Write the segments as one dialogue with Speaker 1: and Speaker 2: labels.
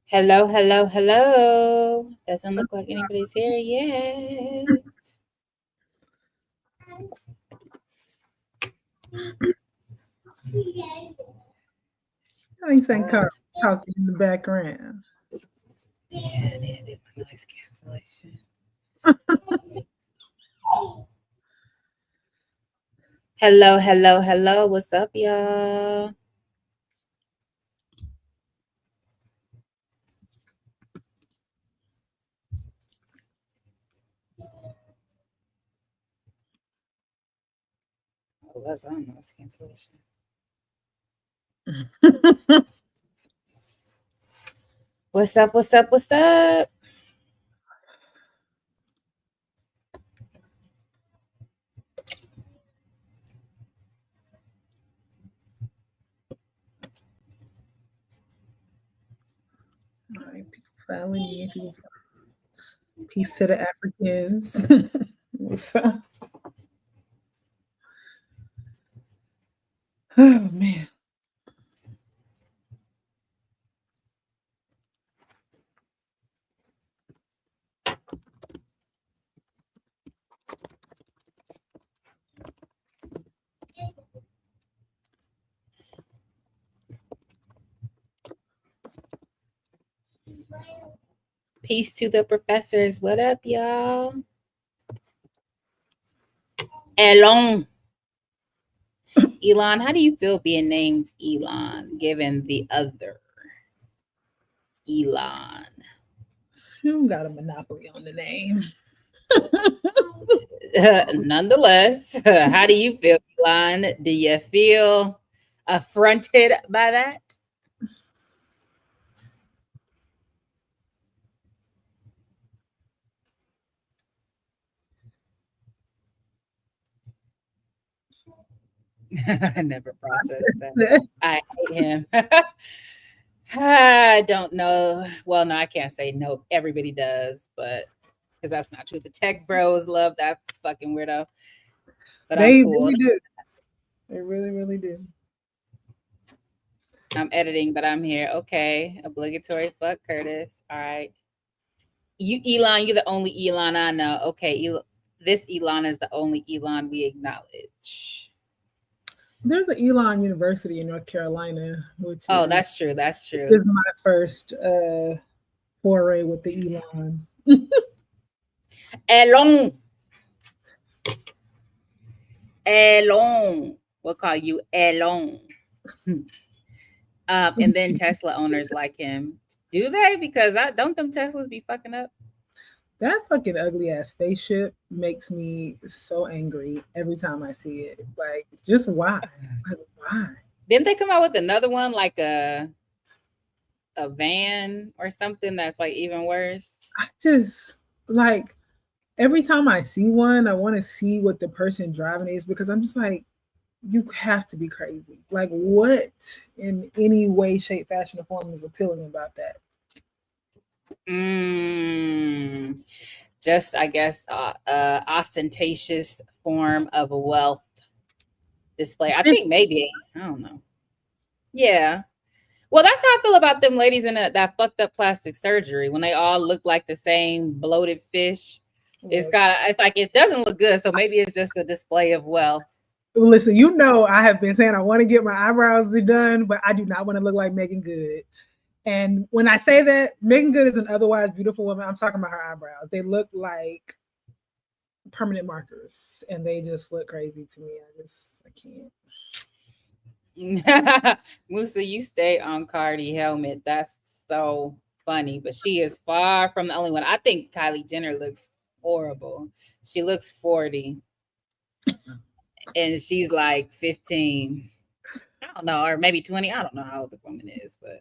Speaker 1: Hello, hello, hello. Doesn't look like anybody's here yet.
Speaker 2: I think Carl talking in the background.
Speaker 1: Yeah, I need to do my noise cancellation. Hello, hello, hello. What's up, y'all? Oh, that's on noise cancellation. What's up? What's up? What's up?
Speaker 2: All right, people filing in. People peace to the Africans. What's up? Oh man.
Speaker 1: Peace to the professors. What up, y'all? Elon. Elon, how do you feel being named Elon given the other Elon?
Speaker 2: You don't got a monopoly on the name.
Speaker 1: Nonetheless, how do you feel, Elon? Do you feel affronted by that? I never processed that. I hate him. I don't know. Well, no, I can't say no. Everybody does, but because that's not true. The tech bros love that fucking weirdo. But I'm
Speaker 2: They
Speaker 1: cool.
Speaker 2: really do. They really, really do.
Speaker 1: I'm editing, but I'm here. Okay. Obligatory fuck Curtis. All right. You, Elon, you're the only Elon I know. Okay. This Elon is the only Elon we acknowledge.
Speaker 2: There's an Elon University in North Carolina, which
Speaker 1: That's true. That's true.
Speaker 2: is my first foray with the Elon.
Speaker 1: Elon. Elon. We'll call you Elon. And then Tesla owners like him. Do they? Because don't them Teslas be fucking up?
Speaker 2: That fucking ugly ass spaceship makes me so angry every time I see it. Like, just why? Like, why?
Speaker 1: Didn't they come out with another one like a van or something that's like even worse?
Speaker 2: I just like every time I see one, I want to see what the person driving is because I'm just like, you have to be crazy. Like, what in any way, shape, fashion, or form is appealing about that?
Speaker 1: Just I guess ostentatious form of a wealth display. I think maybe I don't know. Yeah. Well, that's how I feel about them ladies in that fucked up plastic surgery when they all look like the same bloated fish. It's like it doesn't look good, so maybe it's just a display of wealth.
Speaker 2: Listen, you know I have been saying I want to get my eyebrows done, but I do not want to look like Megan Good. And when I say that, Megan Good is an otherwise beautiful woman. I'm talking about her eyebrows. They look like permanent markers, and they just look crazy to me. I
Speaker 1: can't. Musa, you stay on Cardi helmet. That's so funny, but she is far from the only one. I think Kylie Jenner looks horrible. She looks 40. And she's like 15. I don't know, or maybe 20. I don't know how old the woman is, but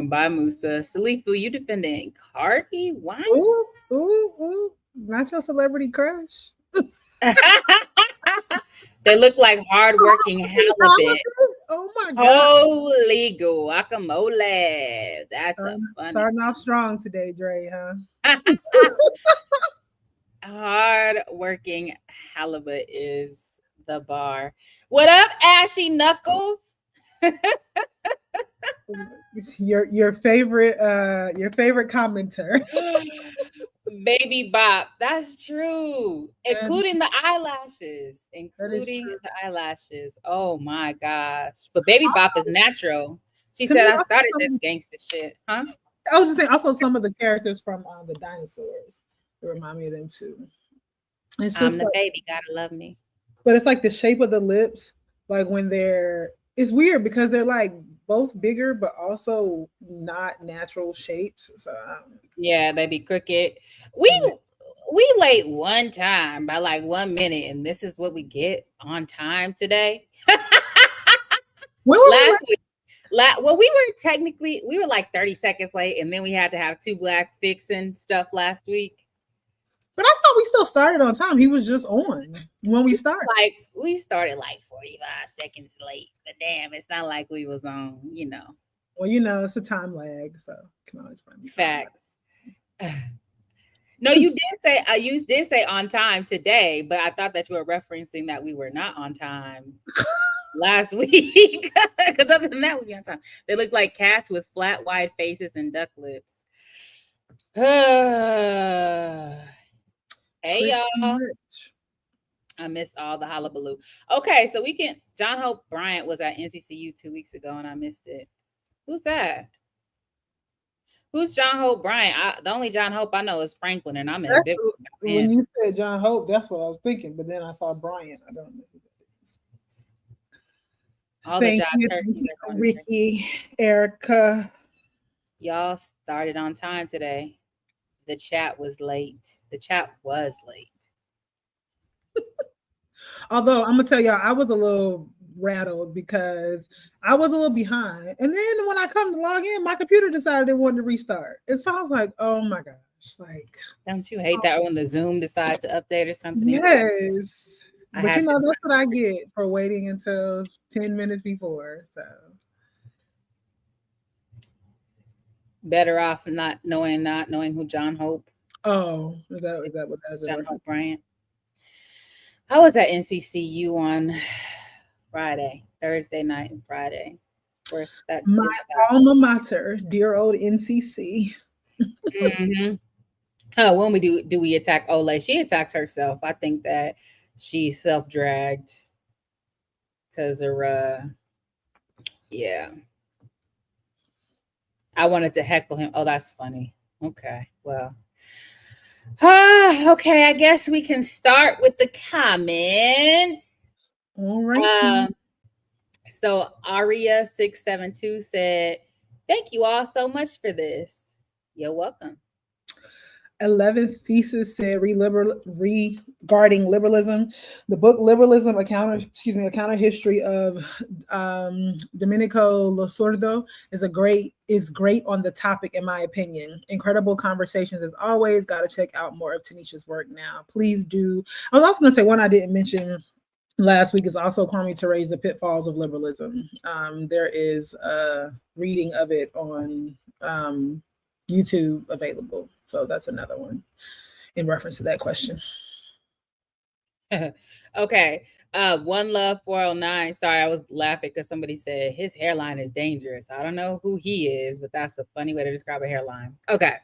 Speaker 1: bye, Musa. Salifu, you defending Cardi? Why?
Speaker 2: Ooh. Not your celebrity crush.
Speaker 1: They look like hardworking halibut.
Speaker 2: Oh my god.
Speaker 1: Holy guacamole. That's a funny.
Speaker 2: Starting off strong today, Dre, huh?
Speaker 1: Hardworking halibut is the bar. What up, Ashy Knuckles?
Speaker 2: Your favorite commenter.
Speaker 1: Baby Bop. That's true. Including the eyelashes.
Speaker 2: That is
Speaker 1: Including
Speaker 2: true.
Speaker 1: the eyelashes. Oh my gosh. But Baby Bop is natural. She
Speaker 2: To
Speaker 1: said,
Speaker 2: me,
Speaker 1: I started this gangster shit. Huh?
Speaker 2: I was just saying, also some of the characters from the dinosaurs, they remind me of them too. It's
Speaker 1: I'm
Speaker 2: just
Speaker 1: the
Speaker 2: like,
Speaker 1: baby, gotta love me.
Speaker 2: but it's like the shape of the lips, like when it's weird because they're like both bigger, but also not natural shapes. So
Speaker 1: Yeah, they be crooked. We late one time by like 1 minute, and this is what we get on time today.
Speaker 2: when were we
Speaker 1: Last week, well, we were like 30 seconds late, and then we had to have two black fixing stuff last week.
Speaker 2: But I thought we still started on time. He was just on when we started.
Speaker 1: Like we started like 45 seconds late, but damn, it's not like we was on,
Speaker 2: Well, it's a time lag, so can always find me.
Speaker 1: Facts. No, you did say on time today, but I thought that you were referencing that we were not on time last week. Because other than that, we'd be on time. They look like cats with flat, wide faces and duck lips. Hey, y'all. I missed all the hullabaloo. Okay, so John Hope Bryant was at NCCU 2 weeks ago, and I missed it. Who's that? Who's John Hope Bryant? The only John Hope I know is Franklin, and I'm in Big.
Speaker 2: When you said John Hope, that's what I was thinking. But then I saw Bryant. I don't know who that is.
Speaker 1: All
Speaker 2: Thank
Speaker 1: the
Speaker 2: you, Ricky, Erica.
Speaker 1: Y'all started on time today. The chat was late.
Speaker 2: Although I'm gonna tell y'all, I was a little rattled because I was a little behind, and then when I come to log in, my computer decided it wanted to restart. It sounds like, oh my gosh, like,
Speaker 1: don't you hate that when the Zoom decides to update or something?
Speaker 2: Yes, but that's what I get for waiting until 10 minutes before. So
Speaker 1: better off not knowing who John Hope.
Speaker 2: Oh, is that what that is?
Speaker 1: John Hope Bryant. I was at NCCU on Thursday night and Friday.
Speaker 2: My alma mater, dear old NCC.
Speaker 1: Mm-hmm. When do we attack Ole? She attacked herself. I think that she self-dragged because of yeah. I wanted to heckle him. Oh, that's funny. Okay, well. Okay, I guess we can start with the comments.
Speaker 2: All right.
Speaker 1: So Aria672 said, "Thank you all so much for this." You're welcome.
Speaker 2: 11th thesis said regarding liberalism. The book Liberalism, a counter history of Domenico Losurdo is great on the topic, in my opinion. Incredible conversations as always. Got to check out more of Tanisha's work now. Please do. I was also going to say one I didn't mention last week is also Kwame Ture's The Pitfalls of Liberalism. There is a reading of it on YouTube available. So that's another one in reference to that question.
Speaker 1: Okay. One Love 409. Sorry, I was laughing because somebody said his hairline is dangerous. I don't know who he is, but that's a funny way to describe a hairline. Okay.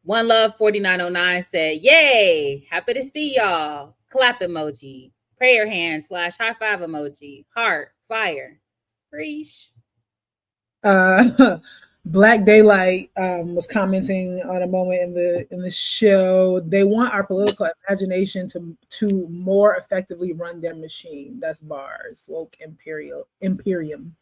Speaker 1: One Love 4909 said, "Yay! Happy to see y'all." Clap emoji, prayer hand / high five emoji, heart, fire. Preach.
Speaker 2: Black Daylight was commenting on a moment in the show. They want our political imagination to more effectively run their machine. That's bars. Woke Imperium.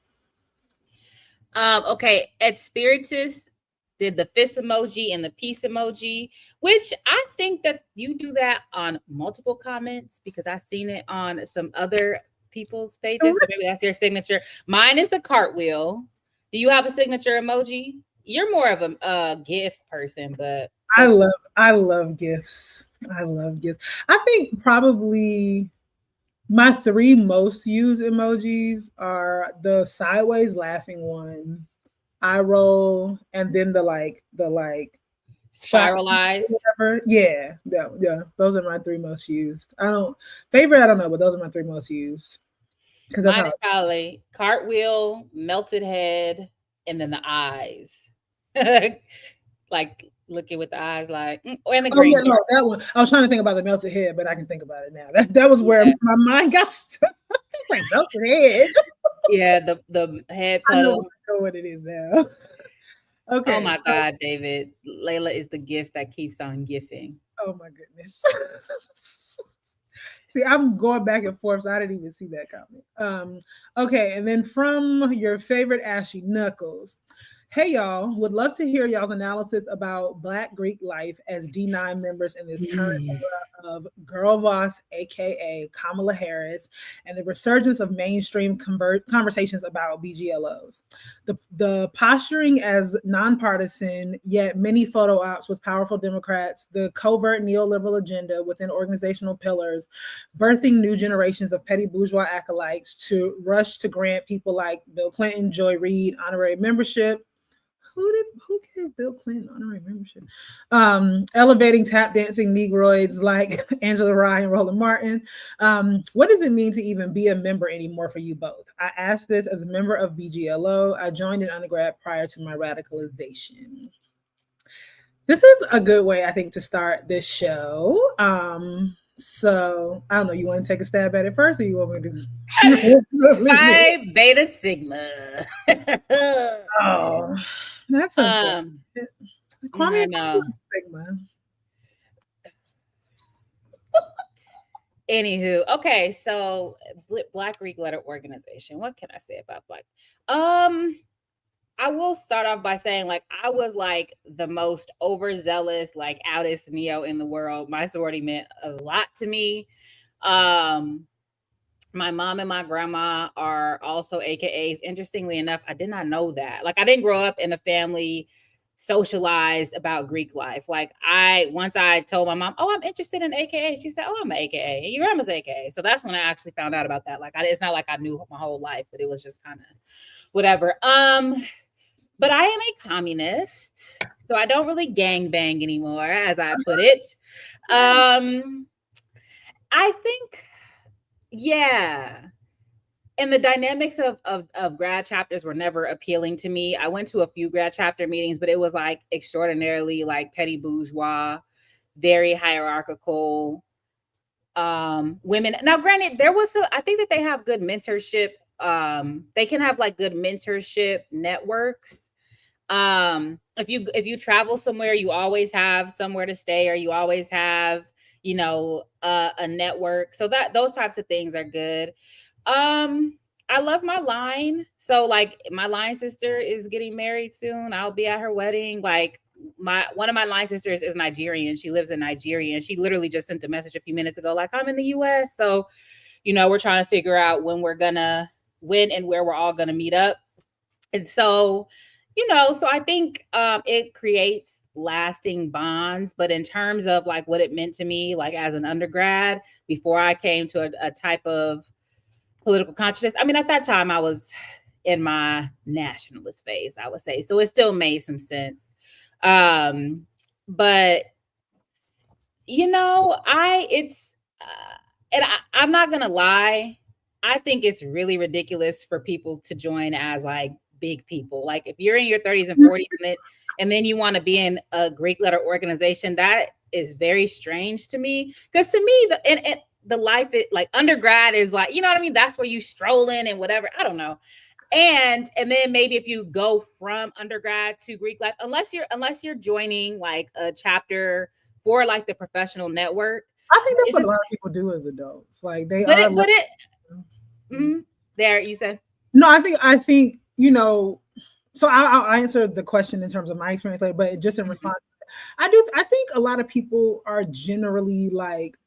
Speaker 1: Okay, Ed Spiritus did the fist emoji and the peace emoji, which I think that you do that on multiple comments because I've seen it on some other people's pages. So maybe that's your signature. Mine is the cartwheel. Do you have a signature emoji? You're more of a GIF person, but
Speaker 2: I love GIFs. I love GIFs. I think probably my 3 most used emojis are the sideways laughing one, eye roll, and then the
Speaker 1: Spiralize.
Speaker 2: Yeah, those are my 3 most used. I don't know, but those are my 3 most used.
Speaker 1: Mine is probably cartwheel, melted head, and then the eyes. Like looking with the eyes, like, and the green.
Speaker 2: Yeah, no, that one. I was trying to think about the melted head, but I can think about it now. That was where my mind got stuck. Like melted head.
Speaker 1: Yeah, the head puddle.
Speaker 2: I know what it is now. Okay.
Speaker 1: Oh my God, David. Layla is the gift that keeps on gifting.
Speaker 2: Oh my goodness. See, I'm going back and forth, so I didn't even see that comment. Okay, and then from your favorite Ashy Knuckles. Hey y'all, would love to hear y'all's analysis about Black Greek life as D9 members in this current era of girl boss, aka Kamala Harris, and the resurgence of mainstream conversations about BGLOs. The posturing as nonpartisan, yet many photo ops with powerful Democrats, the covert neoliberal agenda within organizational pillars, birthing new generations of petty bourgeois acolytes to rush to grant people like Bill Clinton, Joy Reid honorary membership. Who gave Bill Clinton honorary membership? Elevating tap dancing negroids like Angela Rye and Roland Martin. What does it mean to even be a member anymore for you both? I asked this as a member of BGLO. I joined in undergrad prior to my radicalization. This is a good way, I think, to start this show. So I don't know. You want to take a stab at it first, or you want me to?
Speaker 1: Phi Beta Sigma.
Speaker 2: Oh, that's a
Speaker 1: I know.
Speaker 2: Sigma.
Speaker 1: Anywho, okay, so Black Greek Letter Organization. What can I say about Black? I will start off by saying, like, I was like the most overzealous, like, outest neo in the world. My sorority meant a lot to me. My mom and my grandma are also AKAs. Interestingly enough, I did not know that. Like, I didn't grow up in a family socialized about Greek life. Like, once I told my mom, oh, I'm interested in AKA, she said, oh, I'm an AKA, and your grandma's AKA. So that's when I actually found out about that. Like, it's not like I knew my whole life, but it was just kind of whatever. But I am a communist, so I don't really gangbang anymore, as I put it. I think, yeah. And the dynamics of grad chapters were never appealing to me. I went to a few grad chapter meetings, but it was like extraordinarily like petty bourgeois, very hierarchical. Women. Now, granted, I think that they have good mentorship. They can have like good mentorship networks. If you travel somewhere, you always have somewhere to stay, or you always have, a network. So those types of things are good. I love my line. So like my line sister is getting married soon. I'll be at her wedding. Like one of my line sisters is Nigerian. She lives in Nigeria, and she literally just sent a message a few minutes ago, like, I'm in the US. So, we're trying to figure out when and where we're all gonna meet up. And so, so I think it creates lasting bonds. But in terms of like what it meant to me, like as an undergrad, before I came to a type of political consciousness, I mean, at that time I was in my nationalist phase, I would say. So it still made some sense. But I'm not gonna lie. I think it's really ridiculous for people to join as like big people. Like if you're in your 30s and 40s and then you want to be in a Greek letter organization, that is very strange to me. Because to me, the life, like undergrad is like, you know what I mean? That's where you stroll in and whatever. I don't know. And then maybe if you go from undergrad to Greek life, unless you're joining like a chapter for like the professional network.
Speaker 2: I think that's what a lot of people do as adults. Like they
Speaker 1: there you said.
Speaker 2: No, I think so I'll answer the question in terms of my experience later, but just in response, I think a lot of people are generally like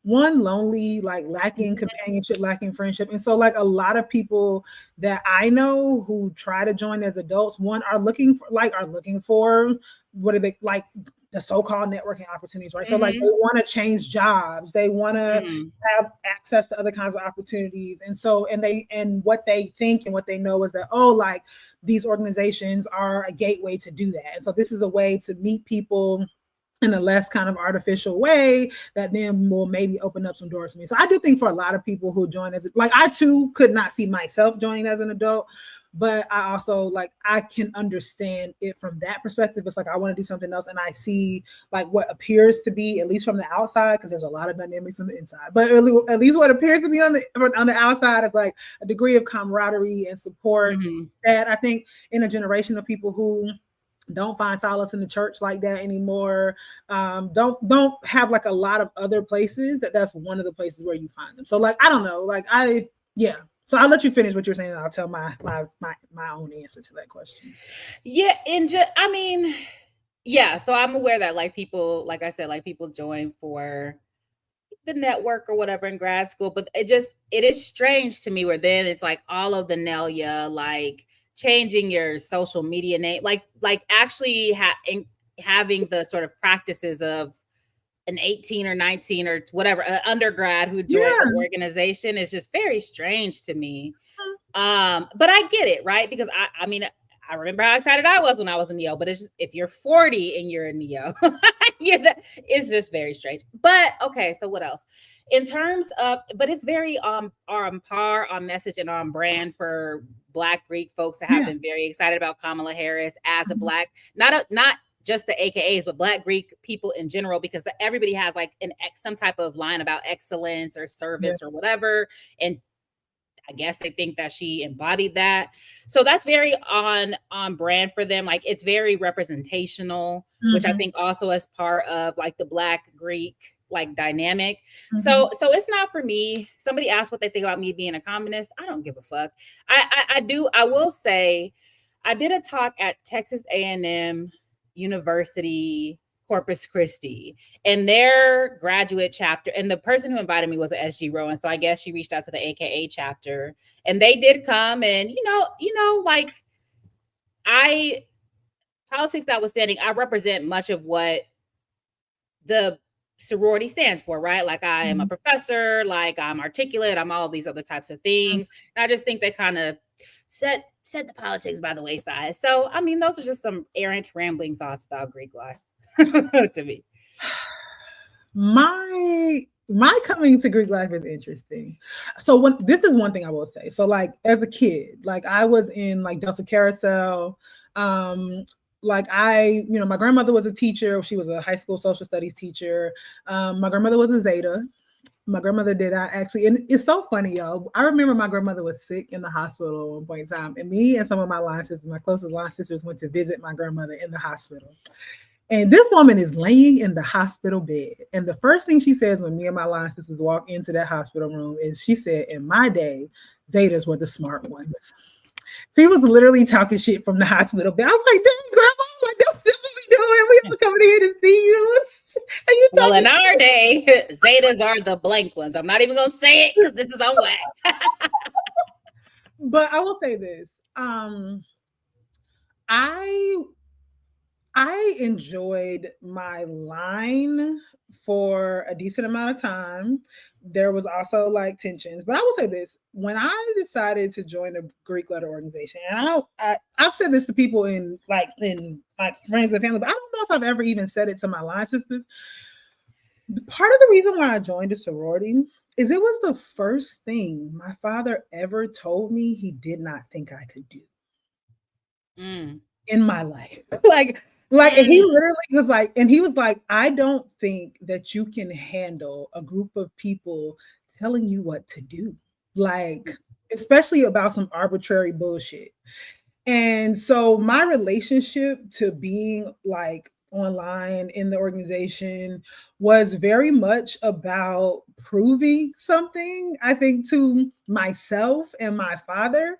Speaker 2: lonely, like lacking companionship, lacking friendship. And so like a lot of people that I know who try to join as adults, are looking for what are they like the so-called networking opportunities, right? So like they want to change jobs, they want to have access to other kinds of opportunities. And so, and what they think and what they know is that, like these organizations are a gateway to do that. And so this is a way to meet people in a less kind of artificial way that then will maybe open up some doors for me. So I do think for a lot of people who join as like I too could not see myself joining as an adult, but I also like I can understand it from that perspective. It's like I want to do something else and I see like what appears to be, at least from the outside, because there's a lot of dynamics on the inside, but at least what appears to be on the outside is like a degree of camaraderie and support that I think in a generation of people who don't find solace in the church like that anymore. Don't have like a lot of other places that's one of the places where you find them. So like, I don't know, like yeah. So I'll let you finish what you're saying. And I'll tell my own answer to that question.
Speaker 1: Yeah. And I mean, yeah. So I'm aware that like people, like I said, like people join for the network or whatever in grad school, but it is strange to me where then it's like all of the Nelia, like changing your social media name, like actually having the sort of practices of an 18 or 19 or whatever undergrad who joined the organization is just very strange to me. But I get it, right? Because I mean, I remember how excited I was when I was a Neo, but it's just, if you're 40 and you're a Neo, it's just very strange. But okay, so what else? In terms of, but it's very on par, on message, and on brand for Black Greek folks to have been very excited about Kamala Harris as a Black, not just the AKAs, but Black Greek people in general, because everybody has like some type of line about excellence or service or whatever, and I guess they think that she embodied that. So that's very on brand for them. Like it's very representational, which I think also is part of like the Black Greek like dynamic. So it's not for me. Somebody asked what they think about me being a communist. I don't give a fuck. I will say I did a talk at Texas A&M University Corpus Christi, and their graduate chapter, and the person who invited me was an SG Rowan, so I guess she reached out to the AKA chapter, and they did come, and you know, like politics notwithstanding, I represent much of what the sorority stands for, right? Like I am a professor, like I'm articulate, I'm all these other types of things. And I just think they kind of set the politics by the wayside. So I mean, those are just some errant rambling thoughts about Greek life. To me,
Speaker 2: my coming to Greek life is interesting. So this is one thing I will say. So like as a kid, like I was in like Delta Carousel. Like my grandmother was a teacher. She was a high school social studies teacher. My grandmother was a Zeta. My grandmother did actually, and it's so funny, y'all. I remember my grandmother was sick in the hospital at one point in time, and me and some of my line sisters, my closest line sisters, went to visit my grandmother in the hospital. And this woman is laying in the hospital bed. And the first thing she says when me and my line sisters walk into that hospital room is she said, in my day, Zetas were the smart ones. She was literally talking shit from the hospital bed. I was like, damn, grandma, like, this is what we doing. We all coming here to see you. And you
Speaker 1: well, in our day, Zetas are the blank ones. I'm not even going to say it because this is on wax.
Speaker 2: But I will say this. I enjoyed my line for a decent amount of time. There was also like tensions, but I will say this: when I decided to join the Greek letter organization, and I've said this to people in my friends and family, but I don't know if I've ever even said it to my line sisters. Part of the reason why I joined a sorority is it was the first thing my father ever told me he did not think I could do in my life. Like, and he literally was like, I don't think that you can handle a group of people telling you what to do, like, especially about some arbitrary bullshit. And so my relationship to being like online in the organization was very much about proving something, I think, to myself and my father.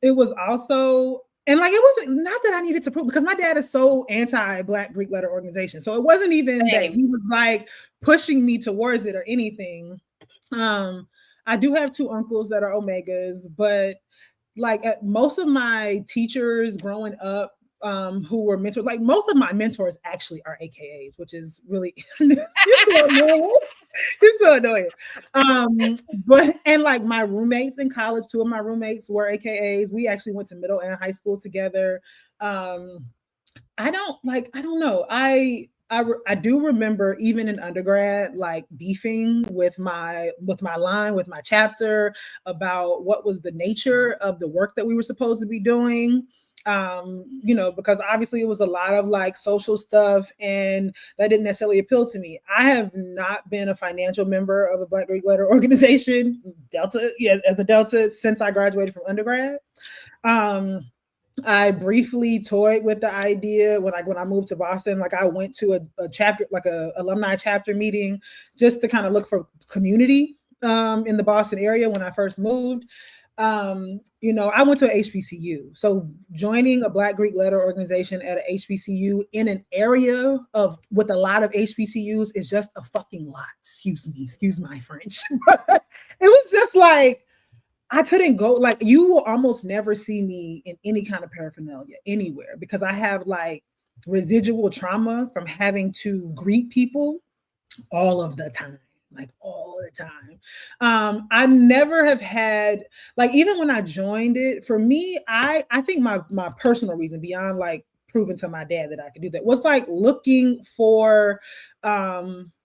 Speaker 2: It was also, and like, it wasn't not that I needed to prove, because my dad is so anti-Black Greek letter organization. So it wasn't even that he was like pushing me towards it or anything. I do have two uncles that are Omegas, but like most of my teachers growing up who were mentors, like most of my mentors actually are AKAs, which is really it's so annoying. But and like my roommates in college, two of my roommates were AKAs. We actually went to middle and high school together. I don't know. I do remember even in undergrad, like beefing with my line, with my chapter about what was the nature of the work that we were supposed to be doing. Because obviously it was a lot of like social stuff and that didn't necessarily appeal to me. I have not been a financial member of a Black Greek letter organization, Delta, as a Delta, since I graduated from undergrad. I briefly toyed with the idea when I moved to Boston. Like I went to a chapter, like a alumni chapter meeting, just to kind of look for community in the Boston area when I first moved. I went to an HBCU. So joining a Black Greek letter organization at an HBCU in an area with a lot of HBCUs is just a fucking lot. Excuse my French. It was just like, I couldn't go, like, you will almost never see me in any kind of paraphernalia anywhere because I have like residual trauma from having to greet people all of the time. Like all the time. I never have had, like, even when I joined it, for me, I think my personal reason beyond like proving to my dad that I could do that was like looking for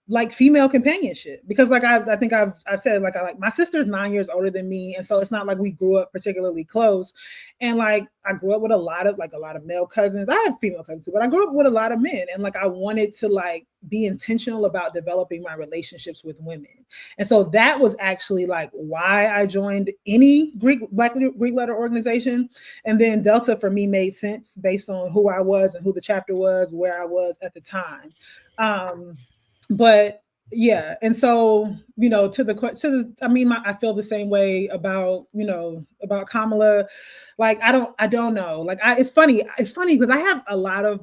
Speaker 2: like female companionship, because like I think I've said, like, my sister's 9 years older than me, and so it's not like we grew up particularly close. And like I grew up with a lot of male cousins. I have female cousins too, but I grew up with a lot of men, and like I wanted to like be intentional about developing my relationships with women. And so that was actually like why I joined any Black Greek letter organization. And then Delta for me made sense based on who I was and who the chapter was, where I was at the time. But yeah, and so I feel the same way about Kamala. Like I don't know. Like it's funny because I have a lot of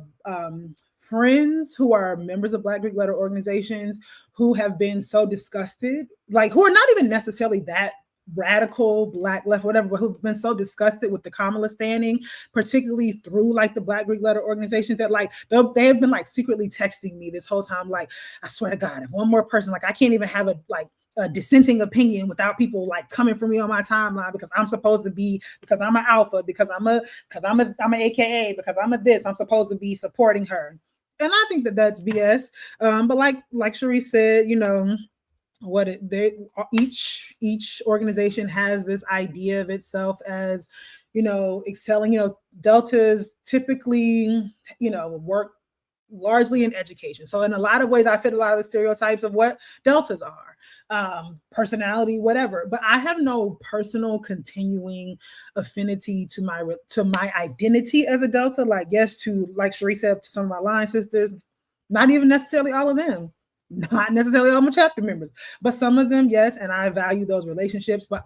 Speaker 2: friends who are members of Black Greek letter organizations who have been so disgusted, like who are not even necessarily that radical Black left, whatever, but who've been so disgusted with the Kamala standing, particularly through like the Black Greek letter organizations, that like they've been like secretly texting me this whole time, like, I swear to God, if one more person, like I can't even have a dissenting opinion without people like coming for me on my timeline because I'm supposed to be, because I'm an alpha, because I'm an AKA, because I'm a this, I'm supposed to be supporting her. And I think that that's BS. But like Cherie said, each organization has this idea of itself as excelling. Deltas typically work largely in education, so in a lot of ways I fit a lot of the stereotypes of what Deltas are, personality, whatever. But I have no personal continuing affinity to my identity as a Delta. Like, yes, like Cherie said, to some of my line sisters, not even necessarily all of them, not necessarily all my chapter members, but some of them, yes. And I value those relationships. But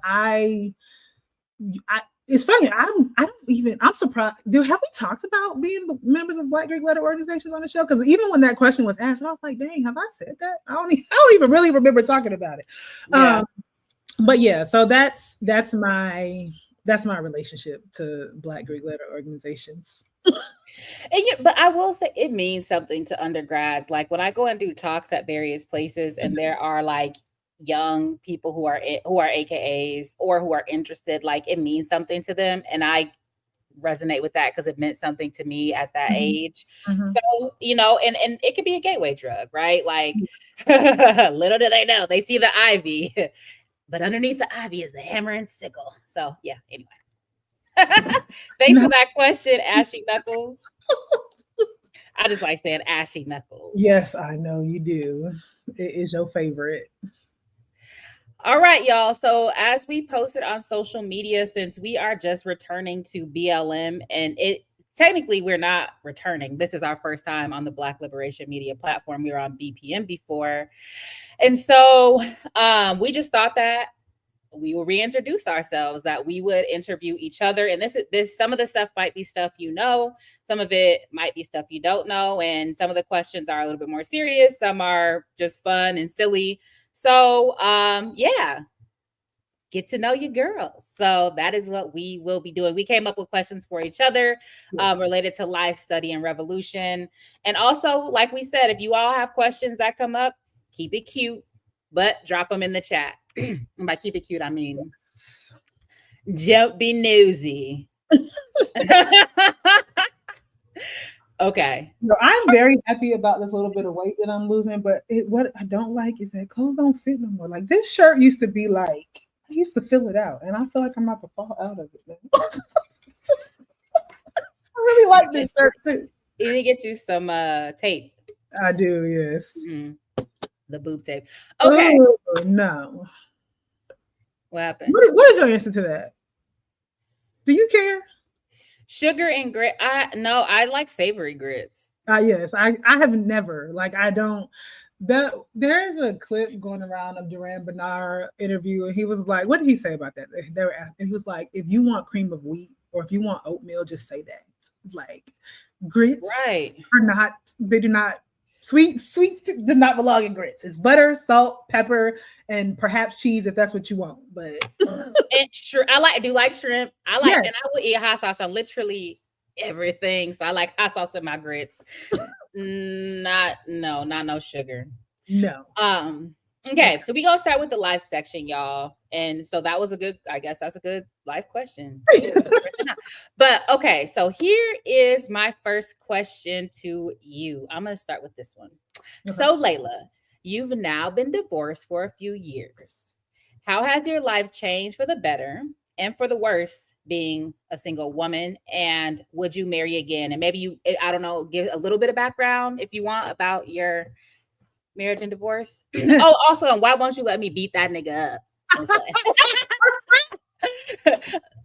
Speaker 2: it's funny. I'm surprised. Have we talked about being members of Black Greek letter organizations on the show? Because even when that question was asked, I was like, dang, have I said that? I don't even really remember talking about it. Yeah. But yeah, so that's my relationship to Black Greek letter organizations.
Speaker 1: But I will say it means something to undergrads. Like when I go and do talks at various places, and there are like young people who are AKAs or who are interested, like it means something to them, and I resonate with that because it meant something to me at that age. So and it could be a gateway drug, right? Like little do they know, they see the ivy, but underneath the ivy is the hammer and sickle. So yeah, anyway. Thanks for that question, Ashy Knuckles. I just like saying Ashy Knuckles.
Speaker 2: Yes, I know you do. It is your favorite.
Speaker 1: All right, y'all. So as we posted on social media, since we are just returning to BLM, and technically we're not returning. This is our first time on the Black Liberation Media platform. We were on BPM before. And so we just thought that we will reintroduce ourselves, that we would interview each other. And this some of the stuff might be stuff some of it might be stuff you don't know, and some of the questions are a little bit more serious, some are just fun and silly. So yeah, get to know your girls. So that is what we will be doing. We came up with questions for each other, yes, related to life, study, and revolution. And also, like we said, if you all have questions that come up, keep it cute, but drop them in the chat. And by keep it cute, I mean, don't be nosy. Okay.
Speaker 2: No, I'm very happy about this little bit of weight that I'm losing, but what I don't like is that clothes don't fit no more. Like this shirt used to be like, I used to fill it out, and I feel like I'm about to fall out of it now. I really like this shirt too.
Speaker 1: You need to get you some tape.
Speaker 2: I do, yes.
Speaker 1: The boob tape. Okay.
Speaker 2: Oh, no.
Speaker 1: What happened?
Speaker 2: What is your answer to that? Do you care?
Speaker 1: Sugar and grit. I like savory grits.
Speaker 2: Yes, I have never, like, I don't. There's a clip going around of Duran Bernard interview, and he was like, "What did he say about that?" They were asking, he was like, "If you want cream of wheat or if you want oatmeal, just say that." Like, grits
Speaker 1: Right.
Speaker 2: are not. They do not. Sweet does not belong in grits. It's butter, salt, pepper, and perhaps cheese if that's what you want. But
Speaker 1: And I do like shrimp. And I will eat hot sauce on literally everything. So I like hot sauce in my grits. Not no sugar.
Speaker 2: No.
Speaker 1: Okay, so we gonna start with the life section, y'all. And so that was I guess that's a good life question. But okay, so here is my first question to you. I'm gonna start with this one. Okay. So Layla, you've now been divorced for a few years. How has your life changed for the better and for the worse being a single woman? And would you marry again? And maybe I don't know, give a little bit of background if you want about your marriage and divorce. Oh, also, and why won't you let me beat that nigga up?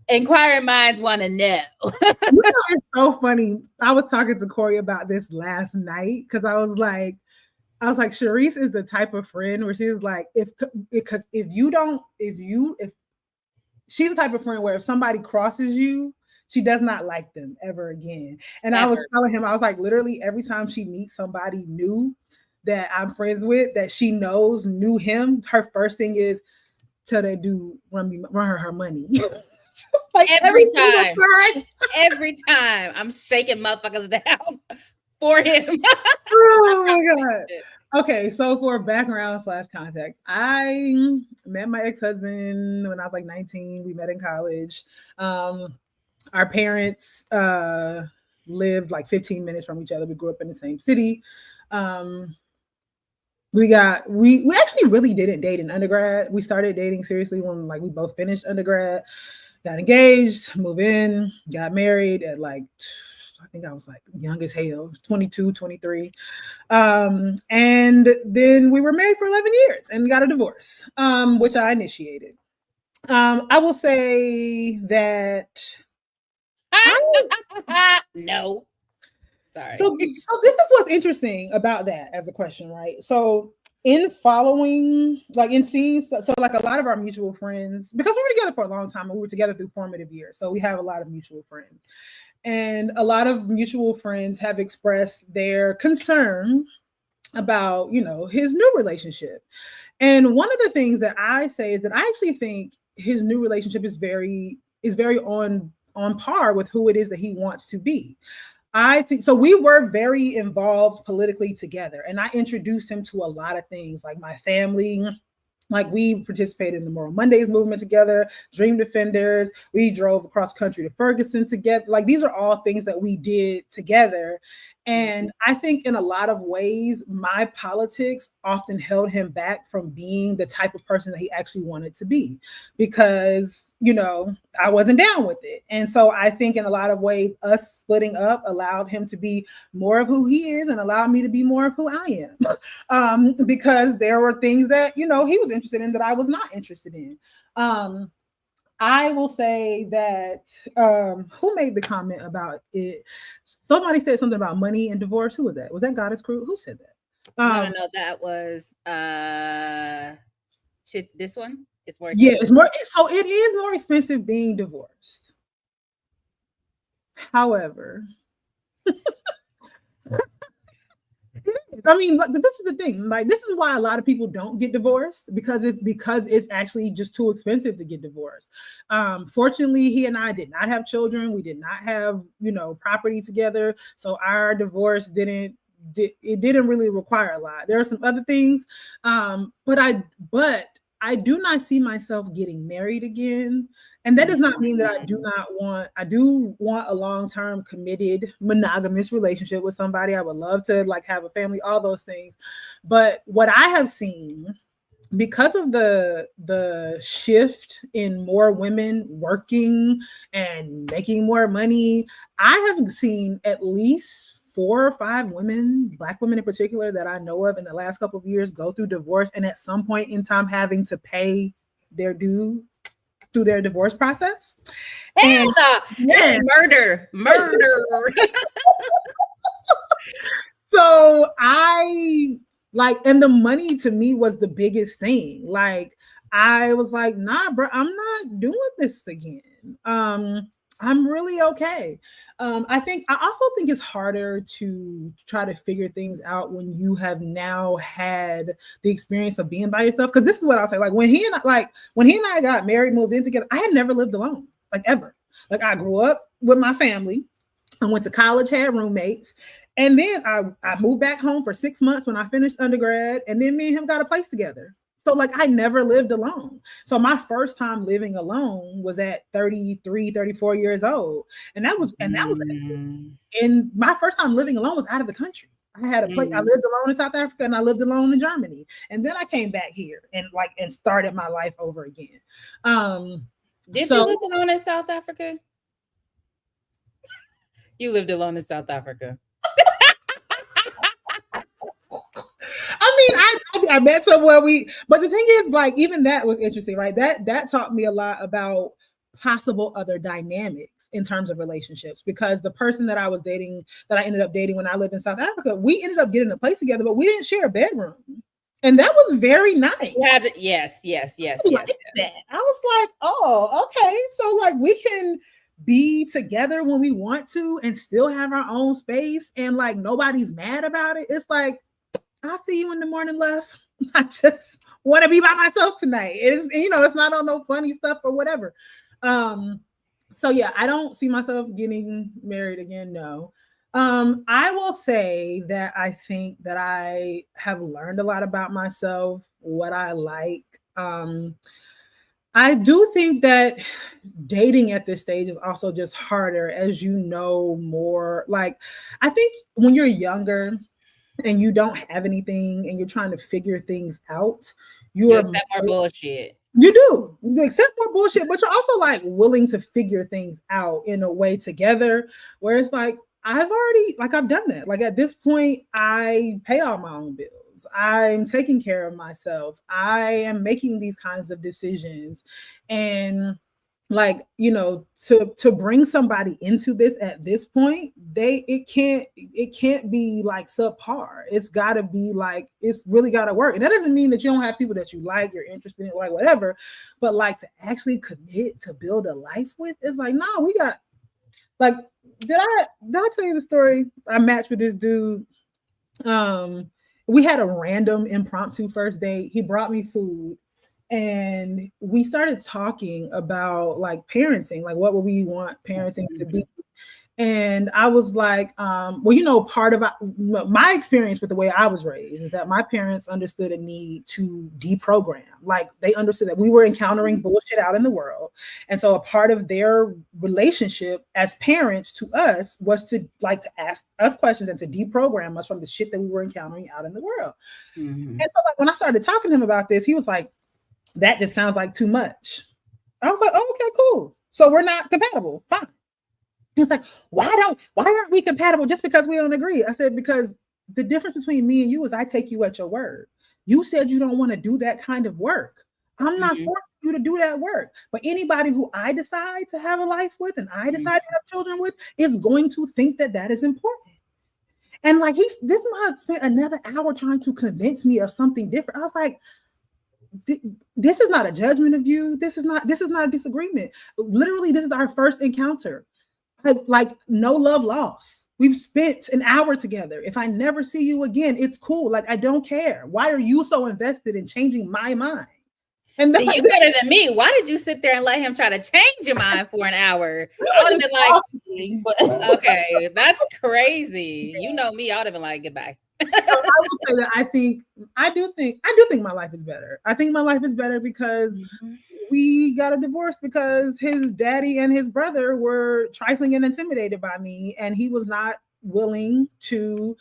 Speaker 1: Inquiring minds want to know.
Speaker 2: It's so funny. I was talking to Corey about this last night because I was like, Sharice is the type of friend where she's like, if she's the type of friend where if somebody crosses you, she does not like them ever again. And I was telling him, I was like, literally every time she meets somebody new that I'm friends with, that she knew him, her first thing is tell that dude run her money.
Speaker 1: Like every time I'm shaking motherfuckers down for him.
Speaker 2: Oh my God. Okay, so for background / context, I met my ex-husband when I was like 19. We met in college. Our parents lived like 15 minutes from each other. We grew up in the same city. We actually really didn't date in undergrad. We started dating seriously when like we both finished undergrad, got engaged, moved in, got married at like, I think I was like young as hell, 22, 23. And then we were married for 11 years and got a divorce, which I initiated. I will say that
Speaker 1: no. Sorry.
Speaker 2: So this is what's interesting about that as a question, right? So in following, like in seeing, so like a lot of our mutual friends, because we were together for a long time and we were together through formative years. So we have a lot of mutual friends. And a lot of mutual friends have expressed their concern about, his new relationship. And one of the things that I say is that I actually think his new relationship is very on par with who it is that he wants to be. I think so. We were very involved politically together, and I introduced him to a lot of things, like my family. Like we participated in the Moral Mondays movement together, Dream Defenders. We drove across country to Ferguson together. Like these are all things that we did together. And I think in a lot of ways, my politics often held him back from being the type of person that he actually wanted to be, because I wasn't down with it. And so I think in a lot of ways, us splitting up allowed him to be more of who he is and allowed me to be more of who I am. Because there were things that, he was interested in that I was not interested in. I will say that, who made the comment about it? Somebody said something about money and divorce. Who was that? Was that Goddess Crew? Who said that?
Speaker 1: No, that was this one. It's more
Speaker 2: expensive. Yeah, it's more. So it is more expensive being divorced. However, I mean, this is the thing. Like, this is why a lot of people don't get divorced, because it's actually just too expensive to get divorced. Fortunately, he and I did not have children. We did not have, property together. So our divorce didn't really require a lot. There are some other things, but I do not see myself getting married again. And that does not mean that I do want a long-term committed monogamous relationship with somebody. I would love to like have a family, all those things. But what I have seen, because of the shift in more women working and making more money, I have seen at least 4 or 5 women, Black women in particular, that I know of in the last couple of years go through divorce, and at some point in time having to pay their due through their divorce process.
Speaker 1: And murder.
Speaker 2: So I like, and the money to me was the biggest thing. Like I was like, nah, bro, I'm not doing this again. I'm really okay. I also think it's harder to try to figure things out when you have now had the experience of being by yourself. Because this is what I'll say: like when he and I got married, moved in together, I had never lived alone, like ever. Like I grew up with my family. I went to college, had roommates, and then I moved back home for 6 months when I finished undergrad, and then me and him got a place together. So like I never lived alone. So my first time living alone was at 33, 34 years old. And my first time living alone was out of the country. I had a place. I lived alone in South Africa and I lived alone in Germany. And then I came back here and started my life over again.
Speaker 1: Did you live alone in South Africa? You lived alone in South Africa.
Speaker 2: I met somewhere but the thing is, like, even that was interesting, right? That taught me a lot about possible other dynamics in terms of relationships, because the person that I ended up dating when I lived in South Africa, we ended up getting a place together, but we didn't share a bedroom. And that was very nice.
Speaker 1: Yes.
Speaker 2: That. I was like, oh, okay. So like we can be together when we want to and still have our own space, and like nobody's mad about it. It's like, I'll see you in the morning, love. I just want to be by myself tonight. It's not on no funny stuff or whatever. So yeah, I don't see myself getting married again. No. I will say that I think that I have learned a lot about myself, what I like. I do think that dating at this stage is also just harder as you know more. Like, I think when you're younger and you don't have anything and you're trying to figure things out, you
Speaker 1: accept more bullshit.
Speaker 2: You do. You accept more bullshit, but you're also like willing to figure things out in a way together where it's like, I've done that. Like at this point, I pay all my own bills. I'm taking care of myself. I am making these kinds of decisions. And like, to bring somebody into this at this point, it can't be like subpar. It's gotta be like, it's really gotta work. And that doesn't mean that you don't have people that you like, you're interested in, like whatever, but like to actually commit to build a life with, it's like, nah, we got like, did I tell you the story? I matched with this dude. We had a random impromptu first date. He brought me food. And we started talking about like parenting, like what would we want parenting to be? And I was like, part of my experience with the way I was raised is that my parents understood a need to deprogram. Like they understood that we were encountering bullshit out in the world. And so a part of their relationship as parents to us was to ask us questions and to deprogram us from the shit that we were encountering out in the world. Mm-hmm. And so like when I started talking to him about this, he was like, that just sounds like too much. I was like, oh, okay, cool. So we're not compatible. Fine. He's like, why aren't we compatible just because we don't agree? I said, because the difference between me and you is I take you at your word. You said you don't want to do that kind of work. I'm not forcing you to do that work. But anybody who I decide to have a life with and I decide to have children with is going to think that is important. And like this man spent another hour trying to convince me of something different. I was like, this is not a judgment of you. This is not a disagreement. Literally, this is our first encounter. Like no love lost. We've spent an hour together. If I never see you again, it's cool. Like I don't care. Why are you so invested in changing my mind?
Speaker 1: And see, you better than me. Why did you sit there and let him try to change your mind for an hour? I would have been like, okay, that's crazy. You know me, I would have been like, goodbye.
Speaker 2: So I will say that I do think my life is better. I think my life is better because we got a divorce because his daddy and his brother were trifling and intimidated by me, and he was not willing to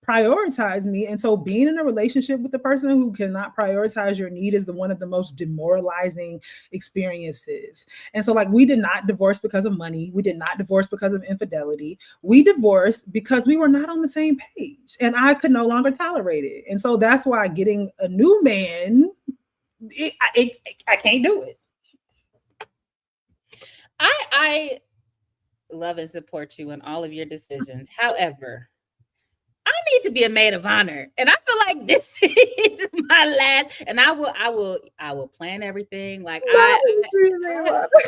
Speaker 2: prioritize me. And so being in a relationship with the person who cannot prioritize your need is one of the most demoralizing experiences. And so, like, we did not divorce because of money. We did not divorce because of infidelity. We divorced because we were not on the same page, and I could no longer tolerate it. And so that's why getting a new man, I can't do it.
Speaker 1: I love and support you in all of your decisions. However, I need to be a maid of honor, and I feel like this is my last. And I will plan everything. Like I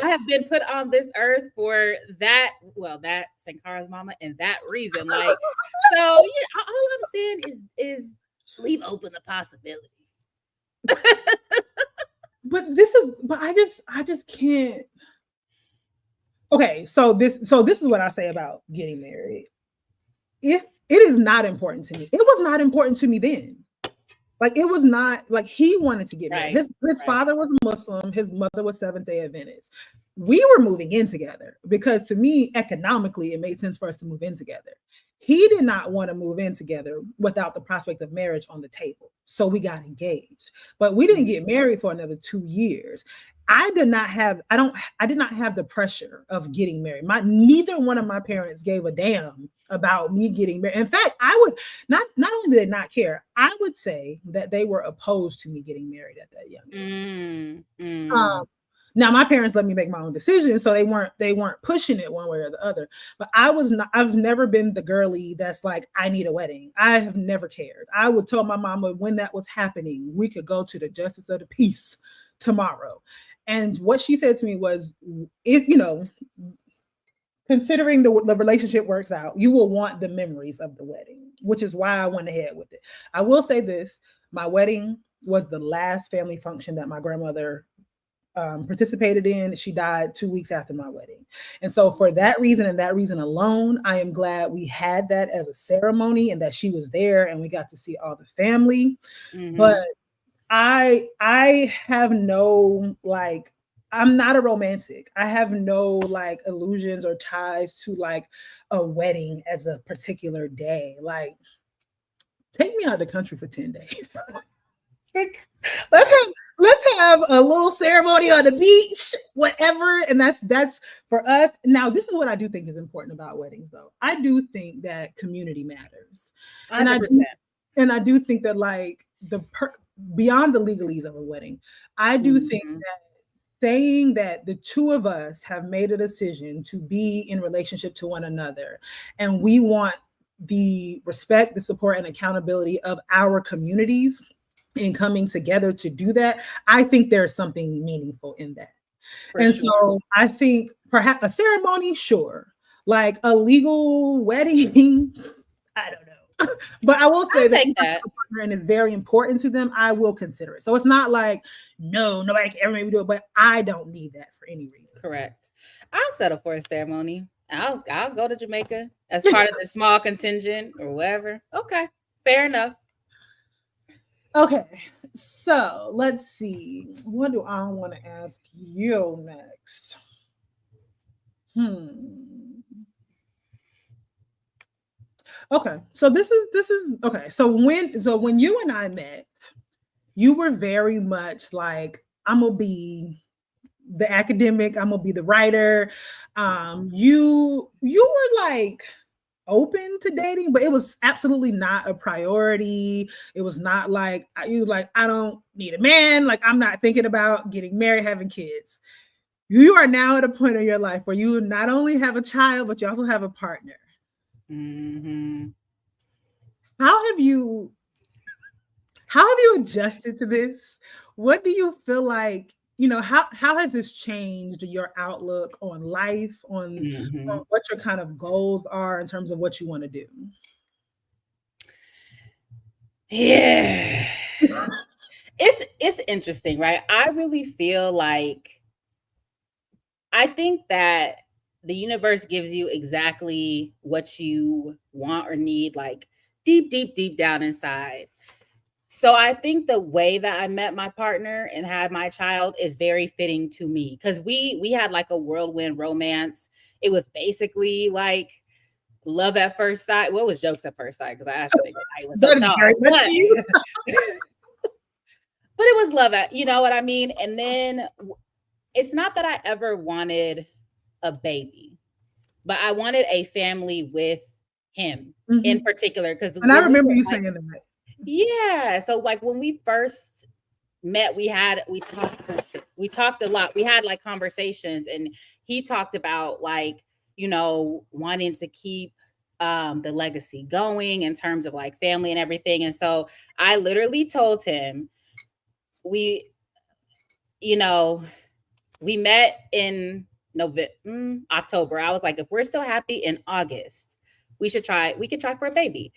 Speaker 1: have been put on this earth for that. Well, that Sankara's mama, and that reason. Like, so yeah, all I'm saying is leave open the possibility.
Speaker 2: But I just can't. Okay, so this is what I say about getting married. If it is not important to me, it was not important to me then. Like, it was not like he wanted to get married. His father was Muslim, his mother was Seventh-day Adventist. We were moving in together because, to me, economically, it made sense for us to move in together. He did not want to move in together without the prospect of marriage on the table. So we got engaged, but we didn't get married for another 2 years. I did not have the pressure of getting married. Neither one of my parents gave a damn about me getting married. In fact, I would not only did they not care, I would say that they were opposed to me getting married at that young age. Now, my parents let me make my own decisions, so they weren't pushing it one way or the other. But I've never been the girly that's like, I need a wedding. I have never cared. I would tell my mama when that was happening, we could go to the Justice of the Peace tomorrow. And what she said to me was, if considering the relationship works out, you will want the memories of the wedding, which is why I went ahead with it. I will say this: my wedding was the last family function that my grandmother participated in. She died 2 weeks after my wedding. And so for that reason and that reason alone, I am glad we had that as a ceremony and that she was there and we got to see all the family. But I have no, like, I'm not a romantic. I have no like illusions or ties to like a wedding as a particular day. Like, take me out of the country for 10 days. Let's have a little ceremony on the beach, whatever. And that's for us. Now, this is what I do think is important about weddings, though. I do think that community matters.
Speaker 1: 100%.
Speaker 2: And I do think that, like, beyond the legalese of a wedding, I do think that saying that the two of us have made a decision to be in relationship to one another, and we want the respect, the support, and accountability of our communities in coming together to do that, I think there's something meaningful in that. So I think perhaps a ceremony, sure. Like a legal wedding, I don't know. But I will say that and it's very important to them, I will consider it. So it's not like, no, nobody can ever make me do it, but I don't need that for any reason.
Speaker 1: Correct. I'll settle for a ceremony. I'll go to Jamaica as part of the small contingent or whatever. Okay, fair enough.
Speaker 2: Okay, so let's see. What do I want to ask you next? Okay, so this is okay. So when you and I met, you were very much like, I'm gonna be the academic, I'm gonna be the writer. You were like open to dating, but it was absolutely not a priority. It was not like you like, I don't need a man. Like, I'm not thinking about getting married, having kids. You are now at a point in your life where you not only have a child, but you also have a partner. How have you adjusted to this? What do you feel like, how has this changed your outlook on life, on what your kind of goals are in terms of what you want to do?
Speaker 1: Yeah. It's interesting, right? I really feel like, I think that the universe gives you exactly what you want or need, like deep, deep, deep down inside. So I think the way that I met my partner and had my child is very fitting to me, because we had like a whirlwind romance. It was basically like love at first sight. Well, it was jokes at first sight because I asked him why he was so
Speaker 2: That is
Speaker 1: tall.
Speaker 2: very much you.
Speaker 1: But it was love at, you know what I mean? And then it's not that I ever wanted a baby, but I wanted a family with him in particular. Because
Speaker 2: And I remember you saying that.
Speaker 1: Yeah. So like when we first met, we talked a lot. We had like conversations, and he talked about like, you know, wanting to keep the legacy going in terms of like family and everything. And so I literally told him, we, you know, we met in October. I was like, if we're still happy in August, we could try for a baby.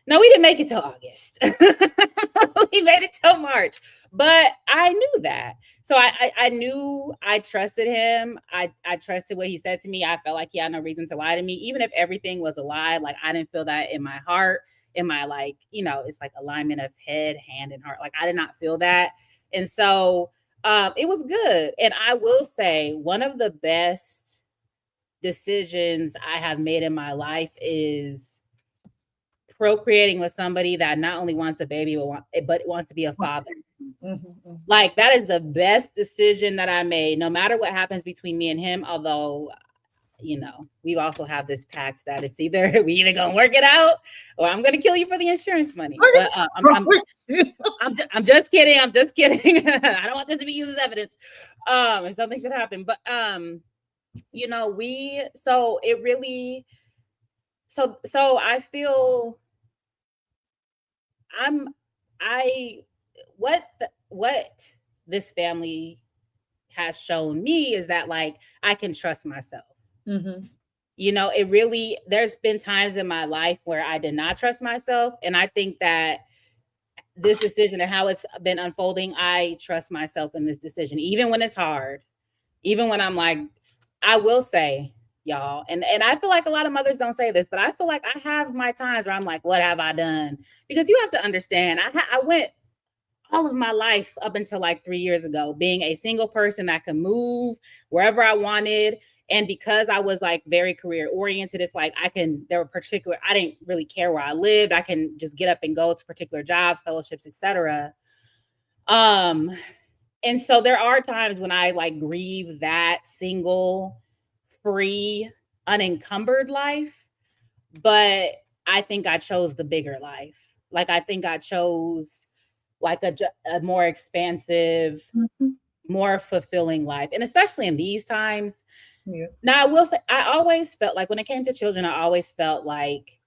Speaker 1: No, we didn't make it till August. We made it till March. But I knew that. So I knew, I trusted him. I trusted what he said to me. I felt like he had no reason to lie to me. Even if everything was a lie, like I didn't feel that in my heart, in my like, you know, it's like alignment of head, hand, and heart. Like I did not feel that. And so it was good. And I will say one of the best decisions I have made in my life is procreating with somebody that not only wants a baby but wants to be a father. Like that is the best decision that I made, no matter what happens between me and him. Although, you know, we also have this pact that it's either we either gonna work it out or I'm gonna kill you for the insurance money. But I'm just kidding. I'm just kidding. I don't want this to be used as evidence. If something should happen. But you know, so I feel what this family has shown me is that like I can trust myself. You know, there's been times in my life where I did not trust myself. And I think that this decision and how it's been unfolding, I trust myself in this decision, even when it's hard, even when I'm like, I will say, y'all, and I feel like a lot of mothers don't say this, but I feel like I have my times where I'm like, what have I done? Because you have to understand, I went all of my life up until like 3 years ago being a single person that could move wherever I wanted. And because I was like very career oriented, it's like I didn't really care where I lived. I can just get up and go to particular jobs, fellowships, etc. And so there are times when I like grieve that single, free, unencumbered life. But I think I chose the bigger life. Like, I think I chose like a more expansive, more fulfilling life. And especially in these times. Yeah. Now, I will say, I always felt like when it came to children, I always felt like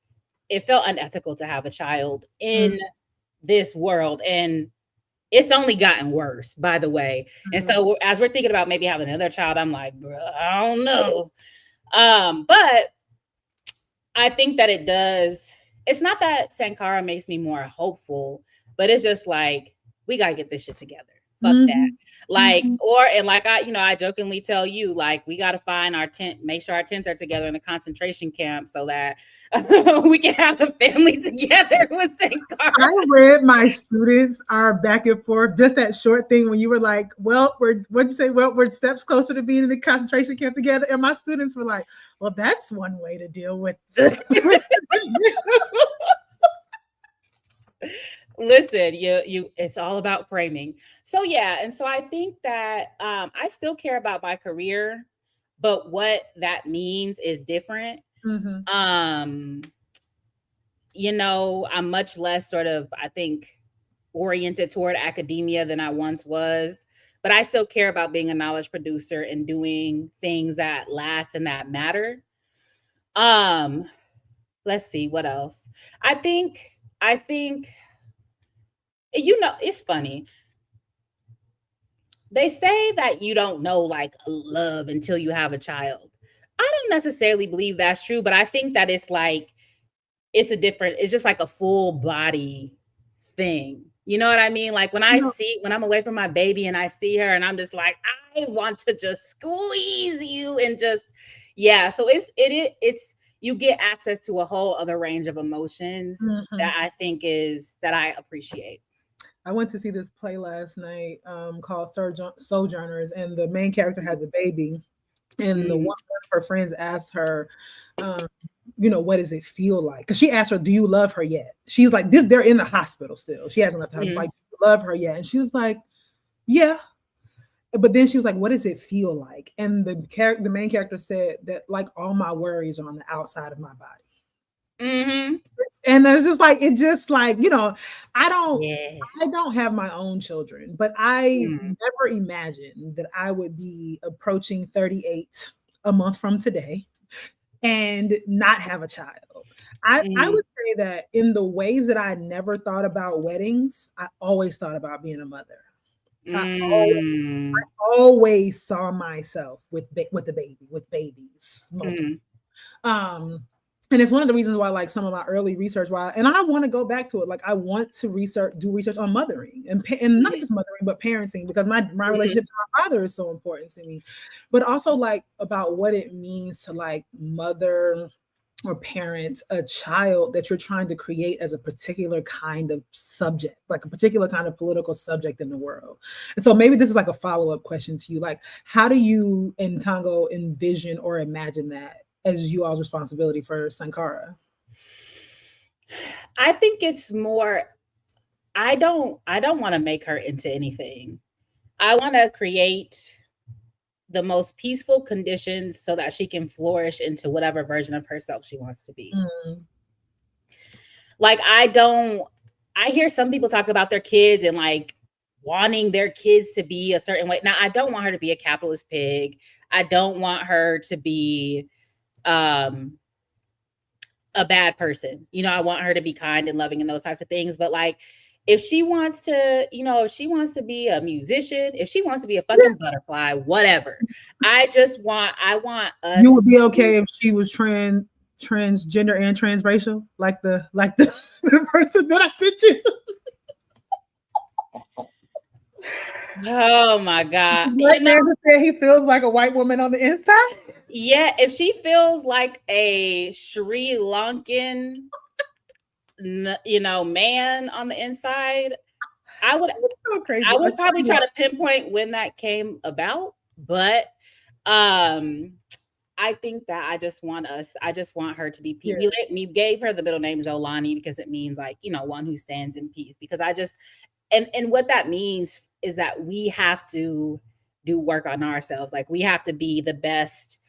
Speaker 1: it felt unethical to have a child in this world. And it's only gotten worse, by the way. And so as we're thinking about maybe having another child, I'm like, bro, I don't know. But I think that it does. It's not that Sankara makes me more hopeful, but it's just like, we got to get this shit together. Fuck that. Like, I jokingly tell you, like, we got to find our tent, make sure our tents are together in the concentration camp so that we can have a family together with Sankara.
Speaker 2: I read my students are back and forth, just that short thing when you were like, well, what'd you say? Well, we're steps closer to being in the concentration camp together. And my students were like, well, that's one way to deal with it.
Speaker 1: Listen, it's all about framing. So yeah, and so I think that I still care about my career, but what that means is different. I'm much less sort of, I think, oriented toward academia than I once was, but I still care about being a knowledge producer and doing things that last and that matter. Let's see what else. I think it's funny. They say that you don't know like love until you have a child. I don't necessarily believe that's true, but I think that it's just like a full body thing. You know what I mean? Like when I'm away from my baby and I see her and I'm just like, I want to just squeeze you and just, yeah. So it's, you get access to a whole other range of emotions that I think that I appreciate.
Speaker 2: I went to see this play last night called Sojourners, and the main character has a baby. And one of her friends asked her, what does it feel like? Because she asked her, do you love her yet? She's like, they're in the hospital still. She hasn't left her. Like, do you love her yet? And she was like, yeah. But then she was like, what does it feel like? And the main character said that, like, all my worries are on the outside of my body. And it's just like, I don't have my own children, but I never imagined that I would be approaching 38 a month from today and not have a child. I would say that in the ways that I never thought about weddings, I always thought about being a mother. I always saw myself with the baby, with babies. And it's one of the reasons why, like, some of my early research, and I want to go back to it. Like, I want to do research on mothering and not just mothering, but parenting, because my relationship to my father is so important to me, but also like about what it means to like mother or parent a child that you're trying to create as a particular kind of subject, like a particular kind of political subject in the world. And so maybe this is like a follow-up question to you. Like, how do you and Tango envision or imagine that as you all's responsibility for Sankara?
Speaker 1: I think it's more, I don't want to make her into anything. I want to create the most peaceful conditions so that she can flourish into whatever version of herself she wants to be. Like, I hear some people talk about their kids and like wanting their kids to be a certain way. Now, I don't want her to be a capitalist pig. I don't want her to be a bad person. I want her to be kind and loving and those types of things. But like, if she wants to, if she wants to be a musician, if she wants to be a fucking butterfly, whatever. I want us.
Speaker 2: You would be okay if she was transgender and transracial, like the person that I did you.
Speaker 1: Oh my God.
Speaker 2: Black man who said he feels like a white woman on the inside.
Speaker 1: Yeah, if she feels like a Sri Lankan man on the inside, I would probably try to pinpoint when that came about, but I think that I just want her to be peace. We gave her the middle name Zolani because it means like, one who stands in peace, because and what that means is that we have to do work on ourselves. Like, we have to be the best,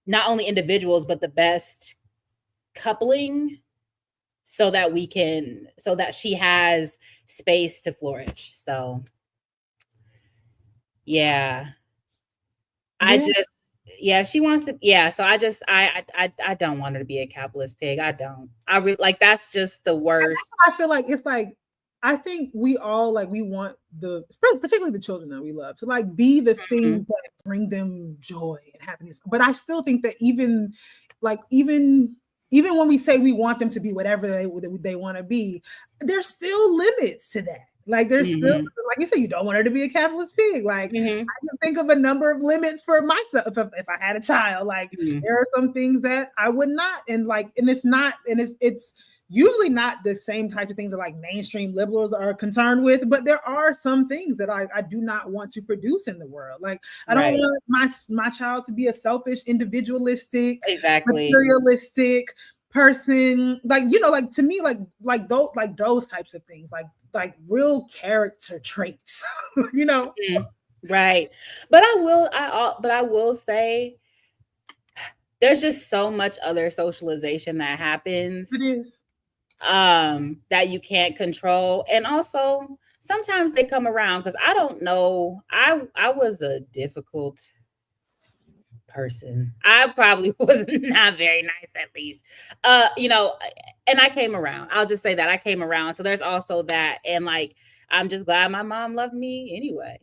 Speaker 1: not only individuals, but the best coupling, so that she has space to flourish. So she wants to, so I don't want her to be a capitalist pig. That's just the worst.
Speaker 2: I feel like it's like, I think we all like, we want particularly the children that we love to like be the things that bring them joy and happiness. But I still think that even when we say we want them to be whatever they want to be, there's still limits to that. Like, there's still, like you said, you don't want her to be a capitalist pig. Like, I can think of a number of limits for myself if I had a child. Like, there are some things that I would not, and it's usually not the same type of things that like mainstream liberals are concerned with, but there are some things that I do not want to produce in the world. Like, I don't want my child to be a selfish, individualistic, materialistic person. Like, like, to me, like those types of things, like real character traits,
Speaker 1: Right. But I will say there's just so much other socialization that happens.
Speaker 2: It is.
Speaker 1: That you can't control. And also sometimes they come around, because I don't know. I was a difficult person. I probably was not very nice, at least. And I came around. I'll just say that I came around. So there's also that. And like, I'm just glad my mom loved me anyway.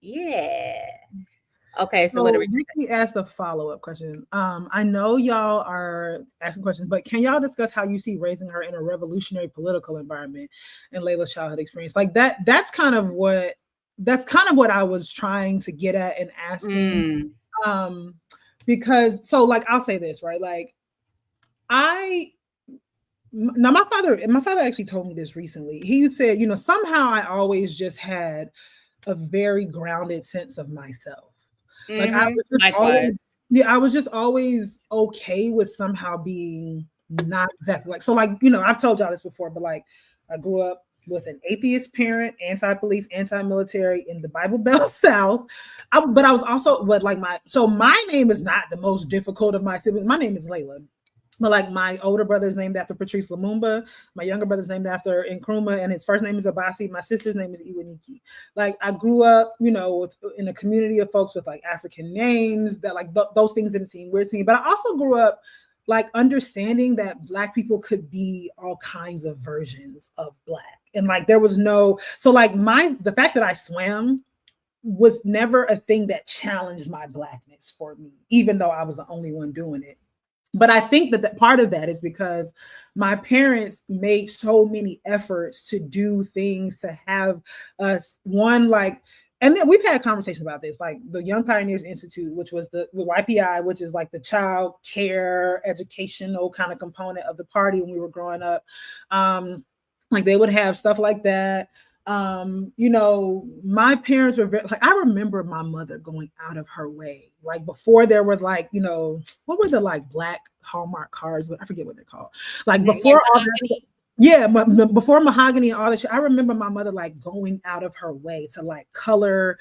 Speaker 1: Yeah. Okay, so what do
Speaker 2: we asked a follow-up question. I know y'all are asking questions, but can y'all discuss how you see raising her in a revolutionary political environment and Layla's childhood experience? Like that's kind of what I was trying to get at and asking. because so like I'll say this, right? Like I now my father actually told me this recently. He said, somehow I always just had a very grounded sense of myself. Like I was just always,
Speaker 1: Likewise.
Speaker 2: yeah, I was just always okay with somehow being not exactly like, so like, I've told y'all this before, but like I grew up with an atheist parent, anti-police, anti-military in the Bible Belt South. But I was also, but like my name is not the most difficult of my siblings. My name is Layla. But like my older brother is named after Patrice Lumumba. My younger brother's named after Nkrumah, and his first name is Abasi. My sister's name is Iwaniki. Like I grew up, in a community of folks with like African names that like those things didn't seem weird to me. But I also grew up like understanding that Black people could be all kinds of versions of Black, and like there was no, so like the fact that I swam was never a thing that challenged my Blackness for me, even though I was the only one doing it. But I think that part of that is because my parents made so many efforts to do things to have us one like, and then we've had conversations about this, like the Young Pioneers Institute, which was the YPI, which is like the child care educational kind of component of the party when we were growing up. Like they would have stuff like that. My parents were very, like, I remember my mother going out of her way, like before there were like, what were the like Black Hallmark cards, but I forget what they're called. Like before all that, yeah, before mahogany and all that shit, I remember my mother like going out of her way to like color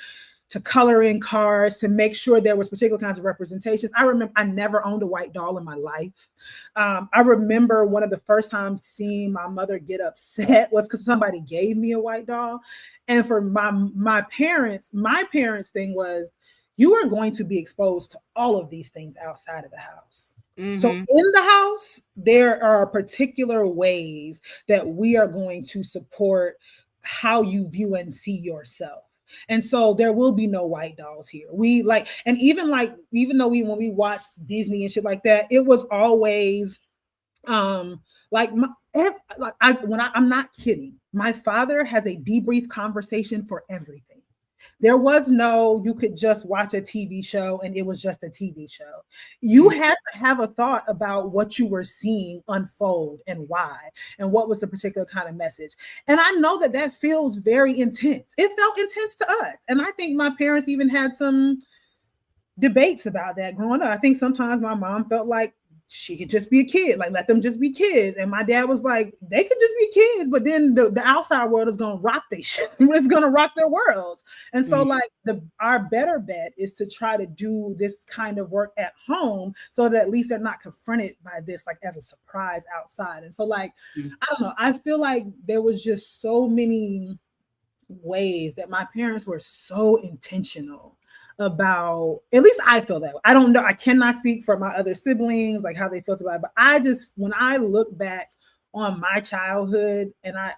Speaker 2: in cars to make sure there was particular kinds of representations. I remember I never owned a white doll in my life. I remember one of the first times seeing my mother get upset was because somebody gave me a white doll. And for my parents thing was, you are going to be exposed to all of these things outside of the house. So in the house, there are particular ways that we are going to support how you view and see yourself. And so there will be no white dolls here. We like, and even though when we watched Disney and shit like that, it was always like I'm not kidding. My father has a debrief conversation for everything. There was no, you could just watch a TV show and it was just a TV show. You had to have a thought about what you were seeing unfold and why, and what was the particular kind of message. And I know that feels very intense. It felt intense to us. And I think my parents even had some debates about that growing up. I think sometimes my mom felt like she could just be a kid, like let them just be kids. And my dad was like, they could just be kids, but then the outside world is gonna rock their shit. It's gonna rock their worlds. And so like our better bet is to try to do this kind of work at home so that at least they're not confronted by this like as a surprise outside. And so like, I don't know, I feel like there was just so many ways that my parents were so intentional about, at least I feel that way. I don't know, I cannot speak for my other siblings, like how they felt about it, but I just, when I look back on my childhood, and I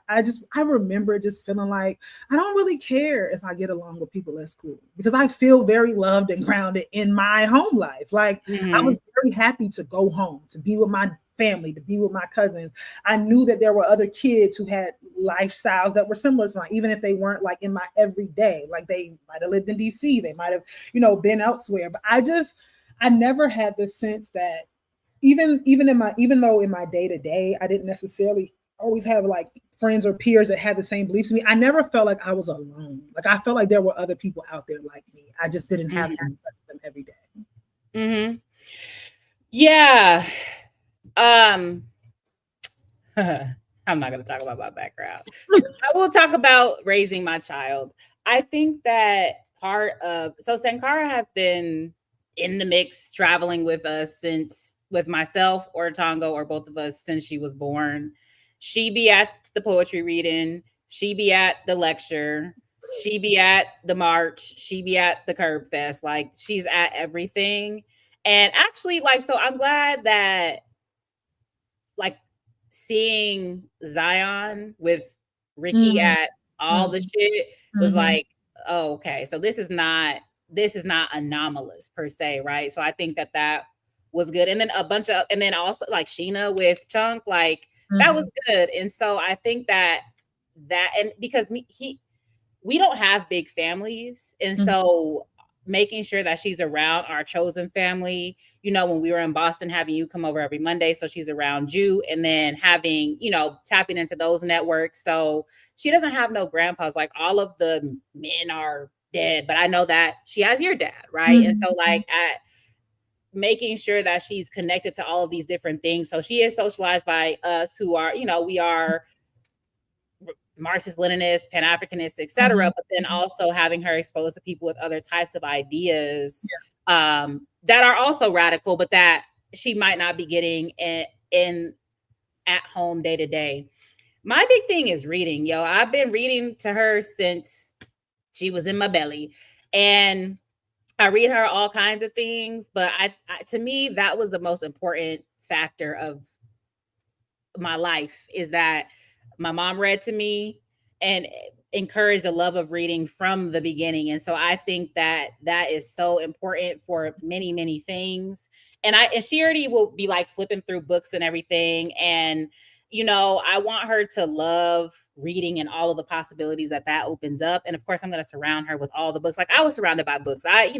Speaker 2: remember just feeling like I don't really care if I get along with people at school, because I feel very loved and grounded in my home life. Like I was very happy to go home, to be with my family, to be with my cousins. I knew that there were other kids who had lifestyles that were similar to mine, even if they weren't like in my everyday, like they might have lived in DC, they might have, been elsewhere. But I never had the sense that even though in my day-to-day, I didn't necessarily always have like friends or peers that had the same beliefs as me, I never felt like I was alone. Like I felt like there were other people out there like me. I just didn't have access to them every day.
Speaker 1: Yeah. I'm not going to talk about my background. I will talk about raising my child. I think that so Sankara has been in the mix, traveling with us with myself or Tongo or both of us since she was born. She be at the poetry reading. She be at the lecture. She be at the march. She be at the Curb Fest. Like she's at everything. And actually, like, so I'm glad that like seeing Zion with Ricky at all the shit was like, oh, okay. So this is not anomalous per se, right? So I think that was good. And then and then also like Sheena with Chunk, like that was good. And so I think that and because we don't have big families, and so making sure that she's around our chosen family. You know, when we were in Boston, having you come over every Monday, so she's around you, and then having, you know, tapping into those networks. So she doesn't have no grandpas. Like, all of the men are dead, but I know that she has your dad, right? And so, like, at making sure that she's connected to all of these different things. So she is socialized by us who are, you know, we are Marxist, Leninist, Pan-Africanist, etc. But then also having her exposed to people with other types of ideas that are also radical, but that she might not be getting in at home day to day. My big thing is reading, yo. I've been reading to her since she was in my belly, and I read her all kinds of things. But I to me, that was the most important factor of my life, is that my mom read to me and encouraged a love of reading from the beginning. And so I think that that is so important for many, many things. And she already will be like flipping through books and everything. And, you know, I want her to love reading and all of the possibilities that that opens up. And of course, I'm going to surround her with all the books. Like, I was surrounded by books. I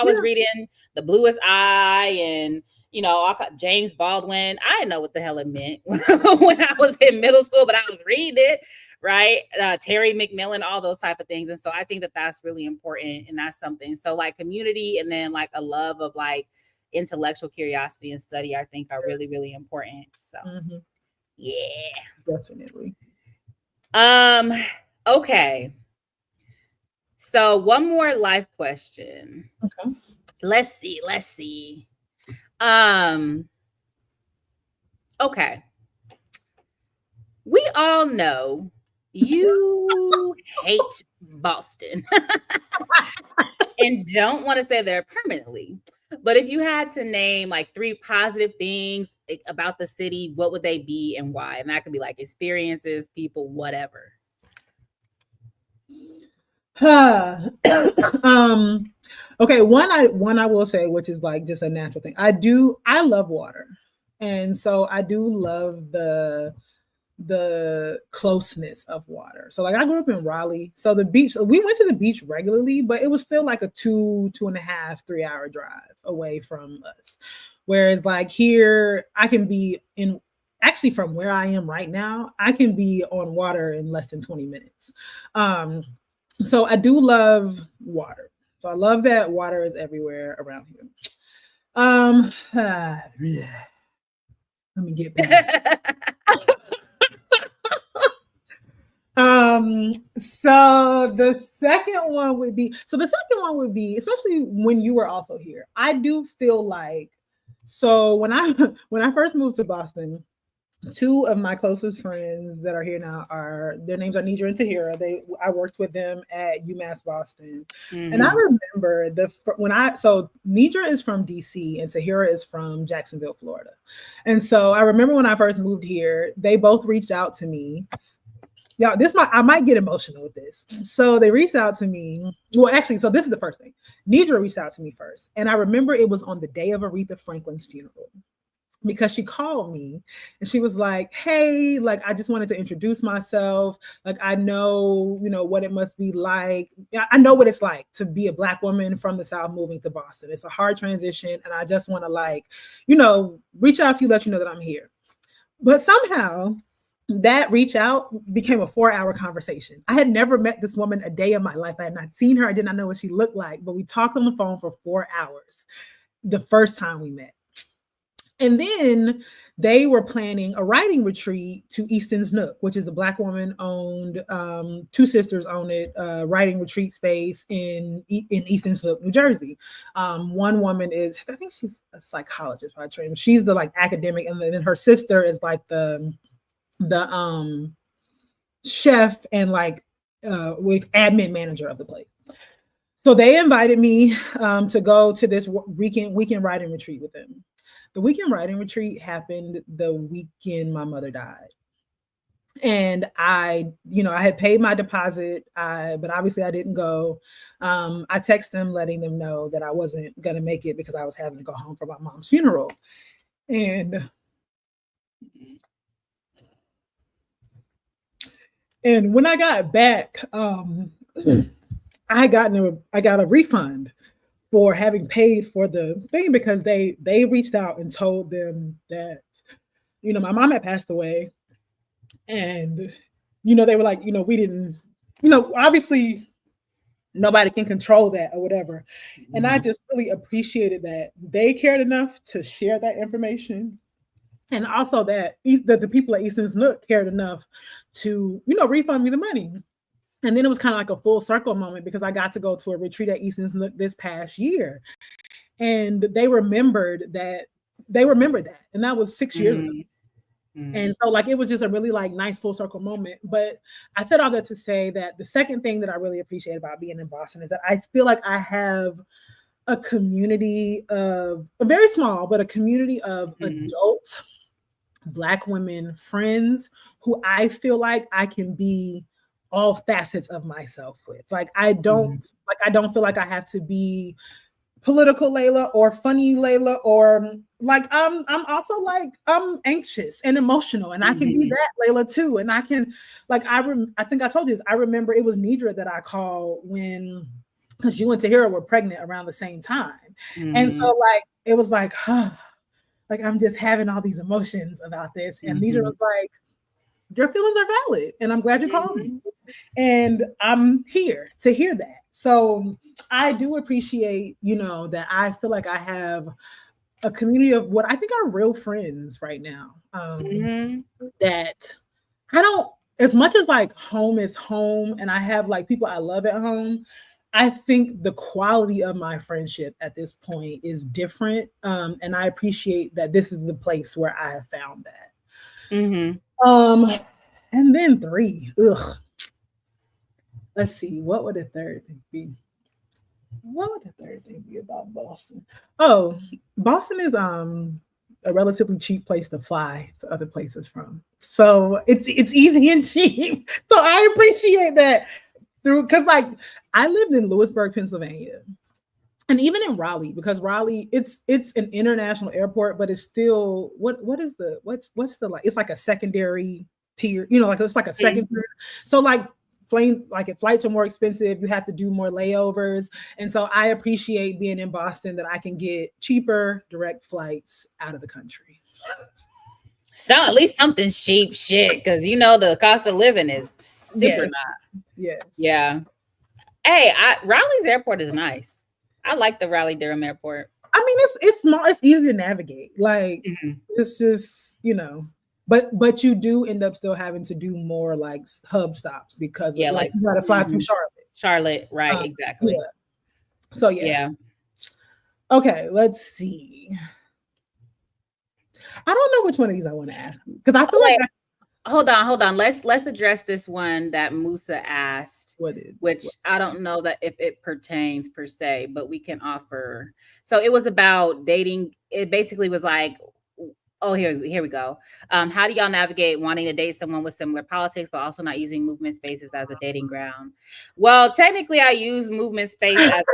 Speaker 1: was reading The Bluest Eye and, you know, James Baldwin. I didn't know what the hell it meant when I was in middle school, but I was reading it, right? Terry McMillan, all those type of things. And so I think that that's really important. And that's something. So like community, and then like a love of like intellectual curiosity and study, I think are really, really important. So yeah.
Speaker 2: Definitely.
Speaker 1: Okay. So one more life question.
Speaker 2: Okay.
Speaker 1: Let's see. Okay. We all know you hate Boston and don't want to stay there permanently. But if you had to name like 3 positive things about the city, what would they be and why? And that could be like experiences, people, whatever.
Speaker 2: Okay, one I will say, which is like just a natural thing. I love water. And so I do love the closeness of water. So like I grew up in Raleigh. So the beach, we went to the beach regularly, but it was still like a 2.5, 3 hour drive away from us. Whereas like here, I can be in, actually from where I am right now, I can be on water in less than 20 minutes. So I do love water. So I love that water is everywhere around here. Let me get past. So the second one would be, especially when you were also here, I do feel like, so when I first moved to Boston, 2 of my closest friends that are here now their names are Nidra and Tahira. I worked with them at UMass Boston. And I remember so Nidra is from DC and Tahira is from Jacksonville, Florida. And so I remember when I first moved here, they both reached out to me. Yeah, I might get emotional with this. So they reached out to me. Well, actually, so this is the first thing. Nidra reached out to me first. And I remember it was on the day of Aretha Franklin's funeral, because she called me and she was like, hey, like, I just wanted to introduce myself. Like, I know, what it must be like. I know what it's like to be a Black woman from the South moving to Boston. It's a hard transition. And I just want to reach out to you, let you know that I'm here. But somehow that reach out became a 4-hour conversation. I had never met this woman a day in my life. I had not seen her. I did not know what she looked like, but we talked on the phone for 4 hours the first time we met. And then they were planning a writing retreat to Easton's Nook, which is a Black woman owned, 2 sisters own it, writing retreat space in Easton's Nook, New Jersey. One woman I think she's a psychologist by training. She's the like academic, and then her sister is like the chef and like with admin manager of the place. So they invited me to go to this weekend writing retreat with them. The weekend writing retreat happened the weekend my mother died. And I had paid my deposit, but obviously I didn't go. I texted them letting them know that I wasn't going to make it because I was having to go home for my mom's funeral. And when I got back, I got a refund for having paid for the thing, because they reached out and told them that, you know, my mom had passed away, and you know, they were like, you know, we didn't, you know, obviously nobody can control that or whatever. And I just really appreciated that they cared enough to share that information. And also that the people at Easton's Nook cared enough to, you know, refund me the money. And then it was kind of like a full circle moment, because I got to go to a retreat at Easton's Nook this past year. And they remembered that. And that was 6 years ago. And so like, it was just a really like nice full circle moment. But I said all that to say that the second thing that I really appreciate about being in Boston is that I feel like I have a community of, a very small, but a community of adult Black women friends who I feel like I can be all facets of myself with. Like I don't feel like I have to be political Layla or funny Layla, or like I'm also like I'm anxious and emotional, and I can be that Layla too. And I can, like, I think I told you this. I remember it was Nidra that I called when, because you and Tahira were pregnant around the same time. And so like it was like, like I'm just having all these emotions about this. And Nidra was like, your feelings are valid, and I'm glad you called me. And I'm here to hear that. So I do appreciate, you know, that I feel like I have a community of what I think are real friends right now. That I don't, as much as like home is home and I have like people I love at home, I think the quality of my friendship at this point is different. And I appreciate that this is the place where I have found that. And then 3, let's see, what would the third thing be? What would the third thing be about Boston? Oh, Boston is a relatively cheap place to fly to other places from. So it's easy and cheap. So I appreciate that, through, because like I lived in Lewisburg, Pennsylvania. And even in Raleigh, because Raleigh, it's an international airport, but it's still what's the like, it's like a secondary tier, you know, like it's like a second tier. So like if flights are more expensive, you have to do more layovers. And so I appreciate being in Boston, that I can get cheaper direct flights out of the country.
Speaker 1: So at least something's cheap shit, because you know the cost of living is super not.
Speaker 2: Yes.
Speaker 1: Yeah. Hey, Raleigh's airport is nice. I like the Raleigh-Durham airport.
Speaker 2: I mean, it's small, it's easy to navigate. Like it's just, you know, but you do end up still having to do more like hub stops, because like you gotta fly through
Speaker 1: Charlotte, right? Exactly.
Speaker 2: Yeah. So yeah. Okay, let's see. I don't know which one of these I want to ask you, because I feel like
Speaker 1: hold on. Let's address this one that Musa asked, which I don't know that if it pertains per se, but we can offer. So it was about dating. It basically was like, oh, here we go. How do y'all navigate wanting to date someone with similar politics, but also not using movement spaces as a dating ground? Well, technically, I use movement space as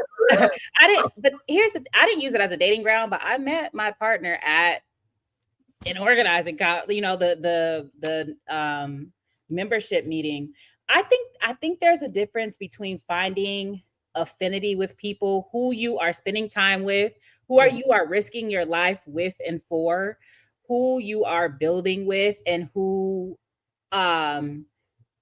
Speaker 1: I didn't use it as a dating ground, but I met my partner at an organizing, you know, the membership meeting. I think there's a difference between finding affinity with people who you are spending time with, who you are risking your life with and for, who you are building with, and who an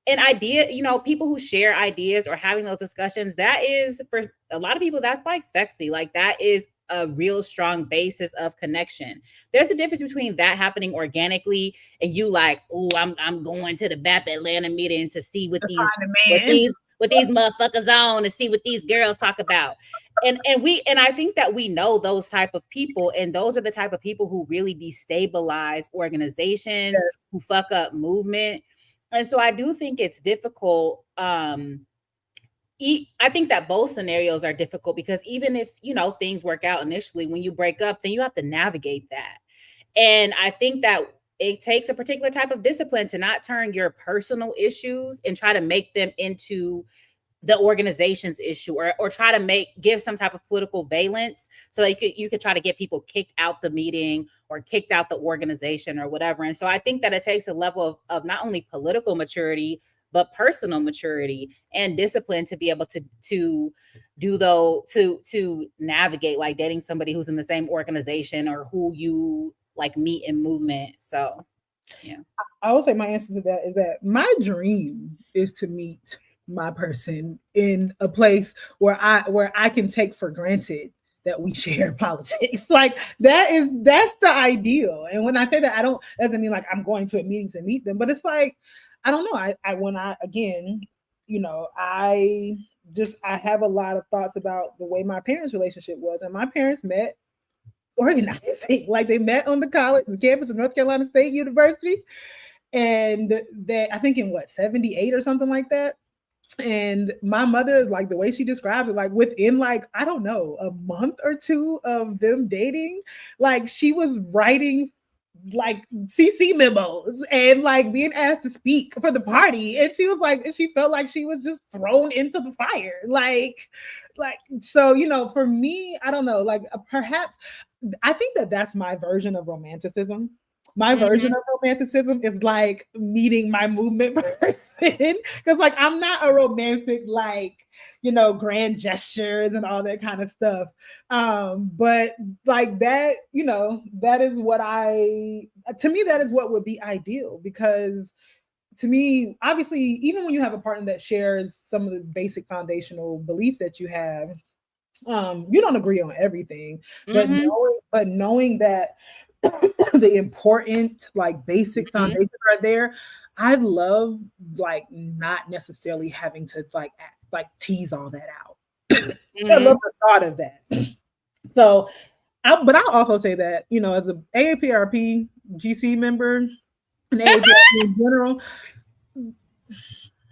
Speaker 1: idea, you know, people who share ideas or having those discussions. That is, for a lot of people, that's like sexy. Like that is a real strong basis of connection. There's a difference between that happening organically and you like, oh, I'm going to the BAP Atlanta meeting to see what these motherfuckers on, to see what these girls talk about. And I think that we know those type of people, and those are the type of people who really destabilize organizations, who fuck up movement. And so I do think it's difficult. I think that both scenarios are difficult, because even if, you know, things work out initially, when you break up, then you have to navigate that. And I think that it takes a particular type of discipline to not turn your personal issues and try to make them into the organization's issue, or try to give some type of political valence, so that you could try to get people kicked out the meeting or kicked out the organization or whatever. And so I think that it takes a level of not only political maturity, but personal maturity and discipline to be able to do though to navigate like dating somebody who's in the same organization or who you like meet in movement. So yeah,
Speaker 2: I would say my answer to that is that my dream is to meet my person in a place where I can take for granted that we share politics. Like that's the ideal. And when I say that, I don't doesn't mean like I'm going to a meeting to meet them, but it's like I don't know. I when I again, you know, I have a lot of thoughts about the way my parents' relationship was, and my parents met organizing. Like they met on the campus of North Carolina State University, and they I think in what 78 or something like that. And my mother, like the way she described it, like within like I don't know a month or two of them dating, like she was writing like CC memos and like being asked to speak for the party, and she was like, she felt like she was just thrown into the fire, like so you know. For me, I don't know, like perhaps I think that that's my version of romanticism. My version of romanticism is like meeting my movement person because like I'm not a romantic like you know grand gestures and all that kind of stuff, but like that you know that is what I to me that is what would be ideal, because to me obviously even when you have a partner that shares some of the basic foundational beliefs that you have, you don't agree on everything, but knowing that the important like basic foundations are there. I love like not necessarily having to like tease all that out. I love the thought of that. So but I'll also say that, you know, as a AAPRP GC member and AAPRP in general,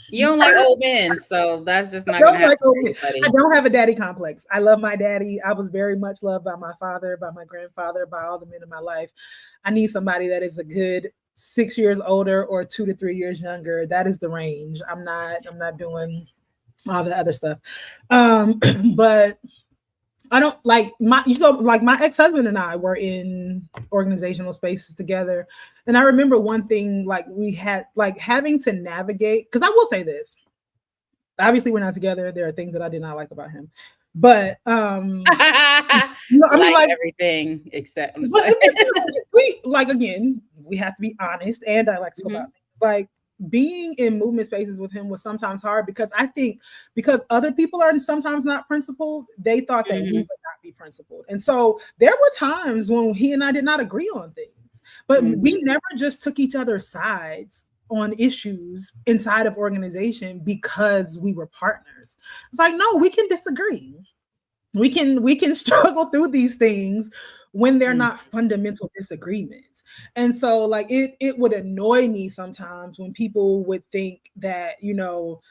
Speaker 1: you don't like old men, so that's just not gonna happen for anybody.
Speaker 2: I don't have a daddy complex. I love my daddy. I was very much loved by my father, by my grandfather, by all the men in my life. I need somebody that is a good 6 years older or 2 to 3 years younger. That is the range. I'm not doing all the other stuff. But I don't like my ex-husband and I were in organizational spaces together. And I remember one thing like we had like having to navigate, because I will say this. Obviously we're not together. There are things that I did not like about him. But
Speaker 1: I mean, like everything except
Speaker 2: we like again, we have to be honest, and I like to talk about things. Like being in movement spaces with him was sometimes hard because I think because other people are sometimes not principled, they thought that we would not be principled. And so there were times when he and I did not agree on things, but we never just took each other's sides on issues inside of organization because we were partners. It's like, no, we can disagree. We can struggle through these things when they're not fundamental disagreements. And so like it would annoy me sometimes when people would think that, you know,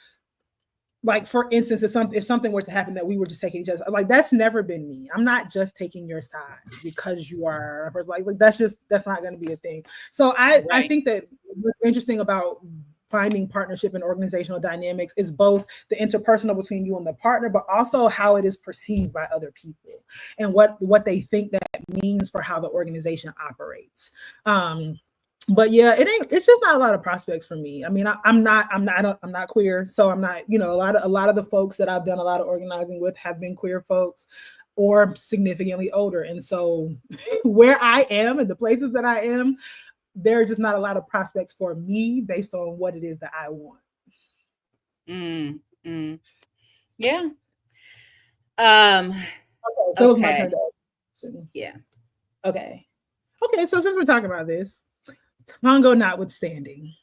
Speaker 2: like for instance, if something were to happen that we were just taking each other, like that's never been me. I'm not just taking your side because you are a person. Like that's not going to be a thing. So I think that what's interesting about finding partnership and organizational dynamics is both the interpersonal between you and the partner, but also how it is perceived by other people and what they think that means for how the organization operates. But yeah, it's just not a lot of prospects for me. I mean, I'm not queer. So I'm not, you know, a lot of the folks that I've done a lot of organizing with have been queer folks or significantly older. And so where I am and the places that I am, there are just not a lot of prospects for me based on what it is that I want.
Speaker 1: Yeah.
Speaker 2: Okay, so it's my turn.
Speaker 1: Yeah.
Speaker 2: Okay. So since we're talking about this, Tongo notwithstanding,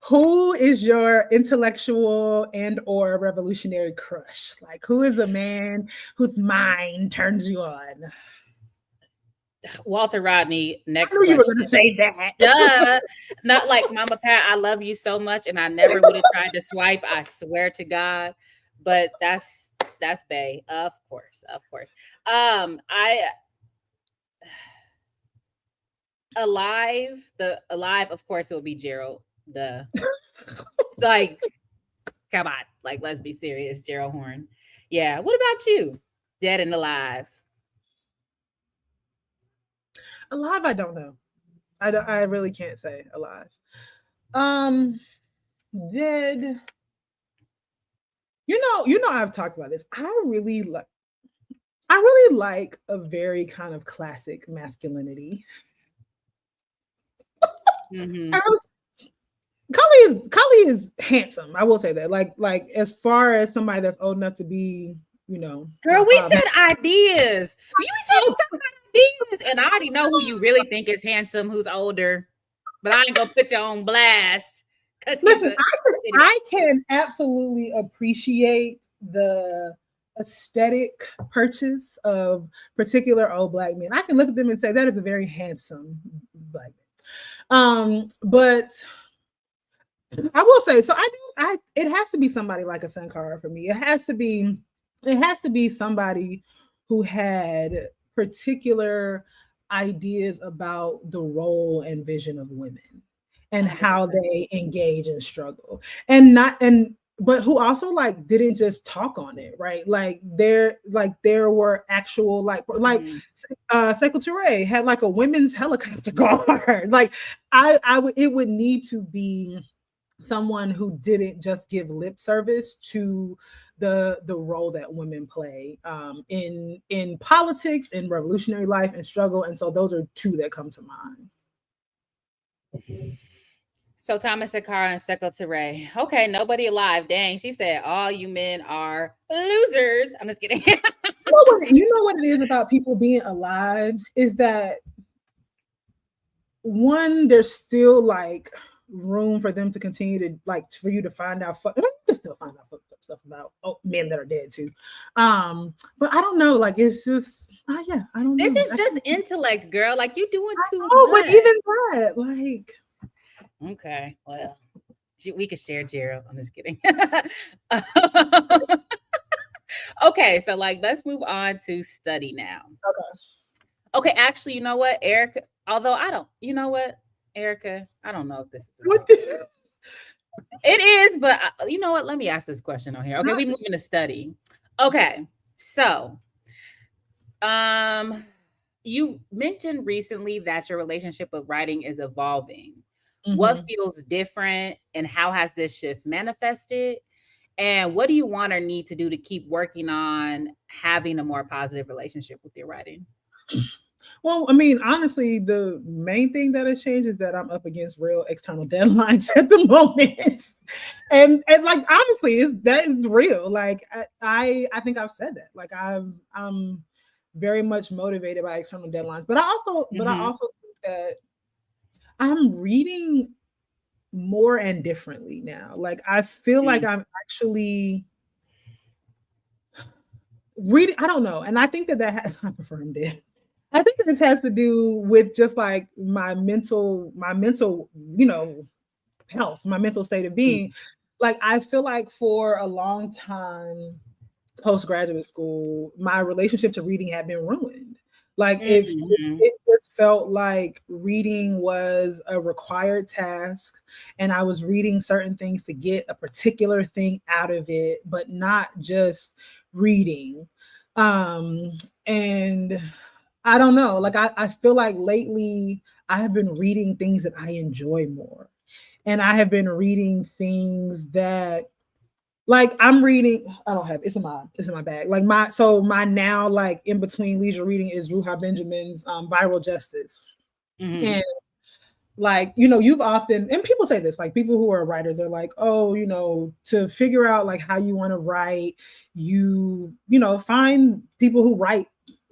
Speaker 2: who is your intellectual and or revolutionary crush? Like, who is a man whose mind turns you on?
Speaker 1: Walter Rodney. Next
Speaker 2: I knew
Speaker 1: question.
Speaker 2: You were going to say that.
Speaker 1: Duh. Not like Mama Pat. I love you so much, and I never would have tried to swipe. I swear to God. But that's Bay. Of course. Alive. Of course, it will be Gerald. Like, come on. Like, let's be serious, Gerald Horn. Yeah. What about you? Dead and alive.
Speaker 2: Alive, I don't know. I really can't say alive. Um, did I've talked about this. I really like a very kind of classic masculinity.
Speaker 1: Mm-hmm.
Speaker 2: I really, Cully is handsome. I will say that. Like as far as somebody that's old enough to be,
Speaker 1: Girl,
Speaker 2: my
Speaker 1: we
Speaker 2: father.
Speaker 1: said ideas. You supposed to talk about ideas. And I already know who you really think is handsome, who's older. But I ain't gonna put you on blast because he's
Speaker 2: Listen,
Speaker 1: a
Speaker 2: I can absolutely appreciate the aesthetic purchase of particular old black men. I can look at them and say that is a very handsome black man. But I will say, so it has to be somebody like a Sankara for me. It has to be somebody who had particular ideas about the role and vision of women and how
Speaker 1: 100%.
Speaker 2: they engage and struggle. But who also like didn't just talk on it, right? There were actual
Speaker 1: Mm-hmm.
Speaker 2: Sekou Touré had like a women's helicopter guard. Like it would need to be someone who didn't just give lip service to the role that women play in politics, in revolutionary life and struggle. And so those are two that come to mind.
Speaker 1: So Thomas Sakara and Sekou Touré. Okay, nobody alive. Dang, she said all you men are losers. I'm just kidding.
Speaker 2: You know what it is about people being alive is that one, there's still like room for them to continue to like for you to find out. You can still find out stuff about men that are dead too. But I don't know. Like it's just, yeah, I don't
Speaker 1: This
Speaker 2: know.
Speaker 1: is just intellect, girl. Like you doing too
Speaker 2: Oh, but
Speaker 1: much.
Speaker 2: even that, like,
Speaker 1: Okay, well, we could share Gerald. I'm just kidding. Okay, so like let's move on to study now.
Speaker 2: okay.
Speaker 1: Okay, actually, you know what, Erica? Although I don't, you know what, Erica? I don't know if this is a
Speaker 2: What
Speaker 1: real. It is, but you know what? Let me ask this question on here. Okay,
Speaker 2: not,
Speaker 1: we moving to study. Okay, so um, you mentioned recently that your relationship with writing is evolving. What
Speaker 2: mhm.
Speaker 1: feels different, and how has this shift manifested? And what do you want or need to do to keep working on having a more positive relationship with your writing?
Speaker 2: Well, I mean, honestly, the main thing that has changed is that I'm up against real external deadlines at the moment, and like honestly, that is real. Like I think I've said that. Like I'm very much motivated by external deadlines, but I also think that I'm reading more and differently now. Like I feel like
Speaker 1: Mm,
Speaker 2: I'm actually reading. I don't know, and I think that I prefer him dead. I think this has to do with just like my mental, health, my mental state of
Speaker 1: mm,
Speaker 2: being. Like I feel like for a long time postgraduate school, my relationship to reading had been ruined. Like if
Speaker 1: mhm,
Speaker 2: it just felt like reading was a required task, and I was reading certain things to get a particular thing out of it, but not just reading. And I don't know. Like I feel like lately I have been reading things that I enjoy more. And I have been reading things that like I'm reading, I don't have it's in my bag. Like my now like in between leisure reading is Ruha Benjamin's Viral Justice.
Speaker 1: mhm,
Speaker 2: And like you've often, and people say this, like people who are writers are like, oh, to figure out like how you want to write, find people who write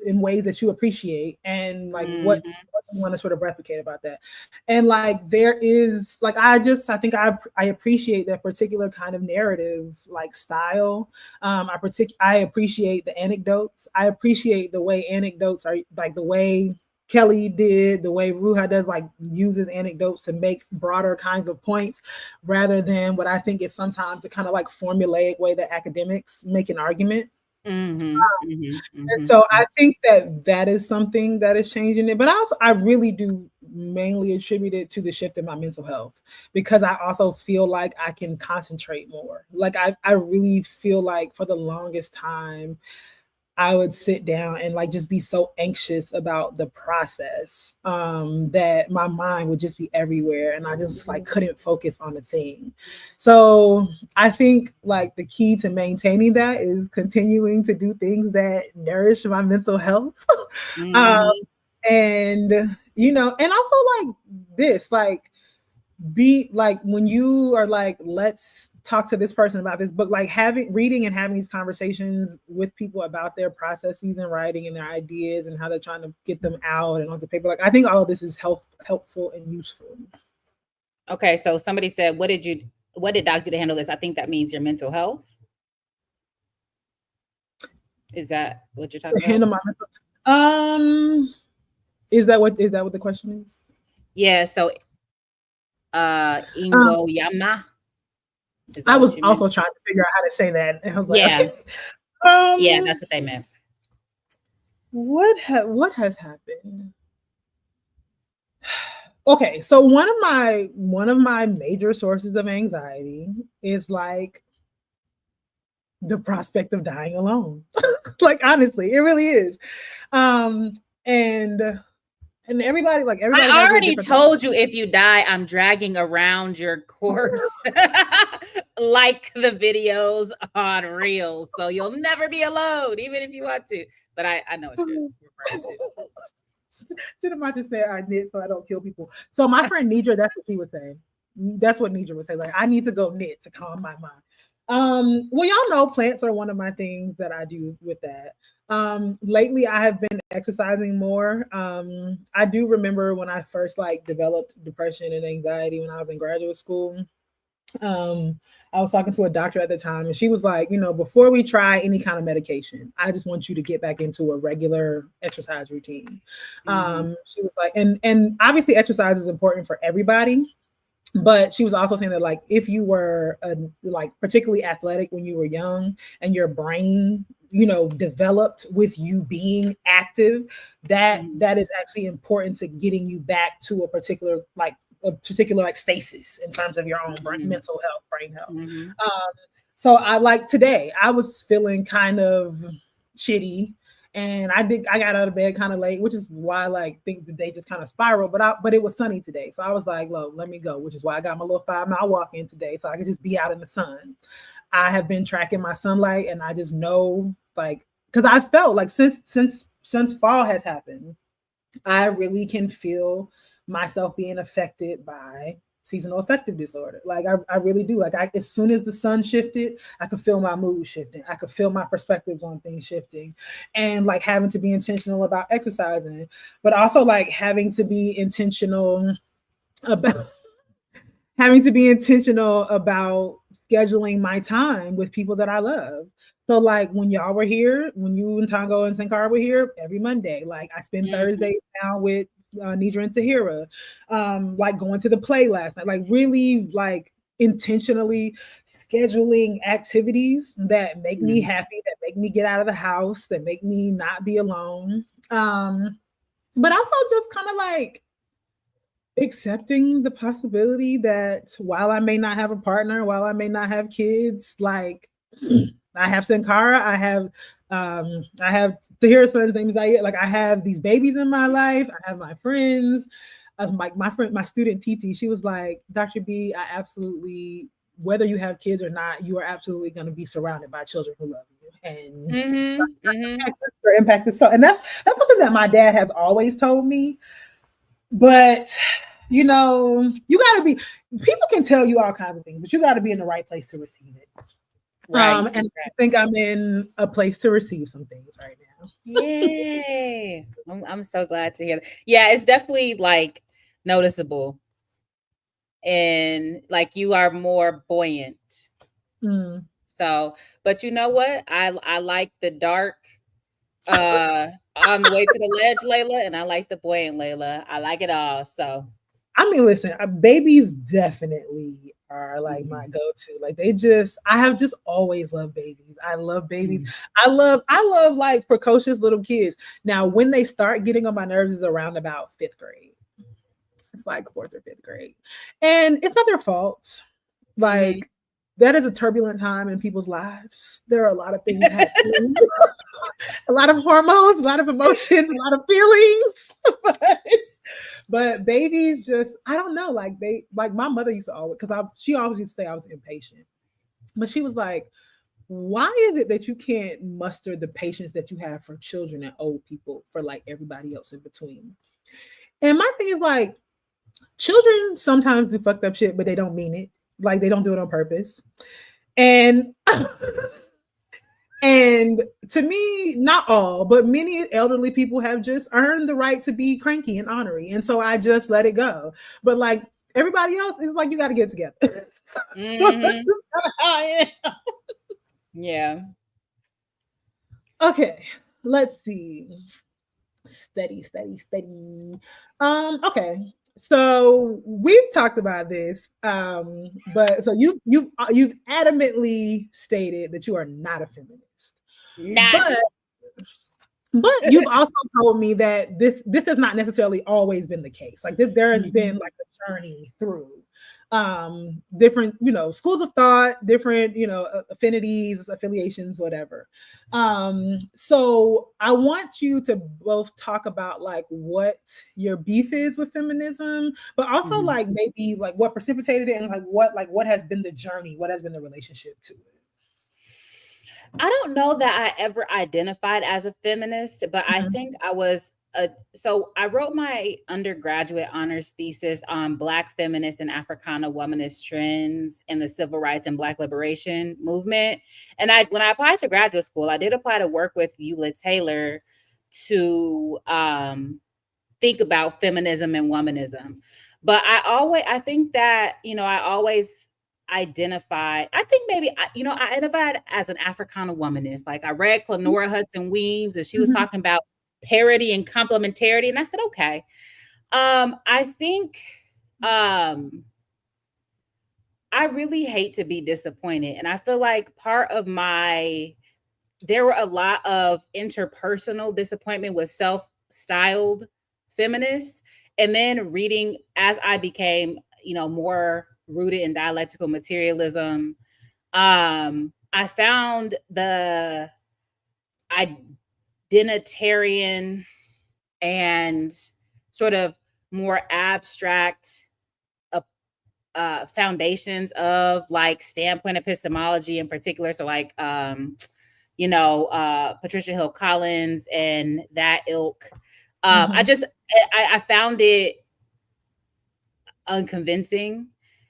Speaker 2: in ways that you appreciate, and like
Speaker 1: mhm,
Speaker 2: what you want to sort of replicate about that. And like there is like I think I appreciate that particular kind of narrative like style. I appreciate the anecdotes. I appreciate the way anecdotes are, like the way Kelly did, the way Ruha does, like uses anecdotes to make broader kinds of points rather than what I think is sometimes the kind of like formulaic way that academics make an argument.
Speaker 1: mhm, mhm,
Speaker 2: And
Speaker 1: mhm,
Speaker 2: so I think that that is something that is changing it. But I really do mainly attribute it to the shift in my mental health, because I also feel like I can concentrate more. Like I really feel like for the longest time, I would sit down and like just be so anxious about the process, that my mind would just be everywhere and I just like couldn't focus on the thing. So I think like the key to maintaining that is continuing to do things that nourish my mental health. um,
Speaker 1: Mm-hmm.
Speaker 2: and and also like this, like be like when you are like, let's talk to this person about this book, like having reading and having these conversations with people about their processes and writing and their ideas and how they're trying to get them out and onto paper. Like I think all of this is helpful and useful.
Speaker 1: Okay, so somebody said, what did Doc do to handle this? I think that means your mental health. Is that what you're talking about?
Speaker 2: Handle my mental. Um, is that what the question is?
Speaker 1: Yeah, so
Speaker 2: Um,
Speaker 1: Ingo Yama. Is
Speaker 2: I
Speaker 1: that what
Speaker 2: was
Speaker 1: you meant?
Speaker 2: also trying to figure out how to say that, and I was like,
Speaker 1: Yeah.
Speaker 2: okay.
Speaker 1: Yeah,
Speaker 2: Um,
Speaker 1: that's what they meant.
Speaker 2: what has happened? Okay, so one of my major sources of anxiety is like the prospect of dying alone. Like honestly, it really is. Um and and everybody
Speaker 1: I
Speaker 2: has their
Speaker 1: already
Speaker 2: different.
Speaker 1: told you if you die, I'm dragging around your corpse like the videos on Reels. So you'll never be alone, even if you want to. But I know what you're referring to.
Speaker 2: Should have just said I knit so I don't kill people. So my friend Nidra, that's what she would say. That's what Nidra would say. Like I need to go knit to calm my mind. Well, y'all know plants are one of my things that I do with that. Lately I have been exercising more. I do remember when I first like developed depression and anxiety when I was in graduate school. um I was talking to a doctor at the time and she was like, before we try any kind of medication, I just want you to get back into a regular exercise routine.
Speaker 1: Mm-hmm.
Speaker 2: She was like, and obviously exercise is important for everybody, but she was also saying that like if you were like particularly athletic when you were young and your brain developed with you being active, that
Speaker 1: Mm-hmm.
Speaker 2: that is actually important to getting you back to a particular like stasis in terms of your own
Speaker 1: Mm-hmm.
Speaker 2: mental health, brain health.
Speaker 1: Mm-hmm.
Speaker 2: So I like today I was feeling kind of shitty, and I got out of bed kind of late, which is why I like think the day just kind of spiraled. But it was sunny today, so I was like, "Look, let me go," which is why I got my little 5 mile walk in today, so I could just be out in the sun. I have been tracking my sunlight, and I just know like because I felt like since fall has happened, I really can feel myself being affected by seasonal affective disorder. Like I really do. Like as soon as the sun shifted, I could feel my mood shifting. I could feel my perspectives on things shifting, and like having to be intentional about exercising, but also like about having to be intentional about scheduling my time with people that I love. So like when y'all were here, when you and Tango and Sankara were here every Monday, like I spend
Speaker 1: Mm-hmm.
Speaker 2: Thursdays now with Nidra and Tahira, like going to the play last night, like really like intentionally scheduling activities that make me
Speaker 1: Mm-hmm.
Speaker 2: happy, that make me get out of the house, that make me not be alone. But also just kind of like accepting the possibility that while I may not have a partner, while I may not have kids, like I have Sankara, I have to hear some things like I have these babies in my life, I have my friends. My friend, my student Titi, she was like, Dr. B, I absolutely, whether you have kids or not, you are absolutely going to be surrounded by children who love you, and
Speaker 1: Mm-hmm. Mm-hmm.
Speaker 2: impact is felt. And that's something that my dad has always told me. But you got to be. People can tell you all kinds of things, but you got to be in the right place to receive it.
Speaker 1: Right.
Speaker 2: And I think I'm in a place to receive some things right now.
Speaker 1: Yay. I'm so glad to hear that. Yeah, it's definitely like noticeable. And like you are more buoyant.
Speaker 2: Mm.
Speaker 1: So, but you know what? I like the dark on the way to the ledge, Layla, and I like the buoyant Layla. I like it all. So
Speaker 2: I mean, listen, babies definitely are like
Speaker 1: mhm,
Speaker 2: my go-to. Like I have just always loved babies. I love babies.
Speaker 1: mhm,
Speaker 2: I love like precocious little kids. Now, when they start getting on my nerves is around about fifth grade. It's like fourth or fifth grade, and it's not their fault.
Speaker 1: mhm,
Speaker 2: Like that is a turbulent time in people's lives. There are a lot of things happening, a lot of hormones, a lot of emotions, a lot of feelings. but babies just, I don't know, like my mother used to always, because she always used to say I was impatient. But she was like, why is it that you can't muster the patience that you have for children and old people for like everybody else in between? And my thing is like, children sometimes do fucked up shit, but they don't mean it. Like they don't do it on purpose. And and to me, not all, but many elderly people have just earned the right to be cranky and ornery. And so I just let it go. But like everybody else is like, you got to get together.
Speaker 1: Mm-hmm. Yeah.
Speaker 2: Okay, let's see. Steady. Okay. So we've talked about this, but so you've adamantly stated that you are not a feminist,
Speaker 1: Not.
Speaker 2: but you've also told me that this has not necessarily always been the case. Like this, there has been like a journey through different, schools of thought, different, affinities, affiliations, whatever. So I want you to both talk about like what your beef is with feminism, but also like maybe like what precipitated it and like what has been the journey, what has been the relationship to it.
Speaker 1: I don't know that I ever identified as a feminist, but I think I was so I wrote my undergraduate honors thesis on Black feminist and Africana womanist trends in the civil rights and Black liberation movement. And when I applied to graduate school, I did apply to work with Eula Taylor to think about feminism and womanism. But I think that, I always identified, I think maybe, I identified as an Africana womanist. Like I read Clenora Hudson Weems and she was talking about parity and complementarity. And I said, okay. I think I really hate to be disappointed. And I feel like there were a lot of interpersonal disappointment with self-styled feminists. And then reading as I became, more rooted in dialectical materialism, I found the identitarian and sort of more abstract foundations of like standpoint epistemology in particular. So like, Patricia Hill Collins and that ilk. I found it unconvincing.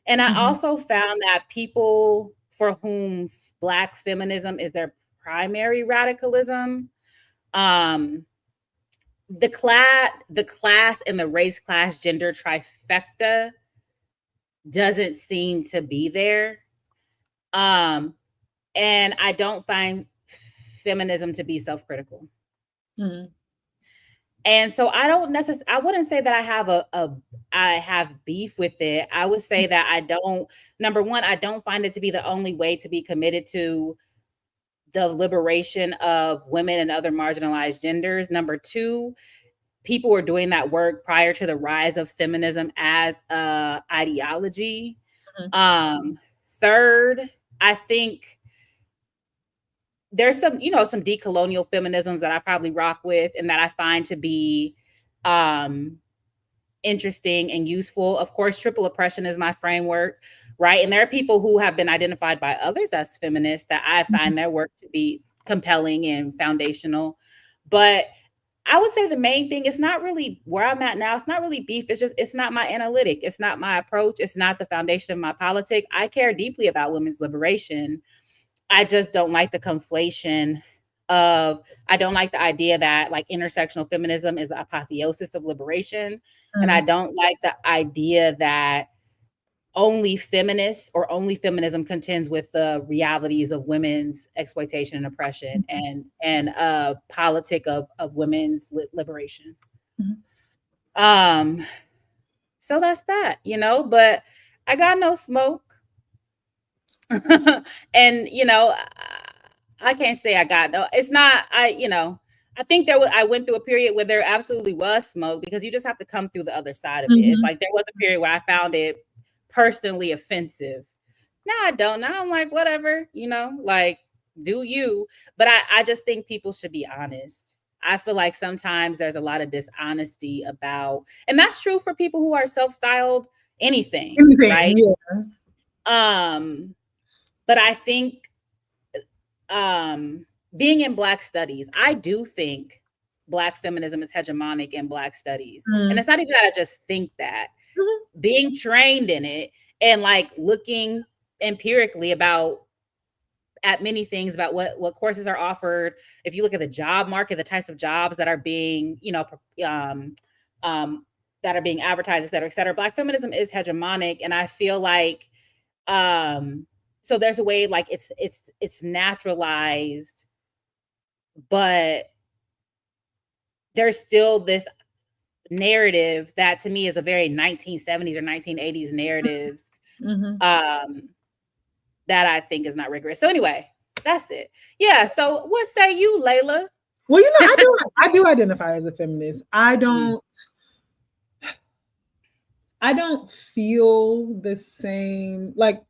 Speaker 1: And I also found that people for whom Black feminism is their primary radicalism, the class and the race, class, gender trifecta doesn't seem to be there. And I don't find feminism to be self-critical. And so I wouldn't say that I have beef with it. I would say that number one, I don't find it to be the only way to be committed to the liberation of women and other marginalized genders. Number two, people were doing that work prior to the rise of feminism as a ideology. Third, I think there's some decolonial feminisms that I probably rock with and that I find to be interesting and useful. Of course, triple oppression is my framework, right? And there are people who have been identified by others as feminists that I find their work to be compelling and foundational. But I would say the main thing is not really where I'm at now. It's not really beef. It's not my analytic. It's not my approach. It's not the foundation of my politic. I care deeply about women's liberation. I just don't like the conflation I don't like the idea that like intersectional feminism is the apotheosis of liberation. And I don't like the idea that only feminists or only feminism contends with the realities of women's exploitation and oppression and a politic of women's liberation. So that's that, but I got no smoke. And I can't say I got no, it's not, I think I went through a period where there absolutely was smoke because you just have to come through the other side of it. It's like there was a period where I found it personally offensive No, I don't. Now I'm like, whatever, like, do you. But I just think people should be honest. I feel like sometimes there's a lot of dishonesty about, and that's true for people who are self-styled anything, right?
Speaker 2: Yeah.
Speaker 1: But I think being in Black studies, I do think Black feminism is hegemonic in Black studies. And it's not even that I just think that. Being trained in it and like looking empirically at many things about what courses are offered. If you look at the job market, the types of jobs that are being, that are being advertised, et cetera, et cetera. Black feminism is hegemonic. And I feel like, so there's a way like it's naturalized, but there's still this narrative that to me is a very 1970s or 1980s narratives that I think is not rigorous. So anyway, that's it. Yeah. So what say you, Layla?
Speaker 2: Well, I do identify as a feminist. I don't feel the same, like,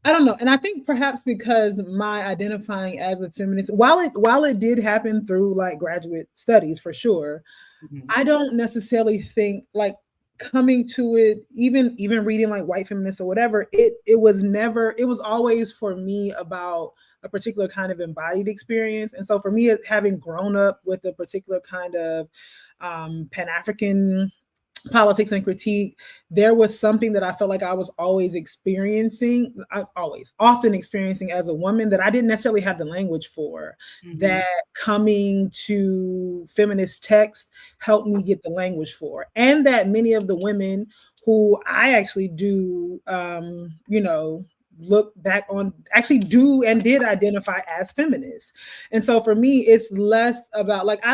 Speaker 2: I don't know. And I think perhaps because my identifying as a feminist, while it did happen through like graduate studies for sure, I don't necessarily think like coming to it, even reading like white feminists or whatever, it was always for me about a particular kind of embodied experience. And so for me, having grown up with a particular kind of Pan-African politics and critique, there was something that I felt like I was always often experiencing as a woman that I didn't necessarily have the language for, that coming to feminist text helped me get the language for, and that many of the women who I actually do, look back on, actually do and did identify as feminists. And so for me, it's less about like,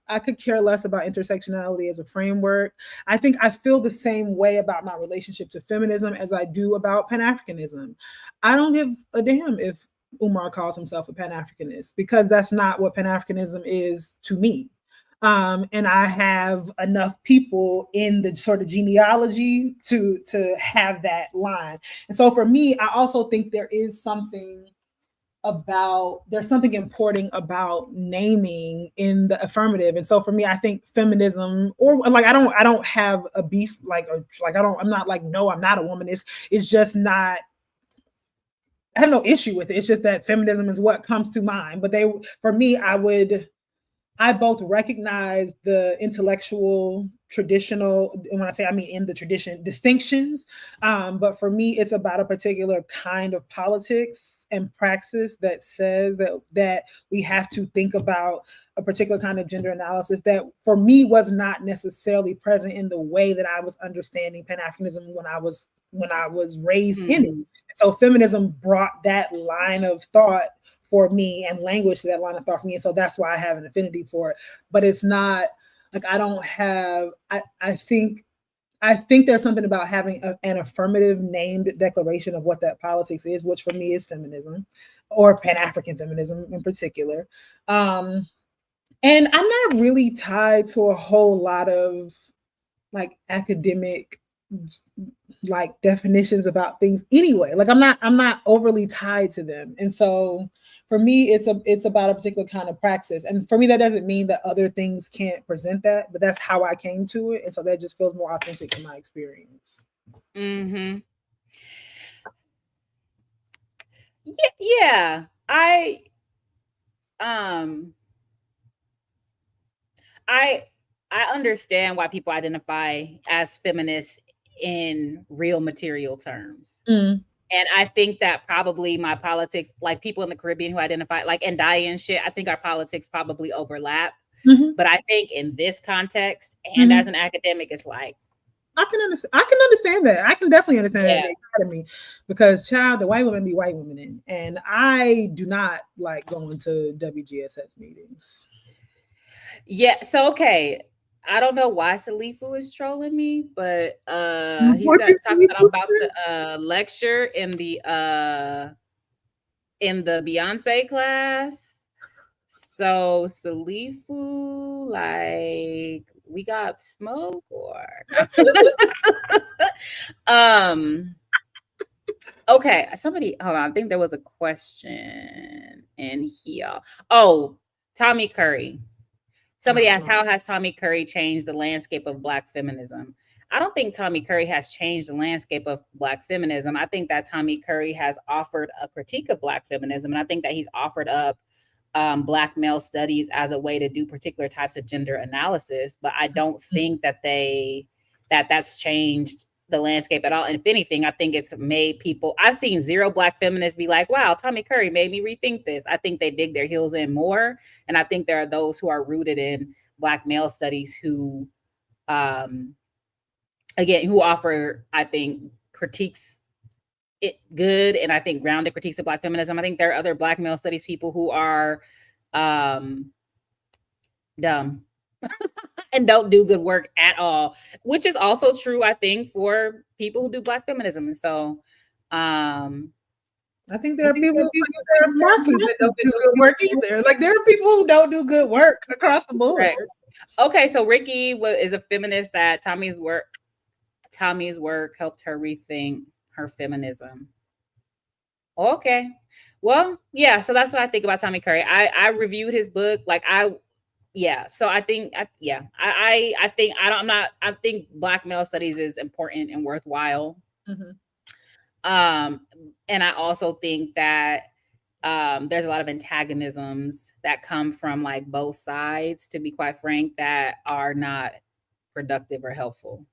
Speaker 2: I could care less about intersectionality as a framework. I think I feel the same way about my relationship to feminism as I do about Pan-Africanism. I don't give a damn if Umar calls himself a Pan-Africanist, because that's not what Pan-Africanism is to me. And I have enough people in the sort of genealogy to have that line. And so for me, I also think there's something important about naming in the affirmative. And so for me, I think feminism, or like, I don't have a beef, I'm not like, no, I'm not a womanist. It's just not, I have no issue with it. It's just that feminism is what comes to mind. But for me, I both recognize the intellectual, traditional, and when I say I mean in the tradition, distinctions. But for me, it's about a particular kind of politics and praxis that says that we have to think about a particular kind of gender analysis that for me was not necessarily present in the way that I was understanding Pan-Africanism when I was raised in it. So feminism brought that line of thought for me and language to that line of thought for me. And so that's why I have an affinity for it. But it's not like I think there's something about having an affirmative named declaration of what that politics is, which for me is feminism, or Pan-African feminism in particular. And I'm not really tied to a whole lot of like academic like definitions about things anyway. Like I'm not overly tied to them. And so for me, it's about a particular kind of praxis. And for me, that doesn't mean that other things can't present that, but that's how I came to it. And so that just feels more authentic to my experience.
Speaker 1: Yeah. I understand why people identify as feminists in real material terms. And I think that probably my politics, like people in the Caribbean who identify like and and shit, I think our politics probably overlap. But I think in this context and as an academic, it's like,
Speaker 2: I can understand that. I can definitely understand that in the academy, because child, the white women be white women in, and I do not like going to WGSS meetings.
Speaker 1: Yeah. So okay. I don't know why Salifu is trolling me, but he said talking that I'm about to lecture in the Beyonce class. So Salifu, like, we got smoke or Okay, somebody, hold on. I think there was a question in here. Oh, Tommy Curry. Somebody asked, how has Tommy Curry changed the landscape of Black feminism? I don't think Tommy Curry has changed the landscape of Black feminism. I think that Tommy Curry has offered a critique of Black feminism, and I think that he's offered up Black male studies as a way to do particular types of gender analysis. But I don't think that that's changed the landscape at all. And if anything, I think it's made people. I've seen zero Black feminists be like, "Wow, Tommy Curry made me rethink this." I think they dig their heels in more, and I think there are those who are rooted in Black male studies who, again, who offer, I think, critiques it good, and I think grounded critiques of Black feminism. I think there are other Black male studies people who are dumb and don't do good work at all, which is also true, I think, for people who do Black feminism. And so
Speaker 2: I think there are people that are Marxists that don't do good work either. Like there are people who don't do good work across the board.
Speaker 1: Right. Okay, so Ricky is a feminist that Tommy's work helped her rethink her feminism. Okay. Well, yeah, so that's what I think about Tommy Curry. I reviewed his book. So I think I think Black male studies is important and worthwhile.
Speaker 2: Mm-hmm.
Speaker 1: And I also think that there's a lot of antagonisms that come from like both sides, to be quite frank, that are not productive or helpful.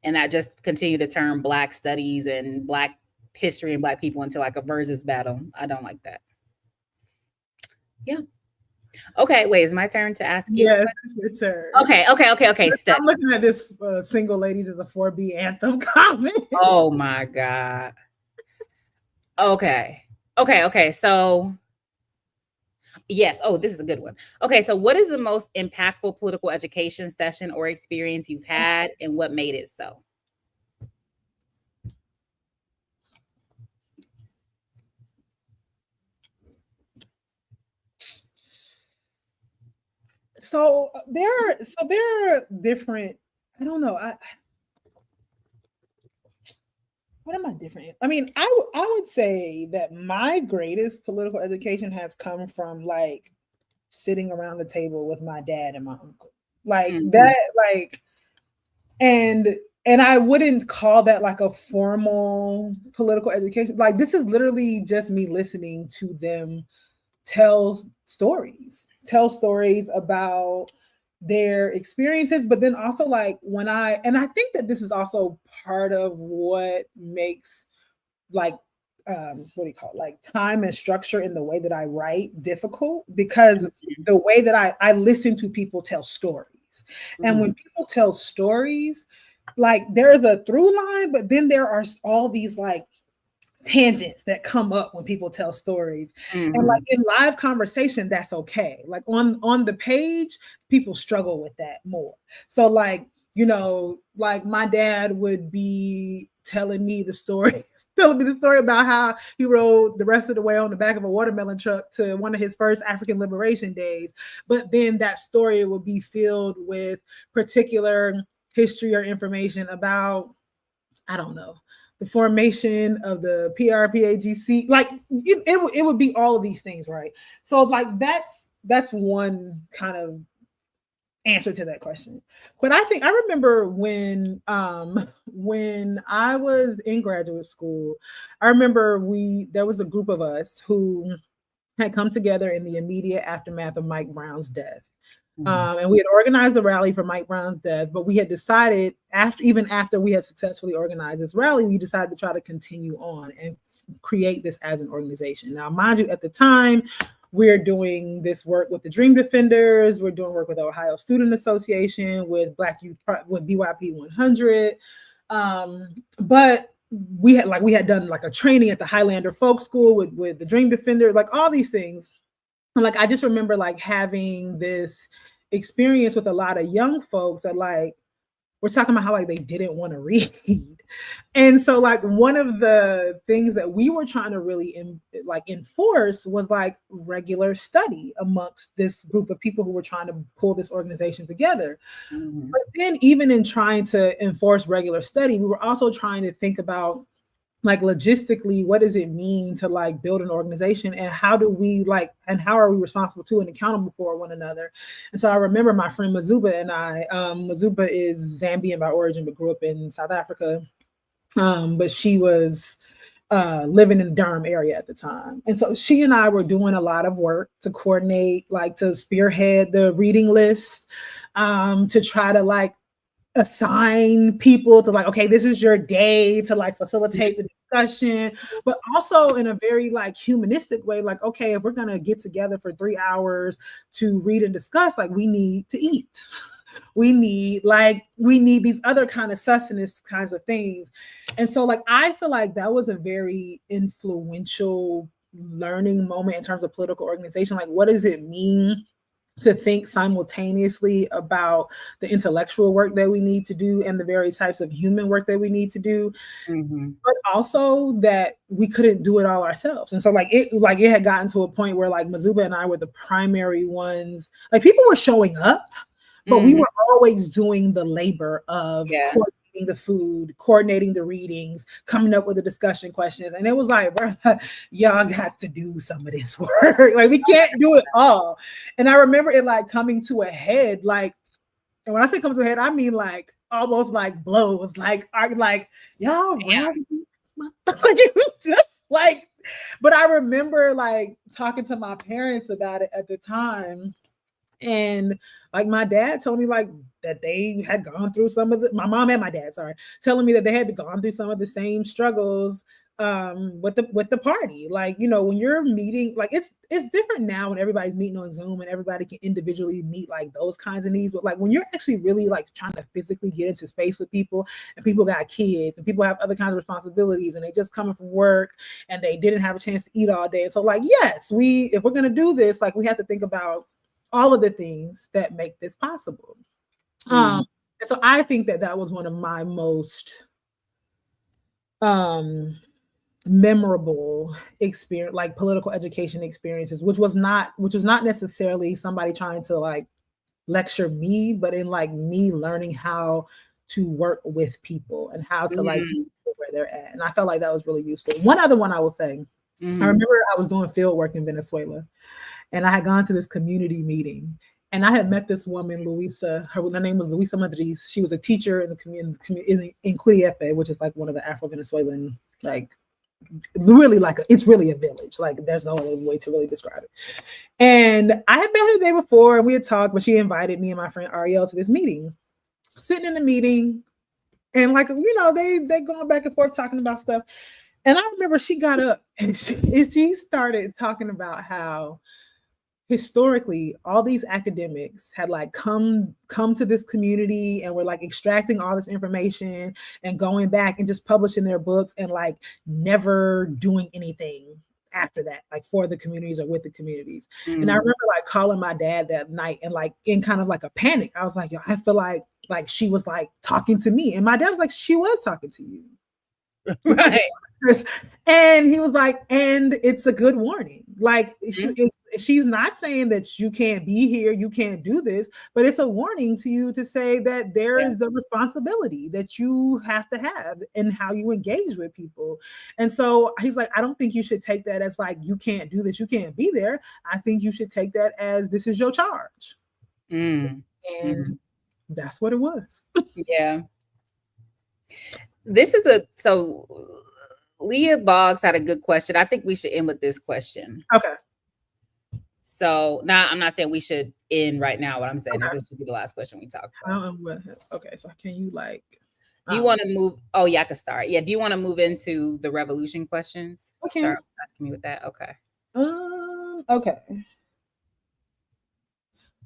Speaker 1: And that just continue to turn Black studies and Black history and Black people into like a versus battle. I don't like that. Yeah. Okay, wait, is my turn to ask you?
Speaker 2: Yes, it's your turn.
Speaker 1: Okay.
Speaker 2: I'm looking at this single ladies as a 4B anthem comment.
Speaker 1: Oh my God. Okay. So yes. Oh, this is a good one. Okay, so what is the most impactful political education session or experience you've had, and what made it so?
Speaker 2: So there are different. I don't know. What am I different? I mean, I would say that my greatest political education has come from like sitting around the table with my dad and my uncle, like that, like, and I wouldn't call that like a formal political education. Like this is literally just me listening to them tell stories about their experiences, but then also like I think that this is also part of what makes like what do you call it? Like time and structure in the way that I write difficult, because the way that I listen to people tell stories. And when people tell stories, like there is a through line, but then there are all these like tangents that come up when people tell stories. And like in live conversation, that's okay. Like on the page, people struggle with that more. So like, you know, like my dad would be telling me the story about how he rode the rest of the way on the back of a watermelon truck to one of his first African liberation days. But then that story would be filled with particular history or information about, I don't know, the formation of the PRPAGC, like it would be all of these things, right? So like that's one kind of answer to that question. But I think I remember when I was in graduate school, I remember there was a group of us who had come together in the immediate aftermath of Mike Brown's death. And we had organized the rally for Mike Brown's death, but we had decided even after we had successfully organized this rally, we decided to try to continue on and create this as an organization. Now, mind you, at the time, we're doing this work with the Dream Defenders. We're doing work with the Ohio Student Association, with Black Youth, with BYP 100. But we had done like a training at the Highlander Folk School with the Dream Defender, like all these things. And like I just remember like having this experience with a lot of young folks that like we're talking about how like they didn't want to read. And so like one of the things that we were trying to really enforce was like regular study amongst this group of people who were trying to pull this organization together. But then even in trying to enforce regular study, we were also trying to think about like logistically, what does it mean to like build an organization, and how do we like, and how are we responsible to and accountable for one another? And so I remember my friend Mazuba and I, Mazuba is Zambian by origin, but grew up in South Africa. But she was living in the Durham area at the time. And so she and I were doing a lot of work to coordinate, like to spearhead the reading list, to try to like assign people to like, okay, this is your day to like facilitate the discussion, but also in a very like humanistic way, like, okay, if we're gonna get together for 3 hours to read and discuss, like we need to eat. We need these other kind of sustenance kinds of things. And so like I feel like that was a very influential learning moment in terms of political organization. Like, what does it mean to think simultaneously about the intellectual work that we need to do and the various types of human work that we need to do, but also that we couldn't do it all ourselves. And so like it had gotten to a point where like Mazuba and I were the primary ones. Like people were showing up, but we were always doing the labor of coordinating the food, coordinating the readings, coming up with the discussion questions. And it was like, bro, y'all got to do some of this work. Like we can't do it all. And I remember it like coming to a head, like, and when I say come to a head, I mean like almost like blows, like y'all raggedy. Like it was just like, but I remember like talking to my parents about it at the time. And like my dad told me like that they had gone through some of the, my mom and my dad, sorry, telling me that they had gone through some of the same struggles with the party. Like, you know, when you're meeting, like it's different now when everybody's meeting on Zoom and everybody can individually meet like those kinds of needs. But like when you're actually really like trying to physically get into space with people, and people got kids and people have other kinds of responsibilities, and they just coming from work and they didn't have a chance to eat all day. And so like, yes, if we're gonna do this, like we have to think about all of the things that make this possible. And so I think that was one of my most memorable experience, like political education experiences, which was not necessarily somebody trying to like lecture me, but in like me learning how to work with people and how to like where they're at. And I felt like that was really useful. One other one I will say, I remember I was doing field work in Venezuela, and I had gone to this community meeting, and I had met this woman, Luisa. Her name was Luisa Madriz. She was a teacher in the community in Curiepe, which is like one of the Afro-Venezuelan, like really like it's really a village. Like there's no other way to really describe it. And I had met her the day before, and we had talked, but she invited me and my friend Ariel to this meeting. Sitting in the meeting, and like you know, they going back and forth talking about stuff. And I remember she got up and she started talking about how historically all these academics had like come to this community and were like extracting all this information and going back and just publishing their books and like never doing anything after that, like for the communities or with the communities. And I remember like calling my dad that night and like in kind of like a panic. I was like, yo, I feel like she was like talking to me. And my dad was like, she was talking to you. Right. And he was like, and it's a good warning. Like she's not saying that you can't be here, you can't do this, but it's a warning to you to say that there is a responsibility that you have to have in how you engage with people. And so he's like, I don't think you should take that as like, you can't do this, you can't be there. I think you should take that as this is your charge. And that's what it was.
Speaker 1: Yeah. This is so Leah Boggs had a good question. I think we should end with this question.
Speaker 2: Okay.
Speaker 1: So now I'm not saying we should end right now. What I'm saying is this should be the last question we talk about.
Speaker 2: Okay, so can you like
Speaker 1: do you want to move? Oh yeah, I can start. Yeah, do you want to move into the revolution questions?
Speaker 2: Okay.
Speaker 1: Start asking me with that. Okay.
Speaker 2: Okay.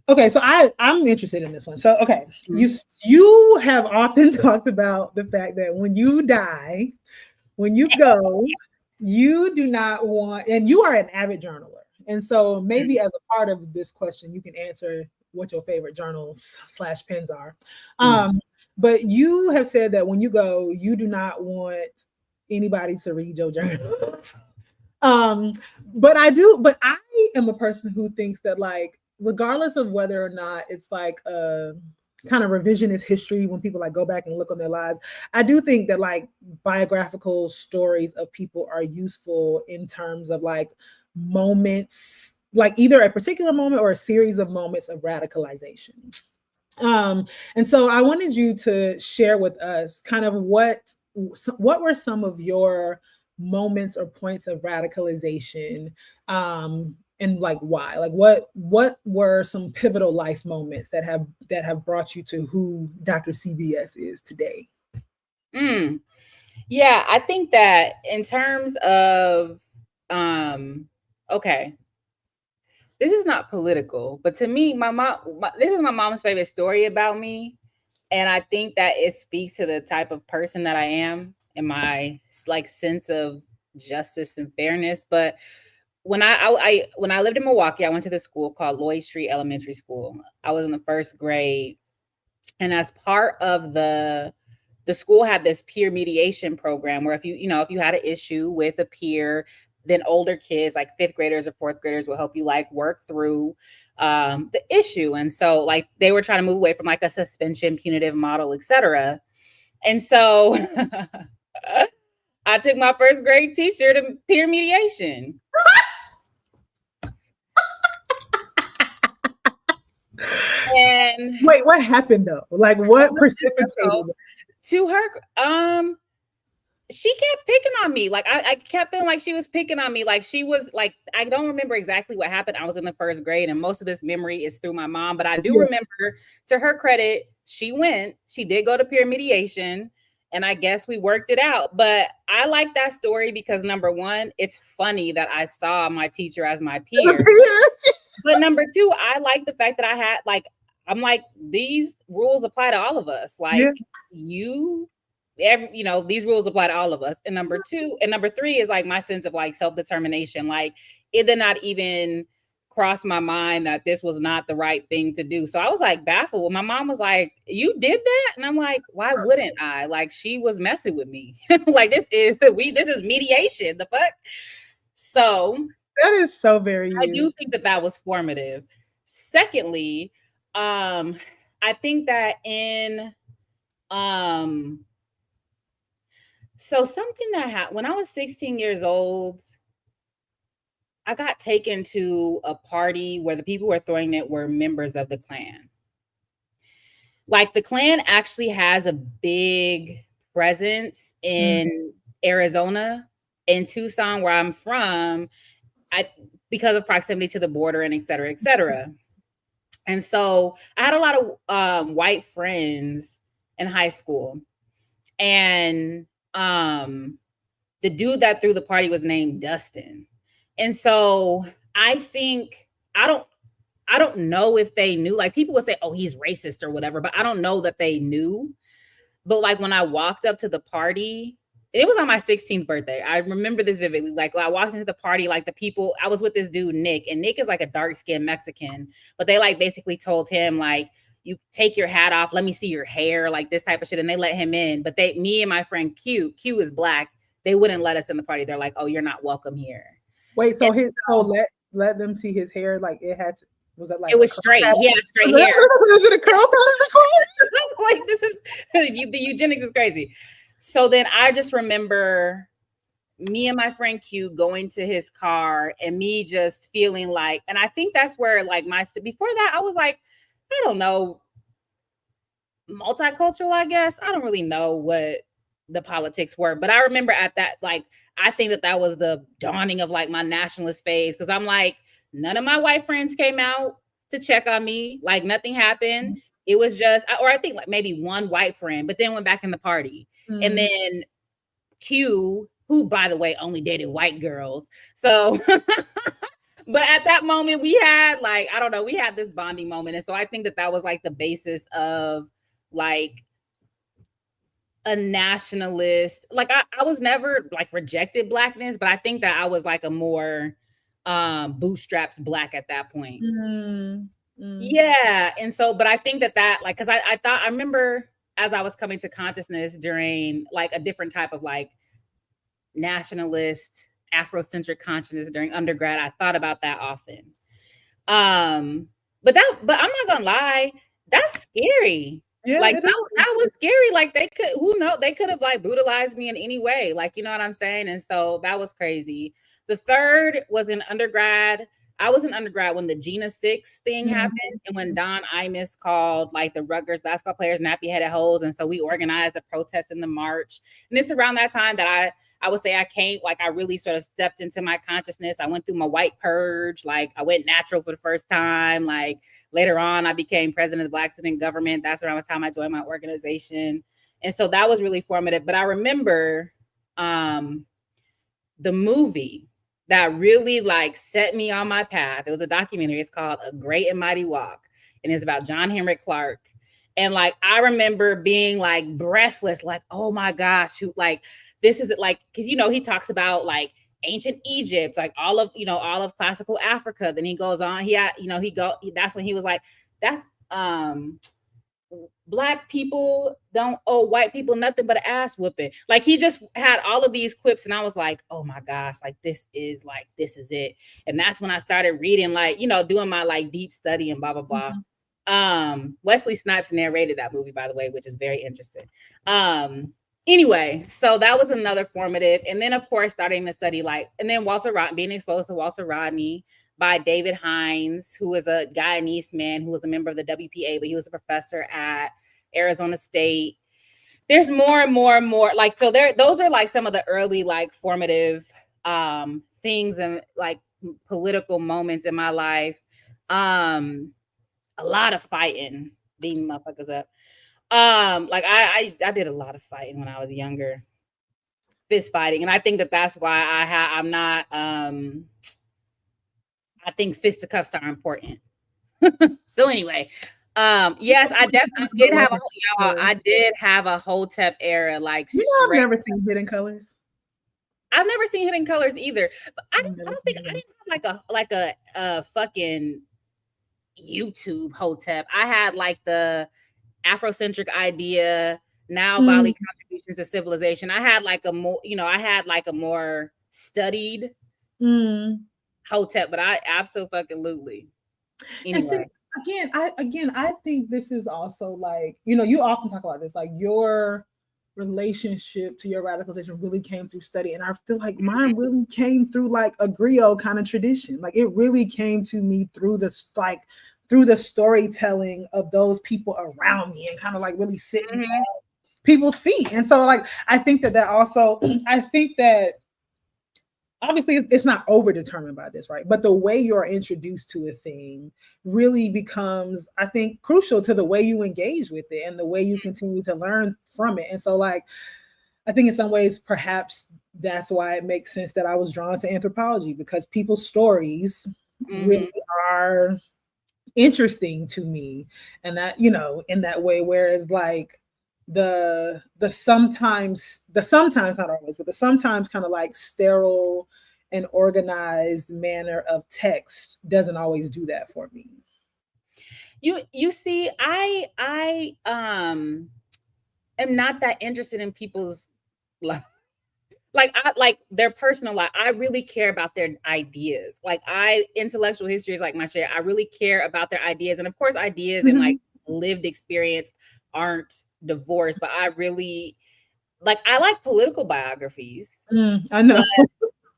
Speaker 2: Okay, so I'm interested in this one. So okay, you have often talked about the fact that when you die, when you go, you do not want, and you are an avid journaler. And so maybe as a part of this question, you can answer what your favorite journals / pens are. But you have said that when you go, you do not want anybody to read your journals. But I am a person who thinks that like, regardless of whether or not it's like kind of revisionist history when people like go back and look on their lives. I do think that like biographical stories of people are useful in terms of like moments, like either a particular moment or a series of moments of radicalization. And so I wanted you to share with us kind of what were some of your moments or points of radicalization, and like why, like what were some pivotal life moments that have brought you to who Dr. CBS is today?
Speaker 1: Yeah, I think that in terms of okay, this is not political, but to me, this is my mom's favorite story about me. And I think that it speaks to the type of person that I am and my like sense of justice and fairness. But when I lived in Milwaukee, I went to this school called Lloyd Street Elementary School. I was in the first grade, and as part of the school had this peer mediation program where if you had an issue with a peer, then older kids like fifth graders or fourth graders will help you like work through the issue. And so like they were trying to move away from like a suspension punitive model, etc. And so I took my first grade teacher to peer mediation. And
Speaker 2: wait, what happened though? Like what precipitated
Speaker 1: to her? She kept picking on me. Like I kept feeling like she was picking on me. Like she was like, I don't remember exactly what happened. I was in the first grade, and most of this memory is through my mom. But I do remember, to her credit, she did go to peer mediation, and I guess we worked it out. But I like that story because number one, it's funny that I saw my teacher as my peer. But number two, I like the fact that I had like, I'm like, these rules apply to all of us. Like these rules apply to all of us. And number three is like my sense of like self-determination. Like it did not even cross my mind that this was not the right thing to do. So I was like baffled. My mom was like, "You did that?" And I'm like, "Why wouldn't I?" Like she was messing with me. Like this is mediation. The fuck? So
Speaker 2: that is so very
Speaker 1: I do think that was formative. Secondly, I think that so something that happened when I was 16 years old, I got taken to a party where the people who were throwing it were members of the Klan. Like the Klan actually has a big presence in Arizona, in Tucson, where I'm from, because of proximity to the border and et cetera, et cetera. And so I had a lot of white friends in high school. And the dude that threw the party was named Dustin. And so I think I don't know if they knew. Like people would say, "Oh, he's racist" or whatever, but I don't know that they knew. But like when I walked up to the party, it was on my 16th birthday. I remember this vividly. Like when I walked into the party, like the people, I was with this dude, Nick, and Nick is like a dark-skinned Mexican, but they like basically told him like, "You take your hat off, let me see your hair," like this type of shit. And they let him in. But me and my friend Q is black. They wouldn't let us in the party. They're like, "Oh, you're not welcome here."
Speaker 2: Wait, so let them see his hair, like it had to, was that like
Speaker 1: it was straight? He had straight hair.
Speaker 2: Was it a curl pattern?
Speaker 1: Like this is the eugenics is crazy. So then I just remember me and my friend Q going to his car and me just feeling like, and I think that's where like before that I was like, I don't know, multicultural, I guess. I don't really know what the politics were, but I remember at that, like, I think that was the dawning of like my nationalist phase. Cause I'm like, none of my white friends came out to check on me. Like nothing happened. It was just, or I think like maybe one white friend, but then went back in the party. And then Q, who by the way, only dated white girls. So, but at that moment we had like, I don't know, we had this bonding moment. And so I think that was like the basis of like a nationalist. Like I was never like rejected blackness, but I think that I was like a more bootstraps black at that point. Yeah. And so, but I think that like, cause I remember as I was coming to consciousness during like a different type of like nationalist Afrocentric consciousness during undergrad, I thought about that often. But I'm not gonna lie, That's scary.
Speaker 2: Yeah,
Speaker 1: Like
Speaker 2: it is.
Speaker 1: that was scary. Like they could, who know, they could have like brutalized me in any way. Like, you know what I'm saying? And so that was crazy. The third was in undergrad. I was in undergrad when the Gina 6 thing
Speaker 2: Mhm.
Speaker 1: happened and when Don Imus called like the Rutgers basketball players nappy headed hoes. And so we organized a protest in the march. And it's around that time that I would say I came, like I really sort of stepped into my consciousness. I went through my white purge. Like I went natural for the first time. Like later on, I became president of the Black Student Government. That's around the time I joined my organization. And so that was really formative. But I remember the movie that really like set me on my path. It was a documentary. It's called A Great and Mighty Walk. And it's about John Henrik Clark. And like I remember being like breathless, like, oh my gosh, who like this is like, because you know, he talks about like ancient Egypt, like all of, you know, all of classical Africa. Then he goes on, he had, you know, that's when he was like, that's Black people don't owe white people nothing but an ass whooping. Like he just had all of these quips, and I was like, oh my gosh, like this is it. And that's when I started reading, like, you know, doing my like deep study and blah blah blah. Wesley Snipes narrated that movie, by the way, which is very interesting. Anyway, so that was another formative. And then of course starting to study like, and then being exposed to Walter Rodney by David Hines, who is a Guyanese man who was a member of the WPA, but he was a professor at Arizona State. There's more and more and more, like, so there, those are like some of the early like formative things and like political moments in my life. A lot of fighting, beating motherfuckers up. Like I did a lot of fighting when I was younger, fist fighting, and I think that that's why I'm not I think fisticuffs are important. So anyway, yes, I definitely did have I did have a Hotep era, like
Speaker 2: You know, I've
Speaker 1: straight.
Speaker 2: never seen Hidden Colors.
Speaker 1: I've never seen Hidden Colors either, but I don't think I didn't have like a fucking YouTube Hotep. I had like the Afrocentric idea, now Bali contributions to civilization. I had like a more, you know, I had like a more studied Hotep, but I absolutely.
Speaker 2: And see,
Speaker 1: Anyway.
Speaker 2: I think this is also like, you know, you often talk about this, like your relationship to your radicalization really came through study. And I feel like mine really came through like a griot kind of tradition. Like it really came to me through this, like through the storytelling of those people around me and kind of like really sitting at people's feet. And so like, I think that also, I think that obviously it's not overdetermined by this, right? But the way you're introduced to a thing really becomes, I think, crucial to the way you engage with it and the way you continue to learn from it. And so like, I think in some ways, perhaps that's why it makes sense that I was drawn to anthropology, because people's stories really are interesting to me. And that, you know, in that way, whereas like the sometimes not always, but the sometimes kind of like sterile and organized manner of text doesn't always do that for me.
Speaker 1: You see, I am not that interested in people's life. I like their personal life. I really care about their ideas. Like intellectual history is like my shit. I really care about their ideas. And of course, ideas and like lived experience aren't divorced, but I really I like political biographies.
Speaker 2: I know.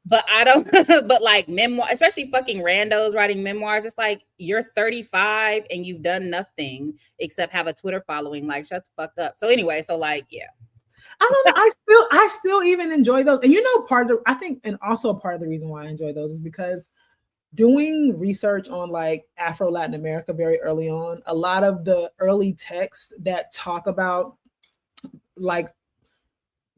Speaker 1: But I don't, but like memoir, especially fucking randos writing memoirs. It's like you're 35 and you've done nothing except have a Twitter following. Like, shut the fuck up. So anyway, so like, yeah.
Speaker 2: I don't know. I still even enjoy those. And you know, I think, and also part of the reason why I enjoy those is because doing research on like Afro Latin America very early on, a lot of the early texts that talk about like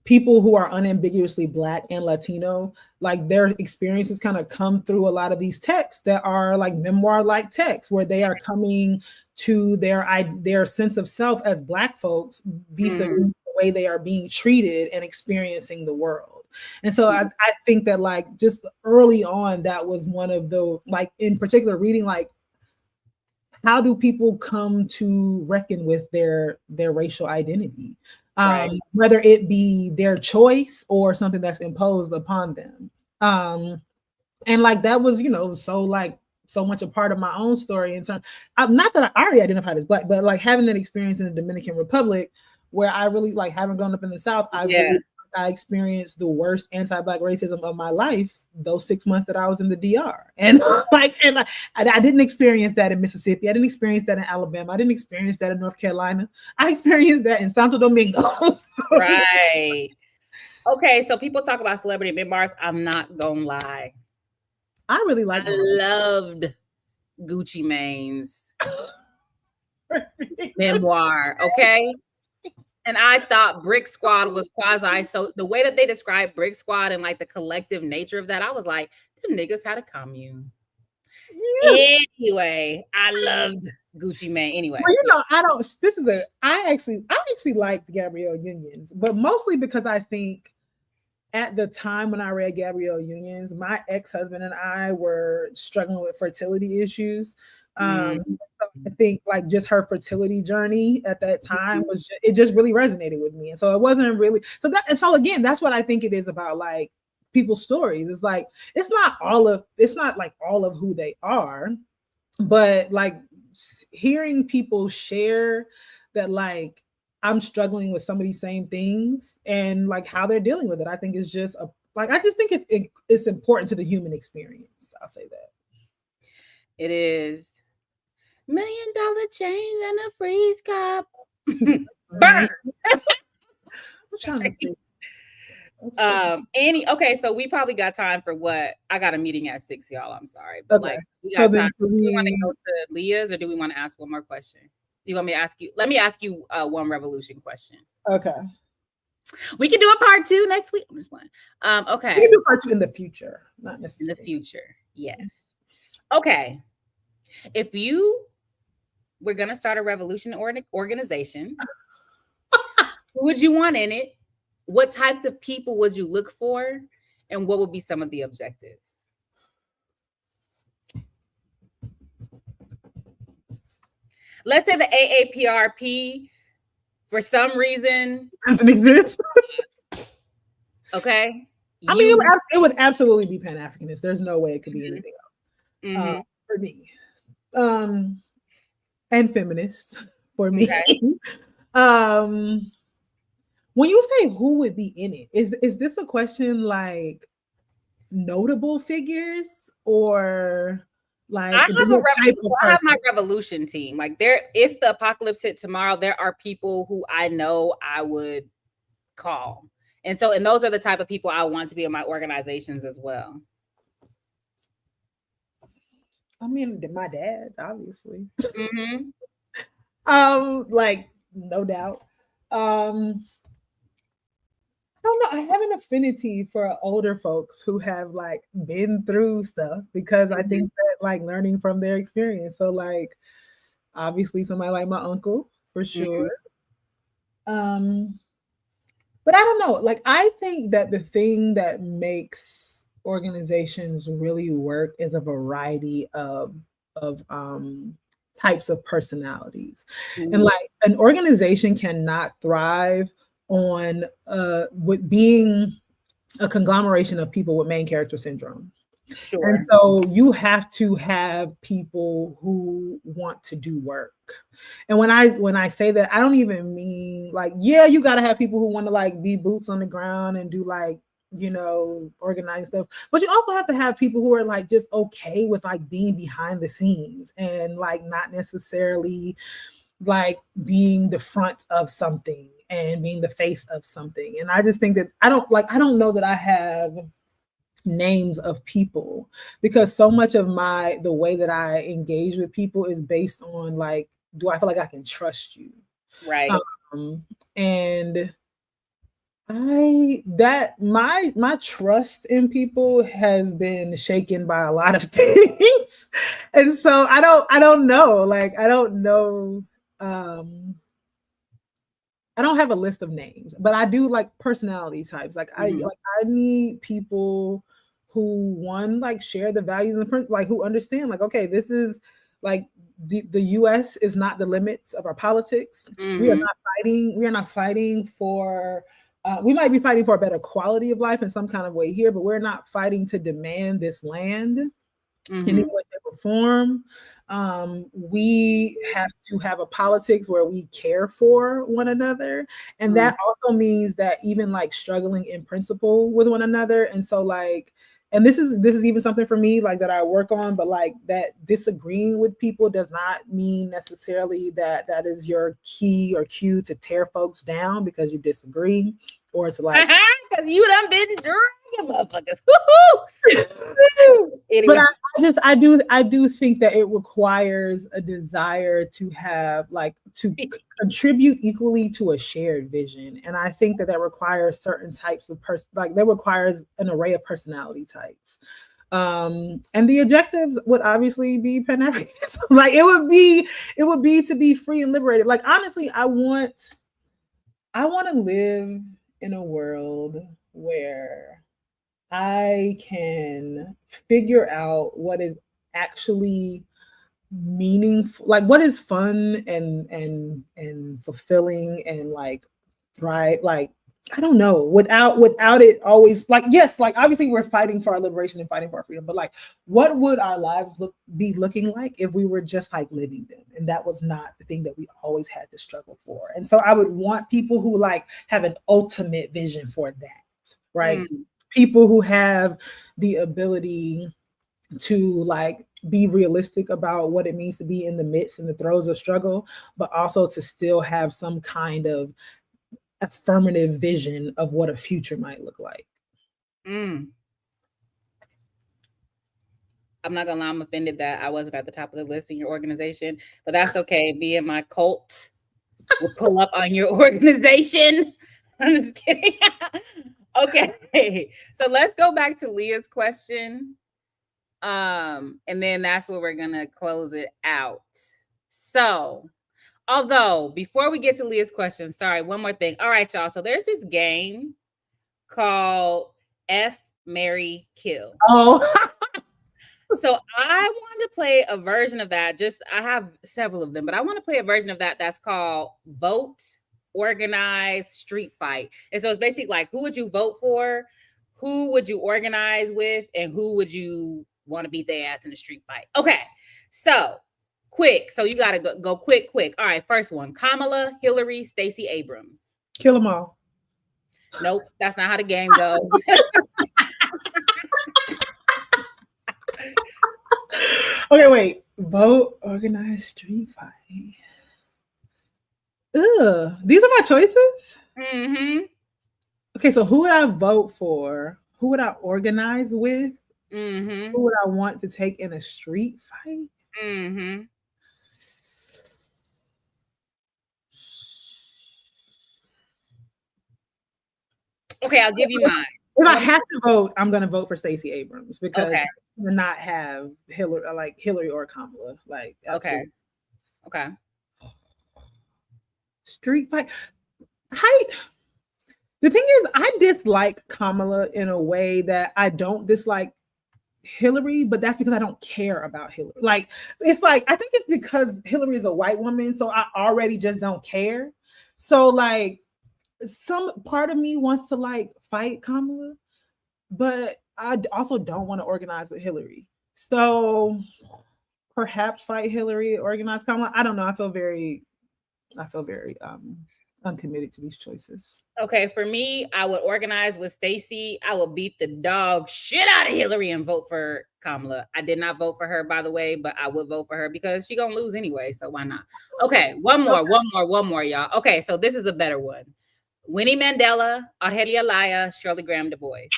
Speaker 2: people who are unambiguously Black and Latino, like their experiences kind of come through a lot of these texts that are like memoir-like texts, where they are coming to their sense of self as Black folks vis-a-vis the way they are being treated and experiencing the world. And so I think that like just early on, that was one of the, like in particular reading, like how do people come to reckon with their racial identity? Whether it be their choice or something that's imposed upon them. And like that was, you know, so like so much a part of my own story. And so, not that I already identified as Black, but like having that experience in the Dominican Republic, where I really like having grown up in the South, I experienced the worst anti-Black racism of my life those 6 months that I was in the DR. And I didn't experience that in Mississippi. I didn't experience that in Alabama. I didn't experience that in North Carolina. I experienced that in Santo Domingo.
Speaker 1: Right. Okay, so people talk about celebrity memoirs. I'm not gonna lie.
Speaker 2: I really like.
Speaker 1: I loved Gucci Mane's memoir. Okay. And I thought Brick Squad was quasi. So the way that they described Brick Squad and like the collective nature of that, I was like, them niggas had a commune. Yeah. Anyway, I loved Gucci Mane. Anyway,
Speaker 2: well, you know, I actually liked Gabrielle Union's, but mostly because I think at the time when I read Gabrielle Union's, my ex-husband and I were struggling with fertility issues. So I think like just her fertility journey at that time it just really resonated with me. And so it wasn't really so again, that's what I think it is about like people's stories. It's like it's not like all of who they are, but like hearing people share that like I'm struggling with some of these same things and like how they're dealing with it, I think is just I just think it's important to the human experience. I'll say that.
Speaker 1: It is. $1 million chains and a freeze cup. Burn.
Speaker 2: I'm trying to
Speaker 1: think. Okay, so we probably got time for what? I got a meeting at 6, y'all. I'm sorry, but like we got time. Do we want to go to Leah's or do we want to ask one more question? Do you want me to ask you? Let me ask you one revolution question.
Speaker 2: Okay.
Speaker 1: We can do a part 2 next week. I'm just playing. Okay.
Speaker 2: We can do part 2 in the future, not necessarily.
Speaker 1: In the future, yes. Okay. If you were gonna start a revolution organization, who would you want in it? What types of people would you look for? And what would be some of the objectives? Let's say the AAPRP, for some reason,
Speaker 2: doesn't exist.
Speaker 1: Okay.
Speaker 2: I mean, it would absolutely be Pan-Africanist. There's no way it could be anything else for me. And feminist for me. Okay. When you say who would be in it, is this a question like notable figures or like
Speaker 1: I have my revolution team. Like if the apocalypse hit tomorrow, there are people who I know I would call. And those are the type of people I want to be in my organizations as well.
Speaker 2: I mean, my dad, obviously. Like no doubt. I don't know. I have an affinity for older folks who have like been through stuff because I think that like learning from their experience. So like obviously somebody like my uncle for sure. But I don't know. Like I think that the thing that makes organizations really work is a variety of types of personalities. And like an organization cannot thrive on with being a conglomeration of people with main character syndrome. Sure. And so you have to have people who want to do work. And when I say that, I don't even mean like, yeah, you got to have people who want to like be boots on the ground and do like, you know, organize stuff. But you also have to have people who are like just okay with like being behind the scenes and like not necessarily like being the front of something and being the face of something. And I just think that I don't know that I have names of people because so much of the way that I engage with people is based on like, do I feel like I can trust you?
Speaker 1: Right.
Speaker 2: And my trust in people has been shaken by a lot of things. And so I don't know. Like, I don't know. I don't have a list of names, but I do like personality types. Like I need people who like share the values and like who understand like, okay, this is like the US is not the limits of our politics. We are not fighting for we might be fighting for a better quality of life in some kind of way here, but we're not fighting to demand this land. in any way, shape, or form. We have to have a politics where we care for one another. And that also means that even like struggling in principle with one another. And so like, and this is even something for me like that I work on, but like that disagreeing with people does not mean necessarily that that is your key or cue to tear folks down because you disagree, or to like
Speaker 1: because you done been dragging motherfuckers.
Speaker 2: But I do think that it requires a desire to have like to contribute equally to a shared vision, and I think that that requires certain types of like that requires an array of personality types. And the objectives would obviously be Pan-Africanism. Like it would be to be free and liberated. Like honestly, I want to live in a world where I can figure out what is actually meaningful, like what is fun and fulfilling and like thrive, like I don't know, without it always like, yes, like obviously we're fighting for our liberation and fighting for our freedom, but like what would our lives be looking like if we were just like living them, and that was not the thing that we always had to struggle for. And so I would want people who like have an ultimate vision for that, right? People who have the ability to like be realistic about what it means to be in the midst and the throes of struggle, but also to still have some kind of affirmative vision of what a future might look like.
Speaker 1: I'm not gonna lie, I'm offended that I wasn't at the top of the list in your organization, but that's okay. Me and my cult will pull up on your organization. I'm just kidding. Okay, so let's go back to Leah's question. And then that's where we're gonna close it out. So, although before we get to Leah's question, sorry, one more thing. All right, y'all. So there's this game called F, Marry, Kill.
Speaker 2: Oh,
Speaker 1: so I want to play a version of that. Just I have several of them, but I want to play a version of that that's called Vote, Organize, Street Fight. And so it's basically like, who would you vote for? Who would you organize with? And who would you want to beat their ass in a street fight? Okay, so quick. So you got to go quick. All right, first one: Kamala, Hillary, Stacey Abrams.
Speaker 2: Kill them all.
Speaker 1: Nope, that's not how the game goes.
Speaker 2: Okay, wait. Vote, organize, street fight. Ugh. These are my choices? Okay, so who would I vote for? Who would I organize with? Who would I want to take in a street fight?
Speaker 1: Okay, I'll give you mine.
Speaker 2: If I have to vote, I'm going to vote for Stacey Abrams because I would not have Hillary or Kamala. Like,
Speaker 1: okay.
Speaker 2: Street fight. The thing is, I dislike Kamala in a way that I don't dislike Hillary, but that's because I don't care about Hillary. Like, it's like, I think it's because Hillary is a white woman, so I already just don't care. So like, some part of me wants to like fight Kamala, but I also don't want to organize with Hillary. So perhaps fight Hillary, organize Kamala. I don't know. I feel very uncommitted to these choices.
Speaker 1: Okay, for me, I would organize with Stacey. I would beat the dog shit out of Hillary and vote for Kamala. I did not vote for her, by the way, but I would vote for her because she's gonna lose anyway. So why not? Okay, one more, y'all. Okay, so this is a better one. Winnie Mandela, Argelia Laya, Shirley Graham Du Bois.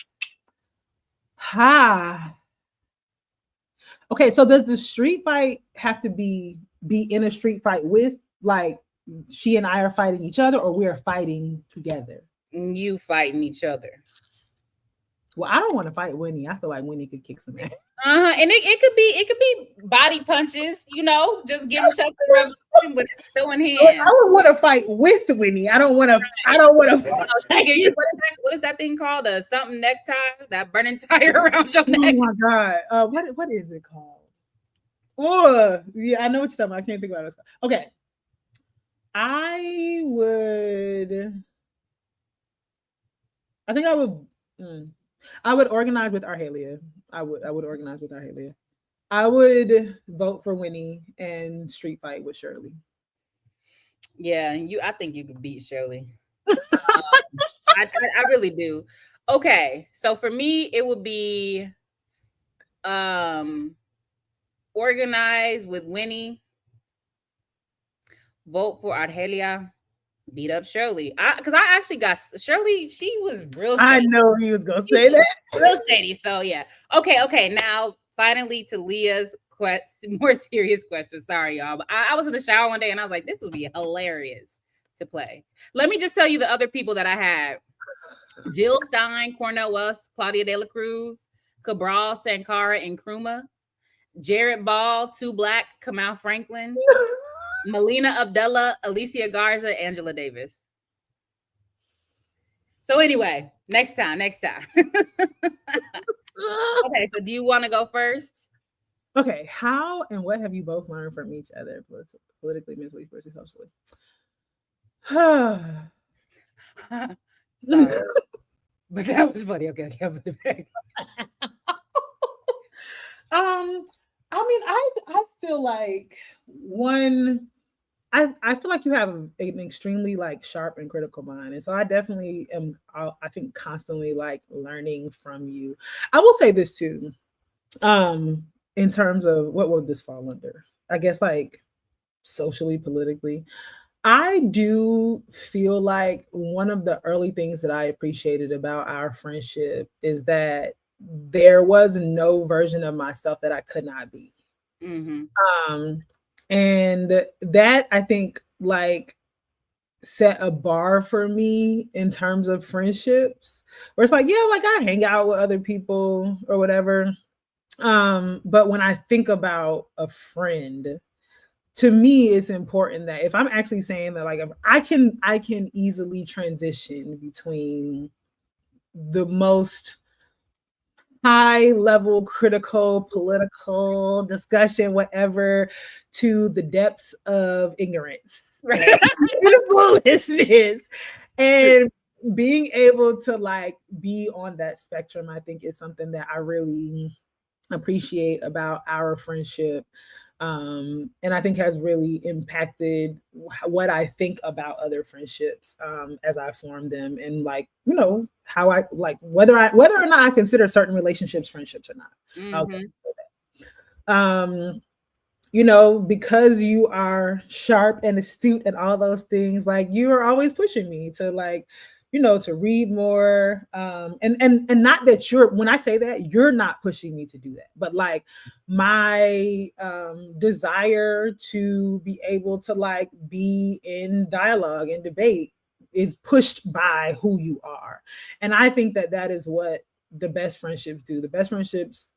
Speaker 2: Okay, so does the street fight have to be in a street fight with, like, she and I are fighting each other, or we are fighting together?
Speaker 1: You fighting each other.
Speaker 2: Well, I don't want to fight Winnie. I feel like Winnie could kick some ass.
Speaker 1: And it could be body punches, you know, just getting tough revolution with throwing hands.
Speaker 2: I don't want to fight with Winnie. I don't want to.
Speaker 1: What is that thing called? A something necktie? That burning tire around your neck?
Speaker 2: Oh my god! What is it called? Oh yeah, I know what you're talking about. I can't think about it. Okay, I think I would organize with Argelia. I would organize with Argelia. I would vote for Winnie and street fight with Shirley.
Speaker 1: Yeah, I think you could beat Shirley. I really do. Okay, so for me, it would be um organize with Winnie, vote for Argelia, beat up Shirley. Because I actually got Shirley. She was real shady.
Speaker 2: I know he was gonna say that.
Speaker 1: Real shady. So yeah. Okay. Now finally to Leah's more serious question. Sorry, y'all. But I was in the shower one day and I was like, this would be hilarious to play. Let me just tell you the other people that I had: Jill Stein, Cornell West, Claudia De La Cruz, Cabral, Sankara, and Nkrumah, Jared Ball, Two Black, Kamal Franklin, Melina Abdullah, Alicia Garza, Angela Davis. So anyway, next time. Okay, so do you want to go first?
Speaker 2: Okay, how and what have you both learned from each other, politically, mentally, versus socially?
Speaker 1: Sorry, but that was funny. Okay, I'll put it back.
Speaker 2: I mean, I feel like I feel like you have an extremely like sharp and critical mind, and so I definitely am. I think constantly like learning from you. I will say this too, in terms of what would this fall under? I guess like socially, politically. I do feel like one of the early things that I appreciated about our friendship is that there was no version of myself that I could not be.
Speaker 1: Mm-hmm.
Speaker 2: And that I think like set a bar for me in terms of friendships where it's like, yeah, like I hang out with other people or whatever. But when I think about a friend, to me, it's important that if I'm actually saying that, like, if I can easily transition between the most high level critical political discussion, whatever, to the depths of ignorance, right? Foolishness, and being able to like be on that spectrum, I think is something that I really appreciate about our friendship. And I think has really impacted what I think about other friendships as I form them, and like how I like whether or not I consider certain relationships friendships or not.
Speaker 1: Mm-hmm.
Speaker 2: Because you are sharp and astute and all those things, like you are always pushing me to like to read more, and not that when I say that, you're not pushing me to do that, but like my desire to be able to like be in dialogue and debate is pushed by who you are. And I think that is what the best friendships do. The best friendships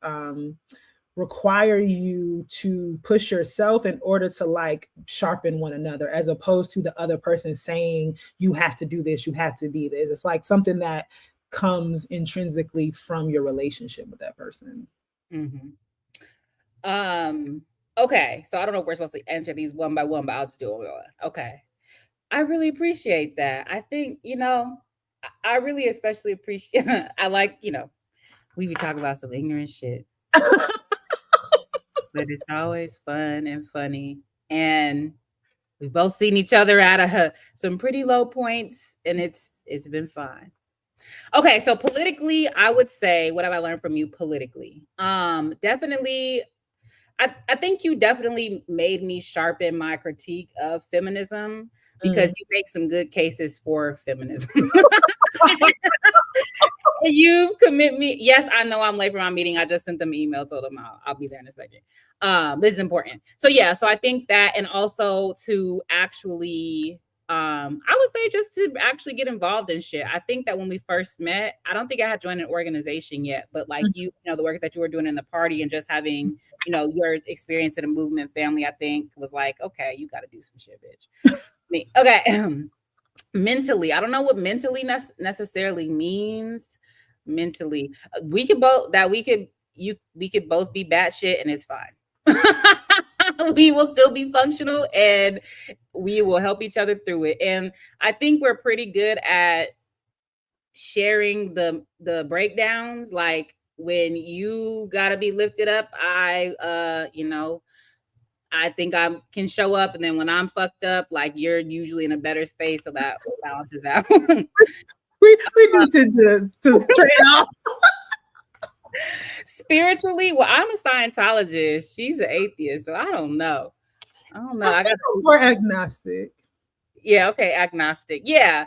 Speaker 2: require you to push yourself in order to like sharpen one another, as opposed to the other person saying you have to do this, you have to be this. It's like something that comes intrinsically from your relationship with that person.
Speaker 1: Mm-hmm. Okay, so I don't know if we're supposed to answer these one by one, but I'll just do it one. Okay, I really appreciate that. I think I really especially appreciate. I like we be talking about some ignorant shit. But it's always fun and funny. And we've both seen each other at some pretty low points, and it's been fine. Okay, so politically, I would say, what have I learned from you politically? Definitely, I think you definitely made me sharpen my critique of feminism, because you make some good cases for feminism. You commit me. Yes, I know I'm late for my meeting. I just sent them an email, told them I'll be there in a second. This is important. So yeah, so I think that, and also to actually, I would say just to actually get involved in shit. I think that when we first met, I don't think I had joined an organization yet, but like the work that you were doing in the party and just having, your experience in a movement family, I think was like, okay, you got to do some shit, bitch. Okay. Mentally, I don't know what mentally necessarily means. Mentally, we could both be batshit and it's fine. We will still be functional and we will help each other through it. And I think we're pretty good at sharing the breakdowns. Like when you gotta be lifted up, I think I can show up, and then when I'm fucked up, like you're usually in a better space, so that balances out.
Speaker 2: we do tend to trade off.
Speaker 1: Spiritually, well, I'm a Scientologist. She's an atheist, so I don't know. I got
Speaker 2: more agnostic.
Speaker 1: Yeah, okay, agnostic. Yeah.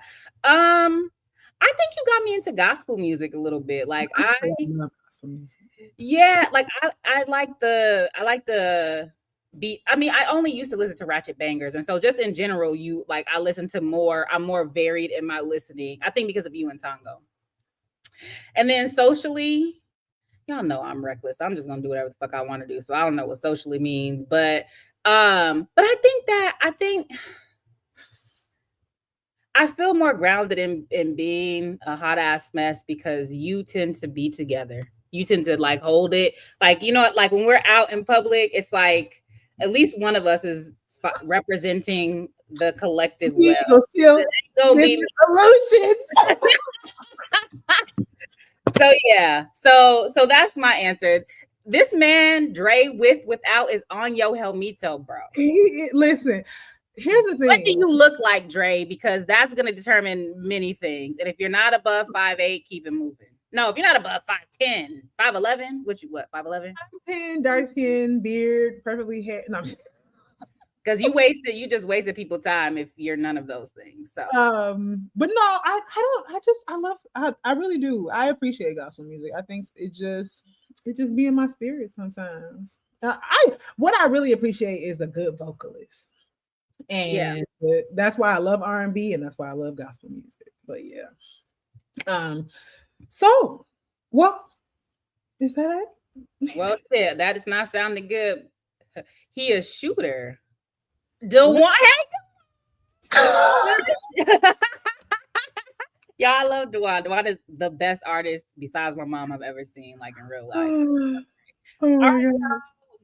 Speaker 1: I think you got me into gospel music a little bit. Like I
Speaker 2: love gospel music.
Speaker 1: Yeah, like I like the beat. I mean, I only used to listen to ratchet bangers, and so just in general, I listen to more. I'm more varied in my listening. I think because of you and Tango. And then socially, y'all know I'm reckless. I'm just gonna do whatever the fuck I want to do. So I don't know what socially means, but I think I feel more grounded in being a hot ass mess because you tend to be together. You tend to like hold it. Like, like when we're out in public, it's like at least one of us is representing the collective well.
Speaker 2: Go be solutions.
Speaker 1: So yeah. So that's my answer. This man, Dre, without is on yo helmito, bro.
Speaker 2: Listen. Here's the thing.
Speaker 1: What do you look like, Dre? Because that's going to determine many things. And if you're not above 5'8", keep it moving. No, if you're not above 5'10", 5'11", what, 5'11"?
Speaker 2: 5'10", dark skin, beard, perfectly hair. No,
Speaker 1: because you just wasted people time if you're none of those things. So
Speaker 2: but no, I really do. I appreciate gospel music. I think it just be in my spirit sometimes. What I really appreciate is a good vocalist. And that's why I love R&B, and that's why I love gospel music. But yeah. So, well, is that it?
Speaker 1: Well, yeah, that is not sounding good. He a shooter. Y'all, I love Dewan. Dewan is the best artist besides my mom I've ever seen, like in real life.
Speaker 2: Oh my God.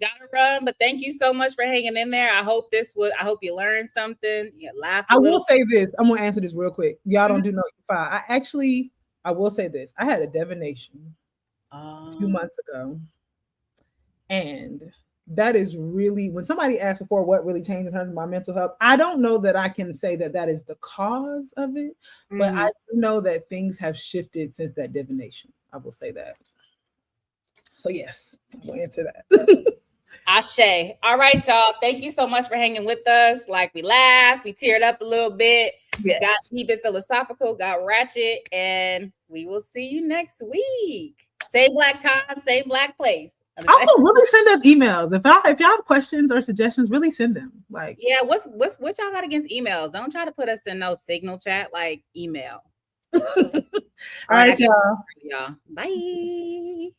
Speaker 1: Gotta run, but thank you so much for hanging in there. I hope you learned something. You laughed.
Speaker 2: I will say this. I'm gonna answer this real quick. Y'all don't do no fire. I will say this. I had a divination a few months ago, and that is really, when somebody asks before what really changed in terms of my mental health, I don't know that I can say that is the cause of it, but I do know that things have shifted since that divination. I will say that. So yes, we'll answer that.
Speaker 1: Ashe. All right, y'all. Thank you so much for hanging with us. Like, we laughed, we teared up a little bit, got deep and philosophical, got ratchet, and we will see you next week. Same black time, same black place.
Speaker 2: Also, really send us emails. If y'all have questions or suggestions, really send them. Like,
Speaker 1: yeah, what y'all got against emails? Don't try to put us in no signal chat, like email.
Speaker 2: All right, y'all.
Speaker 1: Bye.